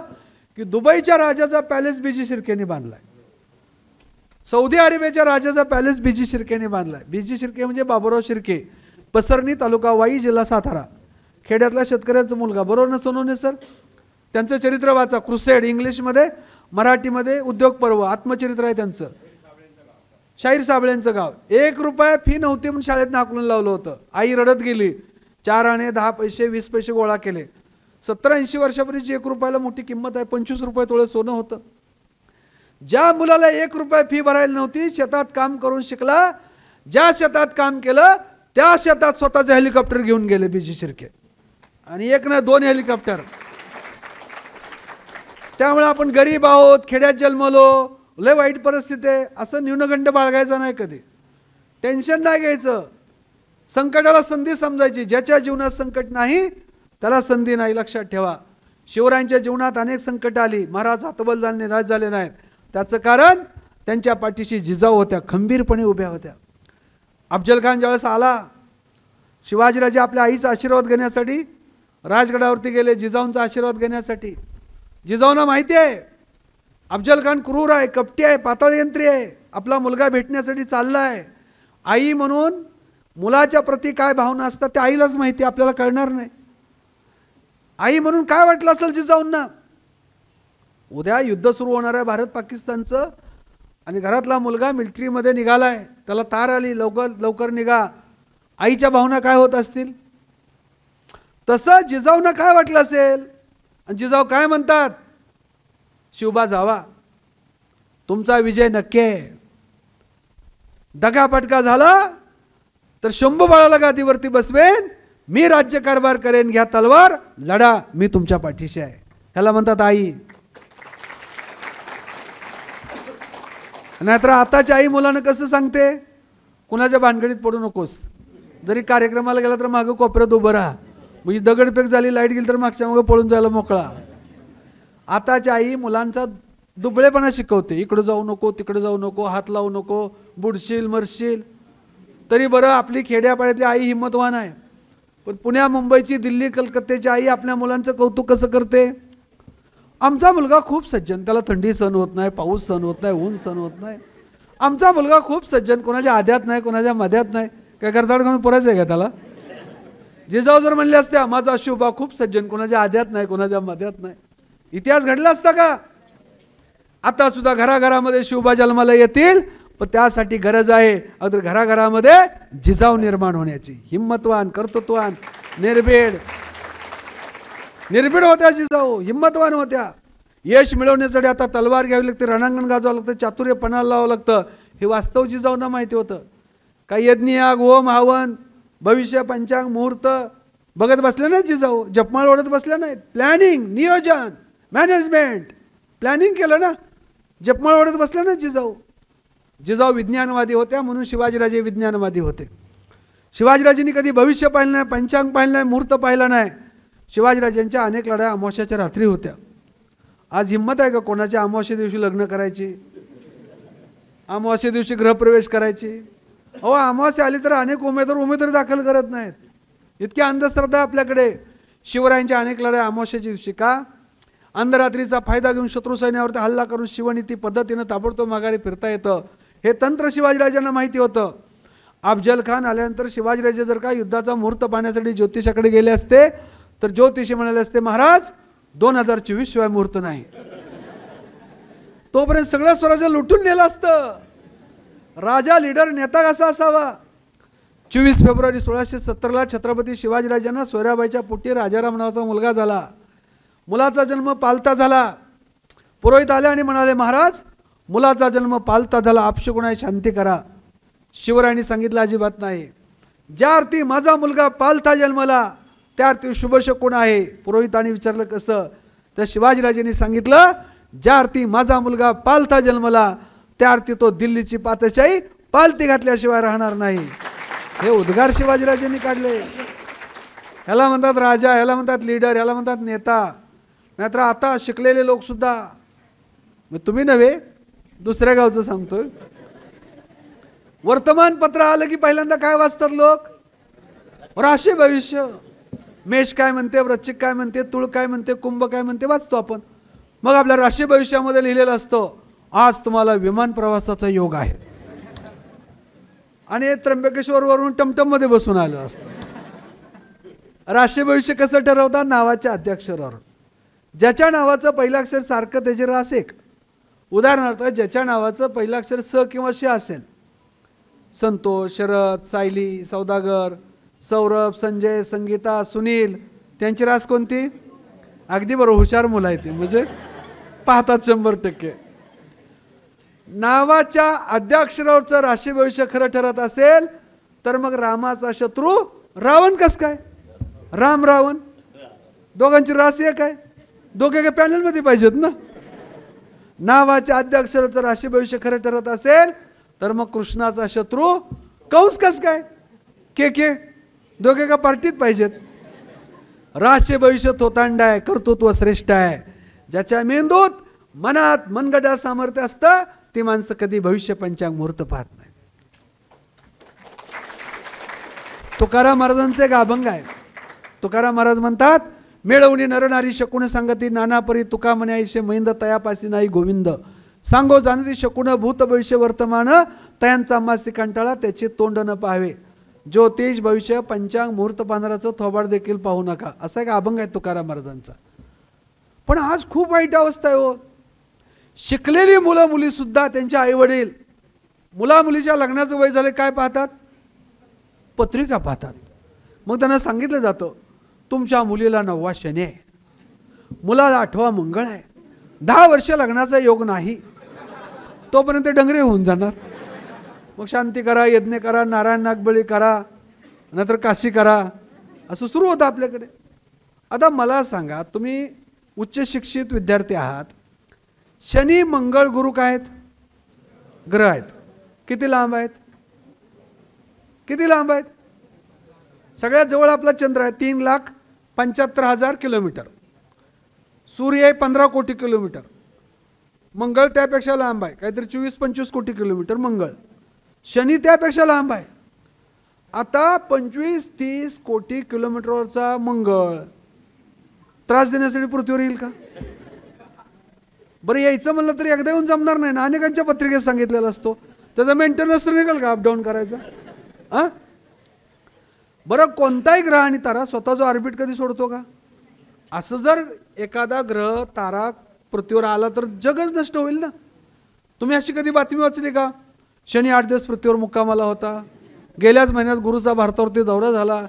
S5: की दुबईच्या राजाचा पॅलेस बीजी शिर्केने बांधलाय. सौदी अरेबियाच्या राजाचा पॅलेस बीजी शिर्केने बांधलाय. बीजी शिर्के म्हणजे बाबुराव शिर्के, पसरणी तालुका वाई, जिल्हा सातारा. खेड्यातल्या शेतकऱ्यांचा मुलगा, बरोबर ना सोनवणे सर? त्यांचं चरित्र वाचा, क्रुसेड इंग्लिशमध्ये, मराठीमध्ये उद्योग पर्व, आत्मचरित्र आहे त्यांचं. शाहीर साबळेंचं गाव. 1 रुपया फी नव्हती म्हणून शाळेत हाकलून लावलं होतं. आई रडत गेली, 4 आणे, 10 पैसे, 20 पैसे गोळा केले. 70-80 वर्षापूर्वीची 1 रुपयाला मोठी किंमत आहे. 25 रुपये तोळे सोनं होतं. ज्या मुलाला 1 रुपया फी भरायला नव्हती, शेतात काम करून शिकला, ज्या शेतात काम केलं त्या शेतात स्वतःचं हेलिकॉप्टर घेऊन गेले बीजी शिर्के. आणि 1 ना 2 हेलिकॉप्टर. त्यामुळे आपण गरीब आहोत, खेड्यात जन्मलो, लय वाईट परिस्थिती आहे असं न्यूनगंड बाळगायचा नाही. कधी टेन्शन नाही घ्यायचं. संकटाला संधी समजायची. ज्याच्या जीवनात संकट नाही त्याला संधी नाही, लक्षात ठेवा. शिवरायांच्या जीवनात अनेक संकट आली, महाराज हतबल झाले, निराश झाले नाहीत. त्याचं कारण त्यांच्या पाठीशी जिजाऊ होत्या, खंबीरपणे उभ्या होत्या. अफजल खान ज्यावेळेस आला, शिवाजीराजे आपल्या आईचा आशीर्वाद घेण्यासाठी राजगडावरती गेले, जिजाऊंचा आशीर्वाद घेण्यासाठी. जिजाऊंना माहिती आहे अफजल खान क्रूर आहे, कपटी आहे, पाताळयंत्री आहे, आपला मुलगा भेटण्यासाठी चालला आहे. आई म्हणून मुलाच्या प्रती काय भावना असतात त्या आईलाच माहिती, आपल्याला कळणार नाही. आई म्हणून काय वाटलं असेल जिजाऊंना? उद्या युद्ध सुरू होणार आहे भारत पाकिस्तानचं, आणि घरातला मुलगा मिलिटरीमध्ये निघालाय, त्याला तार आली, लवकर लवकर निघा. आईच्या भावना काय होत असतील? तसं जिजाऊंना काय वाटलं असेल? आणि जिजाऊ काय म्हणतात? शिवबा जावा, तुमचा विजय नक्की आहे. दगापटका झाला तर शंभू बाळाला गादीवरती बसवेन, मी राज्यकारभार करेन, घ्या तलवार, लढा, मी तुमच्या पाठीशी आहे. ह्याला म्हणतात आई. नाहीतर आताच्या आई मुलांना कसं सांगते, कुणाच्या भानगडीत पडू नकोस, जरी कार्यक्रमाला गेला तर मागं कोपऱ्यात उभं राहा, म्हणजे दगडफेक झाली, लाईट गेली तर मागच्या मागं पळून जायला मोकळा. आताच्या आई मुलांचा दुबळेपणा शिकवते. इकडे जाऊ नको, तिकडे जाऊ नको, हात लावू नको, बुडशील मरशील. तरी बरं आपली खेड्यापाड्यातली आई हिम्मतवान आहे. पण पुण्या मुंबईची, दिल्ली कलकत्त्याची आई आपल्या मुलांचं कौतुक कसं करते? आमचा मुलगा खूप सज्जन, त्याला थंडी सहन होत नाही, पाऊस सहन होत नाही, ऊन सहन होत नाही. आमचा मुलगा खूप सज्जन, कोणाच्या आध्यात नाही, कोणाच्या मध्यात नाही. काय करताड कमी पुरायचं आहे का त्याला? जिजाऊ जर म्हणले असते माझा शिवबा खूप सज्जन, कोणाच्या आध्यात नाही, कोणाच्या मध्यात नाही, इतिहास घडला असता का? आता सुद्धा घराघरामध्ये शिवबा जन्माला येतील, पण त्यासाठी गरज आहे अगदी घराघरामध्ये जिजाऊ निर्माण होण्याची. हिम्मतवान, कर्तृत्ववान, निर्भीड होत्या जिजाऊ, हिम्मतवान होत्या. यश मिळवण्यासाठी आता तलवार घ्यावी लागते, रणांगण गाजवावं लागतं, चातुर्य पणाला लावावं लागतं. हे वास्तव जिजाऊंना माहिती होतं. काही यज्ञ, याग, होम, हवन, भविष्य, पंचांग, मुहूर्त बघत बसले नाहीत जिजाऊ, जपमाळ ओढत बसले नाहीत. प्लॅनिंग, नियोजन, मॅनेजमेंट, प्लॅनिंग केलं ना, जपमाळ ओढत बसले ना जिजाऊ. जिजाऊ विज्ञानवादी होत्या म्हणून शिवाजीराजे विज्ञानवादी होते. शिवाजीराजेंनी कधी भविष्य पाहिलं नाही, पंचांग पाहिलं नाही, मुहूर्त पाहिलं नाही. शिवाजीराजांच्या अनेक लढाया अमावस्याच्या रात्री होत्या. आज हिंमत आहे का कोणाच्या अमावस्या दिवशी लग्न करायची, अमावस्या दिवशी गृहप्रवेश करायची? अहो अमावस्या आली तर अनेक उमेदवार दाखल करत नाहीत. इतकी अंधश्रद्धा आपल्याकडे. शिवरायांच्या अनेक लढाया अमावस्याच्या दिवशी का? अंधरात्रीचा फायदा घेऊन शत्रू सैन्यावरती हल्ला करून शिवनीती पद्धतीनं ताबडतोब माघारी फिरता येतं, हे तंत्र शिवाजीराजांना माहिती होतं. अफजल खान आल्यानंतर शिवाजीराजे जर का युद्धाचा मुहूर्त पाहण्यासाठी ज्योतिषाकडे गेले असते तर ज्योतिषी म्हणाले असते महाराज 2024 शिवाय मुहूर्त नाही. तोपर्यंत सगळं स्वराज्य लुटून नेलं असतं. राजा, लीडर, नेता कसा असावा? 24 फेब्रुवारी 1670ला छत्रपती शिवाजीराजांना सोयराबाईच्या पोटी राजाराम नावाचा मुलगा झाला. मुलाचा जन्म पालता झाला. पुरोहित आले आणि म्हणाले महाराज मुलाचा जन्म पालता झाला, अपशकुनाय शांती करा. शिवरायांनी सांगितलं अजिबात नाही. ज्या अर्थी माझा मुलगा पालता जन्मला त्या अर्थी शुभशकुन आहे. पुरोहितांनी विचारलं कसं? तर शिवाजीराजांनी सांगितलं ज्या अर्थी माझा मुलगा पालता जन्मला त्या अर्थी तो दिल्लीची पातशाही पालती घातल्याशिवाय राहणार नाही. हे उद्गार शिवाजीराजांनी काढले. ह्याला म्हणतात राजा, ह्याला म्हणतात लीडर, ह्याला म्हणतात नेता. नाहीतर आता शिकलेले लोक सुद्धा, तुम्ही नव्हे दुसऱ्या गावचं सांगतोय, वर्तमानपत्र आलं की पहिल्यांदा काय वाचतात लोक? राशी भविष्य. मेष काय म्हणते, वृश्चिक काय म्हणते, तुळ काय म्हणते, कुंभ काय म्हणते वाचतो आपण. मग आपल्या राशी भविष्यामध्ये लिहिलेलं असतं आज तुम्हाला विमान प्रवासाचा योग आहे आणि त्र्यंबकेश्वर वरून टमटम मध्ये बसून आलं असतं. राशी भविष्य कसं ठरवतात? नावाच्या अध्यक्षरावर. ज्याच्या नावाचं पहिलं अक्षर सारखं त्याचे रास एक. उदाहरणार्थ ज्याच्या नावाचं पहिलं अक्षर स किंवा श असेल, संतोष, शरद, सायली, सौदागर, सौरभ, संजय, संगीता, सुनील, त्यांची रास कोणती? अगदी बरोबर, हुशार मुलं आहेत म्हणजे पाहतात 100%. नावाच्या अध्यक्षरावरचं राशी भविष्य खरं ठरत असेल तर मग रामाचा शत्रू रावण कस काय? राम रावण दोघांची रास एक आहे, दोघे पॅनलमध्ये पाहिजेत ना. नावाच्या अध्यक्षराचं राशी भविष्य खरं ठरत असेल तर मग कृष्णाचा शत्रू कंस कस काय? के दोघे का पार्टीत पाहिजेत. राशी भविष्य थोतांड आहे, कर्तृत्व श्रेष्ठ आहे. ज्याच्या मेंदूत मनात मनगडा सामर्थ्य असतं ती माणसं कधी भविष्य पंचांग मुहूर्त पाहत नाही. तुकाराम महाराजांचे एक अभंग आहे. तुकाराम महाराज म्हणतात मिळवणी नरनारी शकुन सांगती नानापरी तुका म्हणे आईशे महिंद तयापासी नाही गोविंद सांगो जाणती शकुन भूत भविष्य वर्तमान तयांचा मासी कंटाळा त्याचे तोंड न पाहावे. ज्योतिष भविष्य पंचांग मुहूर्त पाहणाराचं थोबाड देखील पाहू नका, असा एक अभंग आहे तुकाराम महाराजांचा. पण आज खूप वाईट अवस्था आहे हो. शिकलेली मुलं मुली सुद्धा त्यांच्या आई वडील मुला मुलीच्या लग्नाचं वय झाले काय पाहतात? पत्रिका पाहतात. मग त्यांना सांगितलं जातं तुमच्या मुलीला 9वा शनी आहे, मुलाला 8वा मंगळ आहे, 10 वर्ष लग्नाचा योग नाही, तोपर्यंत डंगरे होऊन जाणार. मग शांती करा, यज्ञ करा, नारायण नागबळी करा, नंतर काशी करा, असं सुरू होतं आपल्याकडे. आता मला सांगा तुम्ही उच्च शिक्षित विद्यार्थी आहात, शनी मंगळ गुरु काय आहेत? ग्रह आहेत. किती लांब आहेत? किती लांब आहेत? सगळ्यात जवळ आपला चंद्र आहे 3,75,000 किलोमीटर. सूर्य आहे 15 कोटी किलोमीटर. मंगळ त्यापेक्षा लांब आहे, काहीतरी 24-25 कोटी किलोमीटर मंगळ. शनी त्यापेक्षा लांब आहे. आता 25-30 कोटी किलोमीटरवरचा मंगळ त्रास देण्यासाठी पृथ्वीवर येईल का? बरं यायचं म्हणलं तरी एकदा येऊन जमणार नाही ना, अनेकांच्या पत्रिकेत सांगितलेला असतो. त्याचा मेंटेनन्स निघेल का अपडाऊन करायचा? हां, बरं कोणताही ग्रह आणि तारा स्वतः जो ऑर्बिट कधी सोडतो का? असं जर एखादा ग्रह तारा पृथ्वीवर आला तर जगच नष्ट होईल ना. तुम्ही अशी कधी बातमी वाचली का? शनी 8 दिवस पृथ्वीवर मुक्कामाला होता, गेल्याच महिन्यात गुरुचा भारतावरती दौरा झाला,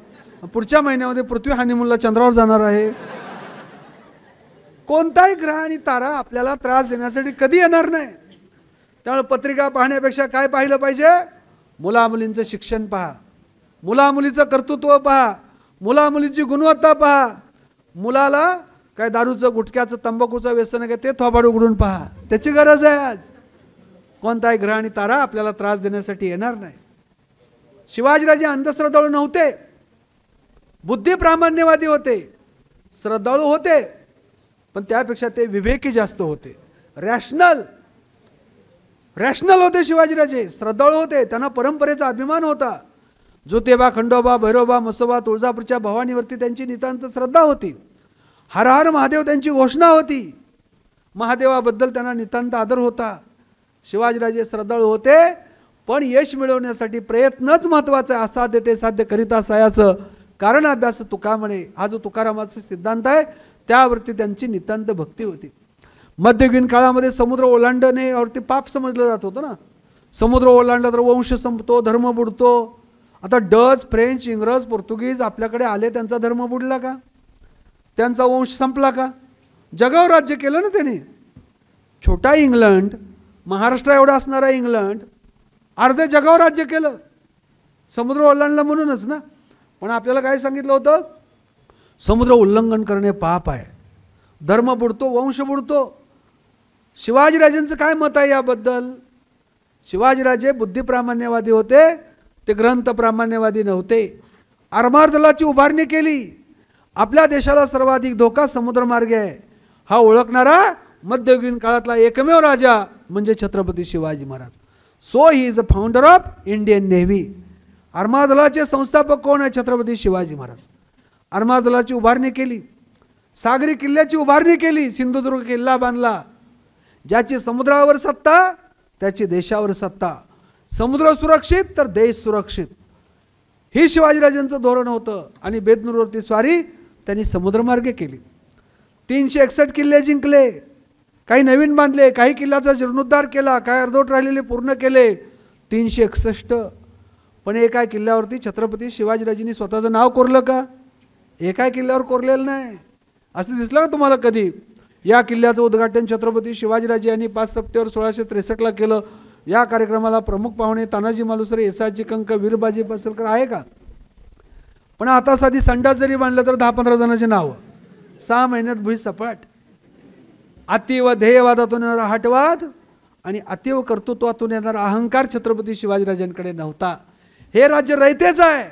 S5: पुढच्या महिन्यामध्ये पृथ्वी हनीमूनला चंद्रावर जाणार आहे. कोणताही ग्रह आणि तारा आपल्याला त्रास देण्यासाठी कधी येणार नाही. त्यामुळे पत्रिका पाहण्यापेक्षा काय पाहिलं पाहिजे? मुलामुलींचं शिक्षण पहा, मुलामुलीचं कर्तृत्व पहा, मुलामुलीची गुणवत्ता पहा. मुलाला काय दारूचं गुटख्याचं तंबाखूचं व्यसन आहे ते थोबाड उघडून पहा, त्याची गरज आहे. आज कोणताही ग्रह आणि तारा आपल्याला त्रास देण्यासाठी येणार नाही. शिवाजीराजे अंधश्रद्धाळू नव्हते, बुद्धिप्रामाण्यवादी होते, श्रद्धाळू होते, पण त्यापेक्षा ते विवेकी जास्त होते. रॅशनल होते शिवाजीराजे, श्रद्धाळू होते. त्यांना परंपरेचा अभिमान होता. ज्योतिबा, खंडोबा, भैरोबा, म्हसोबा, तुळजापूरच्या भवानीवरती त्यांची नितांत श्रद्धा होती. हर हर महादेव त्यांची घोषणा होती. महादेवाबद्दल त्यांना नितांत आदर होता. शिवाजीराजे श्रद्धाळू होते, पण यश मिळवण्यासाठी प्रयत्नच महत्त्वाचा आहे. असाध्य ते साध्य करिता सायाचं कारण अभ्यास तुका म्हणे. हा जो तुकारामाचा सिद्धांत आहे त्यावरती त्यांची नितांत भक्ती होती. मध्ययुगीन काळामध्ये समुद्र ओलांडण्यावरती पाप समजलं जात होतं ना. समुद्र ओलांडला तर वंश संपतो, धर्म बुडतो. आता डच, फ्रेंच, इंग्रज, पोर्तुगीज आपल्याकडे आले, त्यांचा धर्म बुडला का? त्यांचा वंश संपला का? जगावर राज्य केलं ना त्यांनी. छोटा इंग्लंड, महाराष्ट्र एवढा असणारा इंग्लंड अर्ध्या जगावर राज्य केलं, समुद्र ओलांडला म्हणूनच ना. पण आपल्याला काय सांगितलं होतं? समुद्र उल्लंघन करणे पाप आहे, धर्म बुडतो, वंश बुडतो. शिवाजीराजेंचं काय मत आहे याबद्दल? शिवाजीराजे बुद्धिप्रामाण्यवादी होते, ते ग्रंथ प्रामाण्यवादी नव्हते. आरमार दलाची उभारणी केली. आपल्या देशाला सर्वाधिक धोका समुद्रमार्गे आहे हा ओळखणारा मध्ययुगीन काळातला एकमेव राजा म्हणजे Chhatrapati Shivaji Maharaj. So he is a founder of Indian navy. आरमार दलाचे संस्थापक कोण आहे? छत्रपती शिवाजी महाराज. आरमार दलाची उभारणी केली, सागरी किल्ल्याची उभारणी केली, सिंधुदुर्ग किल्ला बांधला. ज्याची समुद्रावर सत्ता त्याची देशावर सत्ता. समुद्र सुरक्षित तर देश सुरक्षित, ही शिवाजीराजांचं धोरण होतं. आणि बेदनूरवरती स्वारी त्यांनी समुद्रमार्गे केली. 361 किल्ले जिंकले, काही नवीन बांधले, काही किल्ल्याचा जीर्णोद्धार केला, काही अर्धवट राहिलेले पूर्ण केले. 361. पण एका किल्ल्यावरती छत्रपती शिवाजीराजांनी स्वतःचं नाव कोरलं का? एका किल्ल्यावर कोरलेलं नाही. असं दिसलं का तुम्हाला कधी? या किल्ल्याचं उद्घाटन छत्रपती शिवाजीराजे यांनी 5 सप्टेंबर 1663 केलं. या कार्यक्रमाला प्रमुख पाहुणे तानाजी मालुसरे, येसाजी कंक, वीरबाजी पसलकर आहे का? पण आता साधी संडास जरी बांधलं तर 10-15 जणांची नावं, 6 महिन्यात भुई सपाट. अतिव ध्येयवादातून येणारा हटवाद आणि अतिव कर्तृत्वातून येणारा अहंकार छत्रपती शिवाजीराजांकडे नव्हता. हे राज्य रयतेचं आहे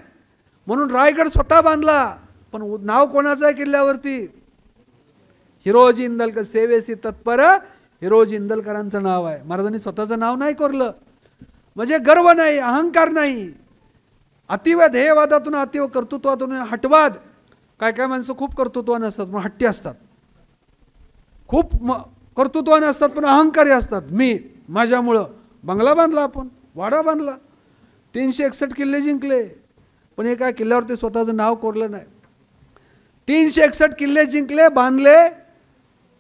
S5: म्हणून रायगड स्वतः बांधला. पण नाव कोणाचं आहे किल्ल्यावरती? हिरोजी इंदलकर, सेवेसी तत्पर हिरोजी इंदलकरांचं नाव आहे. महाराजांनी स्वतःचं नाव नाही कोरलं. म्हणजे गर्व नाही, अहंकार नाही. अतिव ध्येयवादातून, अतिव कर्तृत्वातून हटवाद. काय काय माणसं खूप कर्तृत्वान असतात पण हट्टी असतात, खूप कर्तृत्वान असतात पण अहंकारी असतात. मी माझ्यामुळं बंगला बांधला, आपण वाडा बांधला, 361 किल्ले जिंकले, पण एका किल्ल्यावरती स्वतःचं नाव कोरलं नाही. 361 किल्ले जिंकले, बांधले,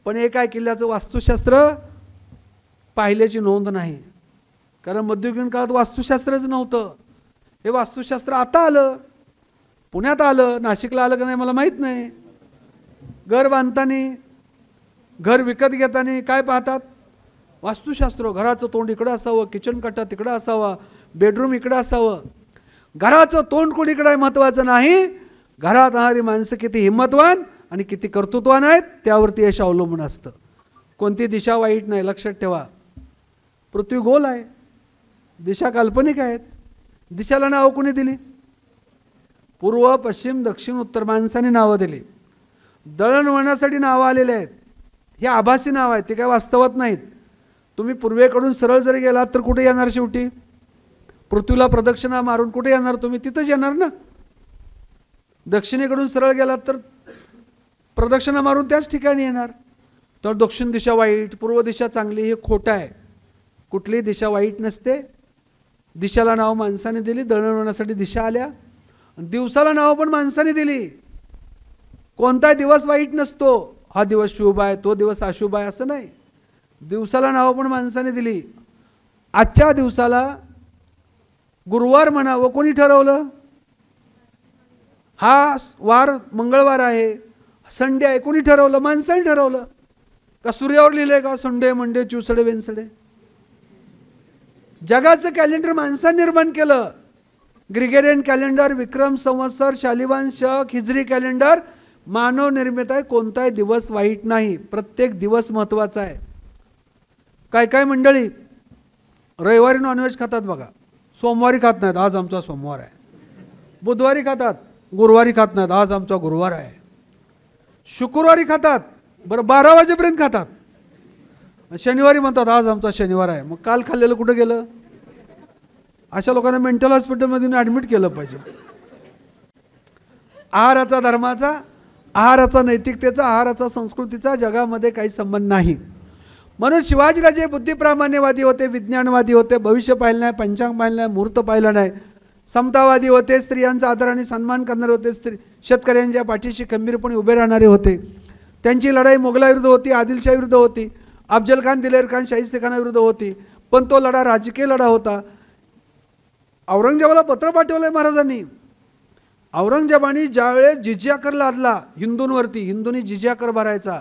S5: पण एका किल्ल्याचं वास्तुशास्त्र पाहिल्याची नोंद नाही. कारण मध्ययुगीन काळात वास्तुशास्त्रच नव्हतं. हे वास्तुशास्त्र आता आलं, पुण्यात आलं, नाशिकला आलं का नाही मला माहीत नाही. घर बांधताना, घर विकत घेताना काय पाहतात? वास्तुशास्त्र. घराचं तोंड इकडं असावं, किचन कट्टा तिकडं असावा, बेडरूम इकडं असावं. घराचं तोंड कोणीकडे आहे महत्त्वाचं नाही, घरात राहणारी माणसं किती हिंमतवान आणि किती कर्तृत्वान आहेत त्यावरती यश अवलंबून असतं. कोणती दिशा वाईट नाही, लक्षात ठेवा. पृथ्वी गोल आहे, दिशा काल्पनिक आहेत. दिशाला नावं कोणी दिली? पूर्व, पश्चिम, दक्षिण, उत्तर माणसाने नावं दिली. दळणवळणासाठी नावं आलेले आहेत. हे आभासी नाव आहेत, ते काय वास्तवात नाहीत. तुम्ही पूर्वेकडून सरळ जरी गेलात तर कुठे येणार? शेवटी पृथ्वीला प्रदक्षिणा मारून कुठे येणार? तुम्ही तिथंच येणार ना. दक्षिणेकडून सरळ गेलात तर प्रदक्षिणा मारून त्याच ठिकाणी येणार. तर दक्षिण दिशा वाईट, पूर्व दिशा चांगली, हे खोटं आहे. कुठलीही दिशा वाईट नसते. दिशाला नाव माणसाने दिली, दळणवळणासाठी दिशा आल्या. दिवसाला नाव पण माणसाने दिली. कोणता दिवस वाईट नसतो. हा दिवस शुभ आहे, तो दिवस अशुभ आहे असं नाही. दिवसाला नाव पण माणसाने दिली. आजच्या दिवसाला गुरुवार म्हणावं कोणी ठरवलं? हा वार मंगळवार आहे, संडे आहे, कोणी ठरवलं? माणसाने ठरवलं. का सूर्यावर लिहिलंय का संडे, मंडे, ट्यूसडे, वेन्सडे? जगाचं कॅलेंडर माणसाने निर्माण केलं. ग्रिगोरियन कॅलेंडर, विक्रम संवत्सर, शालिवान शक, हिजरी कॅलेंडर मानव निर्मित आहे. कोणताही दिवस वाईट नाही, प्रत्येक दिवस महत्त्वाचा आहे. काय काय मंडळी रविवारी नॉनव्हेज खातात बघा, सोमवारी खात नाहीत, आज आमचा सोमवार आहे. बुधवारी खातात, गुरुवारी खात नाहीत, आज आमचा गुरुवार आहे. शुक्रवारी खातात, बरं 12 वाजेपर्यंत खातात. शनिवारी म्हणतात आज आमचा शनिवार आहे. मग काल खाल्लेलं कुठं गेलं? अशा लोकांना मेंटल हॉस्पिटलमध्ये ॲडमिट केलं पाहिजे. आहाराचा, धर्माचा, आहाराचा, नैतिकतेचा, आहाराचा, संस्कृतीचा जगामध्ये काही संबंध नाही. म्हणून शिवाजीराजे बुद्धिप्रामाण्यवादी होते, विज्ञानवादी होते, भविष्य पाहिलं नाही, पंचांग पाहिलं नाही, मुहूर्त पाहिलं नाही, समतावादी होते, स्त्रियांचा आदर आणि सन्मान करणारे होते, शेतकऱ्यांच्या पाठीशी खंबीरपणे उभे राहणारे होते. त्यांची लढाई मोगलाविरुद्ध होती, आदिलशाहीविरुद्ध होती, अफजल खान, दिलेर खान, शाहिस्तेखानाविरुद्ध होती. पण तो लढा राजकीय लढा होता. औरंगजेबाला पत्र पाठवलंय महाराजांनी. औरंगजेबाने ज्यावेळेस जिजिया कर लादला हिंदूंवरती, हिंदूंनी जिजिया कर भरायचा.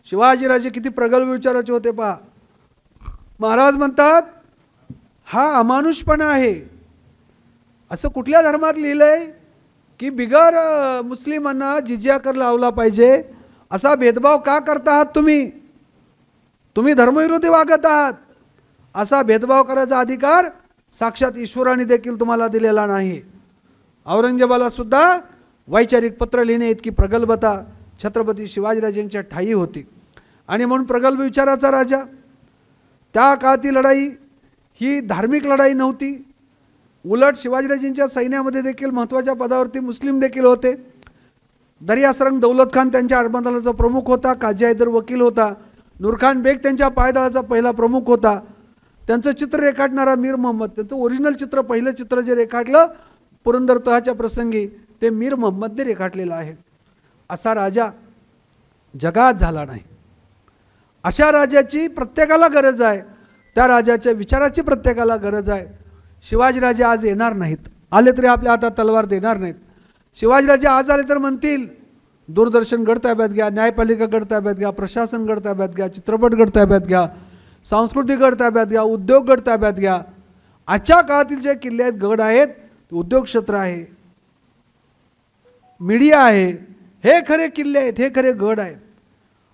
S5: शिवाजीराजे किती प्रगल्भ विचाराचे होते पहा. महाराज म्हणतात हा अमानुषपणा आहे. असं कुठल्या धर्मात लिहिलंय की बिगर मुस्लिमांना जिजिया कर लावला पाहिजे? असा भेदभाव का करता आहात तुम्ही? तुम्ही धर्मविरोधी वागत आहात. असा भेदभाव करायचा अधिकार साक्षात ईश्वराने देखील तुम्हाला दिलेला नाही. औरंगजेबाला सुद्धा वैचारिक पत्र लिहिणे इतकी प्रगल्भता छत्रपती शिवाजीराजेंच्या ठायी होती. आणि म्हणून प्रगल्भ विचाराचा राजा. त्या काळातील लढाई ही धार्मिक लढाई नव्हती. उलट शिवाजीराजेंच्या सैन्यामध्ये देखील महत्त्वाच्या पदावरती मुस्लिम देखील होते. दर्यासरंग दौलत खान त्यांच्या अर्बंदलाचा प्रमुख होता. काजी हैदर वकील होता. नूरखान बेग त्यांच्या पायदळाचा पहिला प्रमुख होता. त्यांचं चित्र रेखाटणारा मीर मोहम्मद, त्यांचं ओरिजिनल चित्र, पहिलं चित्र जे रेखाटलं पुरंदर तहाच्या प्रसंगी ते मीर मोहम्मदने रेखाटलेलं आहे. असा राजा जगात झाला नाही. अशा राजाची प्रत्येकाला गरज आहे. त्या राजाच्या विचाराची प्रत्येकाला गरज आहे. शिवाजीराजे आज येणार नाहीत, आले तरी आपल्या हातात तलवार देणार नाहीत. शिवाजीराजे आज आले तर म्हणतील दूरदर्शन गड ताब्यात घ्या, न्यायपालिका गड ताब्यात घ्या, प्रशासन गड ताब्यात घ्या, चित्रपट गड ताब्यात घ्या, सांस्कृतिक गड ताब्यात घ्या, उद्योग गड ताब्यात घ्या. आजच्या काळातील जे किल्ले आहेत, गड आहेत, उद्योग क्षेत्र आहे, मीडिया आहे, हे खरे किल्ले आहेत, हे खरे गड आहेत.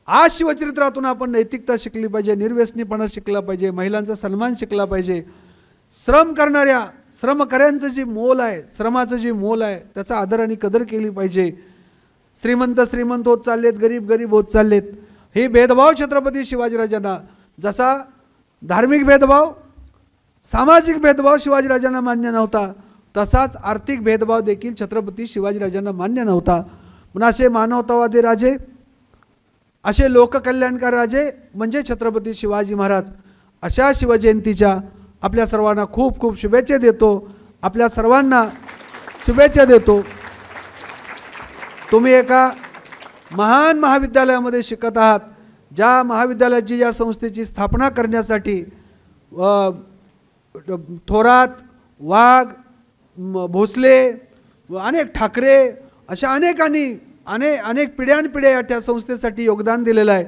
S5: आज शिवचरित्रातून आपण नैतिकता शिकली पाहिजे, निर्व्यसनीपणा शिकला पाहिजे, महिलांचा सन्मान शिकला पाहिजे. श्रम करणाऱ्या श्रमकऱ्यांचं जे मोल आहे, श्रमाचं जे मोल आहे, त्याचा आदर आणि कदर केली पाहिजे. श्रीमंत श्रीमंत होत चाललेत, गरीब गरीब होत चाललेत. हे भेदभाव छत्रपती शिवाजीराजांना, जसा धार्मिक भेदभाव, सामाजिक भेदभाव शिवाजीराजांना मान्य नव्हता, तसाच आर्थिक भेदभाव देखील छत्रपती शिवाजीराजांना मान्य नव्हता. म्हणून असे मानवतावादी राजे, असे लोककल्याणकार राजे म्हणजे छत्रपती शिवाजी महाराज. अशा शिवजयंतीच्या आपल्या सर्वांना खूप खूप शुभेच्छा देतो. आपल्या सर्वांना शुभेच्छा देतो. तुम्ही एका महान महाविद्यालयामध्ये शिकत आहात, ज्या महाविद्यालयाची, या संस्थेची स्थापना करण्यासाठी थोरात, वाघ, भोसले, अनेक ठाकरे, अशा अनेक पिढ्यानपिढ्या या त्या संस्थेसाठी योगदान दिलेलं आहे.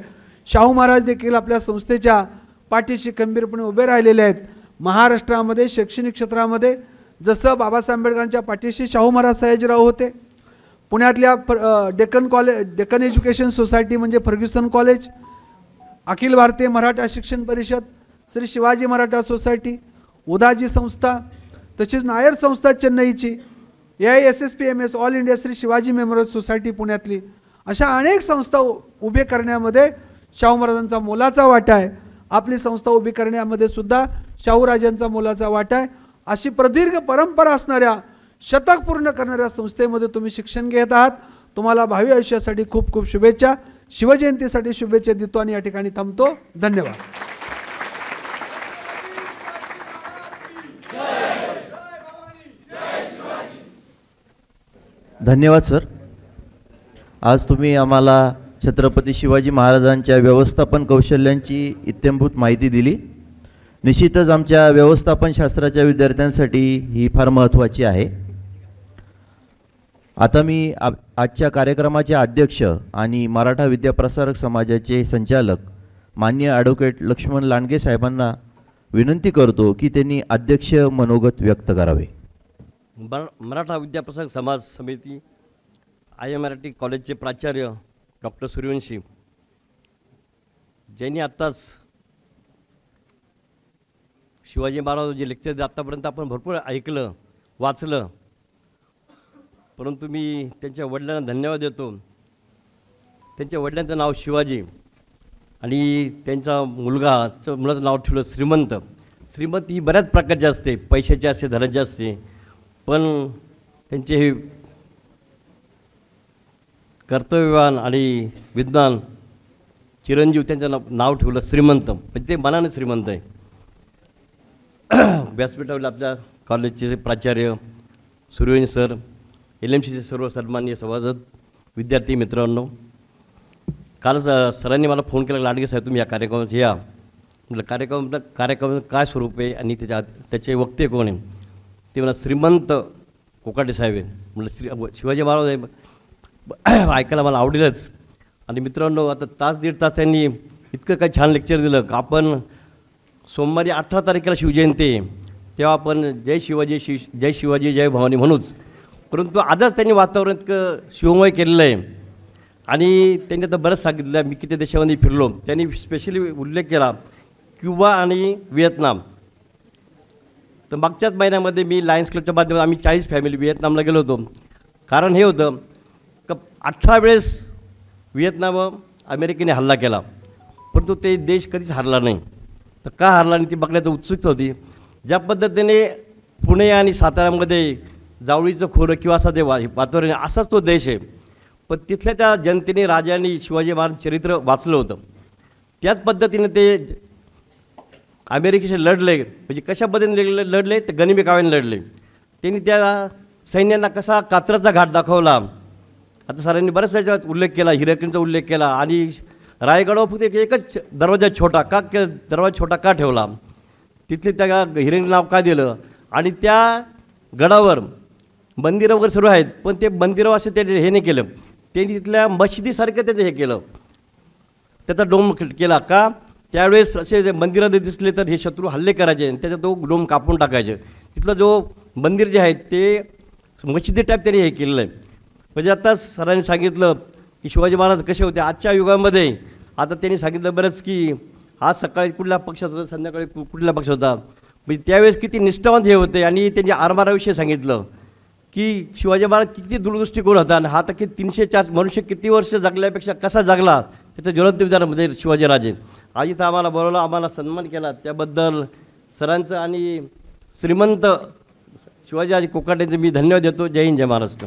S5: शाहू महाराज देखील आपल्या संस्थेच्या पाठीशी खंबीरपणे उभे राहिलेले आहेत. महाराष्ट्रामध्ये शैक्षणिक क्षेत्रामध्ये जसं बाबासाहेब आंबेडकरांच्या पाठीशी शाहू महाराज सयाजीराव होते, पुण्यातल्या डेक्कन एज्युकेशन सोसायटी म्हणजे फर्ग्युसन कॉलेज, अखिल भारतीय मराठा शिक्षण परिषद, श्री शिवाजी मराठा सोसायटी, उदाजी संस्था, तसेच नायर संस्था चेन्नईची, AISSPMS all India Shri Shivaji memorial society पुण्यातली, अशा अनेक संस्था उभे करण्यामध्ये शाहू महाराजांचा मोलाचा वाटा आहे. आपली संस्था उभी करण्यामध्ये सुद्धा शाहूराजांचा मोलाचा वाटा आहे. अशी प्रदीर्घ परंपरा असणाऱ्या, शतक पूर्ण करणाऱ्या संस्थेमध्ये तुम्ही शिक्षण घेत आहात. तुम्हाला भावी आयुष्यासाठी खूप खूप शुभेच्छा. शिवजयंतीसाठी शुभेच्छा देतो आणि या ठिकाणी थांबतो. धन्यवाद.
S2: धन्यवाद सर. आज तुम्ही आम्हाला छत्रपती शिवाजी महाराजांच्या व्यवस्थापन कौशल्यांची इत्थंभूत माहिती दिली. निश्चितच आमच्या व्यवस्थापन शास्त्राच्या विद्यार्थ्यांसाठी ही फार महत्त्वाची आहे. आता मी आजच्या कार्यक्रमाचे अध्यक्ष आणि मराठा विद्याप्रसारक समाजाचे संचालक माननीय ॲडव्होकेट लक्ष्मण लांडगे साहेबांना विनंती करतो की त्यांनी अध्यक्ष मनोगत व्यक्त करावे.
S6: मराठा विद्याप्रसारक समाज समिती IMRT कॉलेजचे प्राचार्य डॉक्टर सूर्यवंशी, ज्यांनी आत्ताच शिवाजी महाराज जे लेक्चर दिले आत्तापर्यंत आपण भरपूर ऐकलं वाचलं, परंतु मी त्यांच्या वडिलांना धन्यवाद देतो. त्यांच्या वडिलांचं नाव शिवाजी आणि त्यांचा मुलाचं नाव ठेवलं श्रीमंत. श्रीमंत ही बऱ्याच प्रकारची असते, पैशाची असते, धनाची असते, पण त्यांचे हे कर्तव्यवान आणि विद्वान चिरंजीव त्यांचं नाव ठेवलं श्रीमंत, म्हणजे ते मनाने श्रीमंत आहे. व्यासपीठावर आपल्या कॉलेजचे प्राचार्य सूर्यवंशी सर, LMCचे सर्व सन्माननीय सभासद, विद्यार्थी मित्रांनो, काल सरांनी मला फोन केला, लांडगे साहेब तुम्ही या कार्यक्रमात या. म्हटलं कार्यक्रम काय स्वरूप आहे आणि त्याचे वक्ते कोण आहे? ते मला श्रीमंत कोकाटे साहेब आहे. म्हटलं शिवाजी महाराज आहे, ऐकायला मला आवडेलच. आणि मित्रांनो, आता दीड तास त्यांनी इतकं काही छान लेक्चर दिलं. आपण सोमवारी 18 तारखेला शिवजयंती आहे, तेव्हा आपण जय शिवाजी जय शिवाजी जय भवानी म्हणूच, परंतु आजच त्यांनी वातावरण इतकं शिवमय केलेलं आहे. आणि त्यांनी आता बरंच सांगितलं, मी किती देशामध्ये फिरलो. त्यांनी स्पेशली उल्लेख केला क्युबा आणि व्हिएतनाम. तर मागच्याच महिन्यामध्ये मी लायन्स क्लबच्या माध्यमातून आम्ही 40 फॅमिली व्हिएतनामला गेलो होतो. कारण हे होतं का 18 वेळेस व्हिएतनाम अमेरिकेने हल्ला केला, परंतु ते देश कधीच हरला नाही. तर का हरला नाही ती बघण्याची उत्सुकता होती. ज्या पद्धतीने पुणे आणि साताऱ्यामध्ये जावळीचं खोरं किंवा असं ते वातावरण असाच तो देश आहे, पण तिथल्या त्या जनतेने राजांनी शिवाजी महाराज चरित्र वाचलं होतं. त्याच पद्धतीने ते अमेरिकेशी लढले, म्हणजे कशा पद्धतीने लढले तर गनिमी काव्याने लढले. त्यांनी त्या सैन्यांना कसा कात्रजचा घाट दाखवला. आता सरांनी बऱ्याच याच्यात उल्लेख केला, हिरकणीचा उल्लेख केला. आणि रायगडावर फक्त एकच दरवाजा छोटा दरवाजा छोटा का ठेवला, तिथले त्या हिरकणी नाव का दिलं. आणि त्या गडावर मंदिरं वगैरे सर्व आहेत, पण ते मंदिरं असं ते हे नाही केलं, त्यांनी तिथल्या मशिदीसारखं त्याचं हे केलं, त्याचा डोम केला. का त्यावेळेस असे मंदिरं दिसले तर हे शत्रू हल्ले करायचे आणि त्याचा तो डोम कापून टाकायचे. तिथलं जो मंदिर जे आहे ते मशिदी टाईप त्यांनी हे केलेलं आहे. म्हणजे आता सरांनी सांगितलं की शिवाजी महाराज कसे होते आजच्या युगामध्ये. आता त्यांनी सांगितलं बरंच की आज सकाळी कुठल्या पक्षात होता, संध्याकाळी कुठल्या पक्षात होता, म्हणजे त्यावेळेस किती निष्ठावंत हे होते. आणि त्यांनी आरमाराविषयी सांगितलं की शिवाजी महाराज किती दूरदृष्टिकोन होता आणि हा तर किती 304 मनुष्य किती वर्ष जगल्यापेक्षा कसा जगला त्याचं ज्वलंत उदाहरण शिवाजीराजे. आज इथं आम्हाला बोलवलं, आम्हाला सन्मान केला, त्याबद्दल सरांचं आणि श्रीमंत शिवाजीराजे कोकाटेंचं मी धन्यवाद देतो. जय हिंद, जय महाराष्ट्र.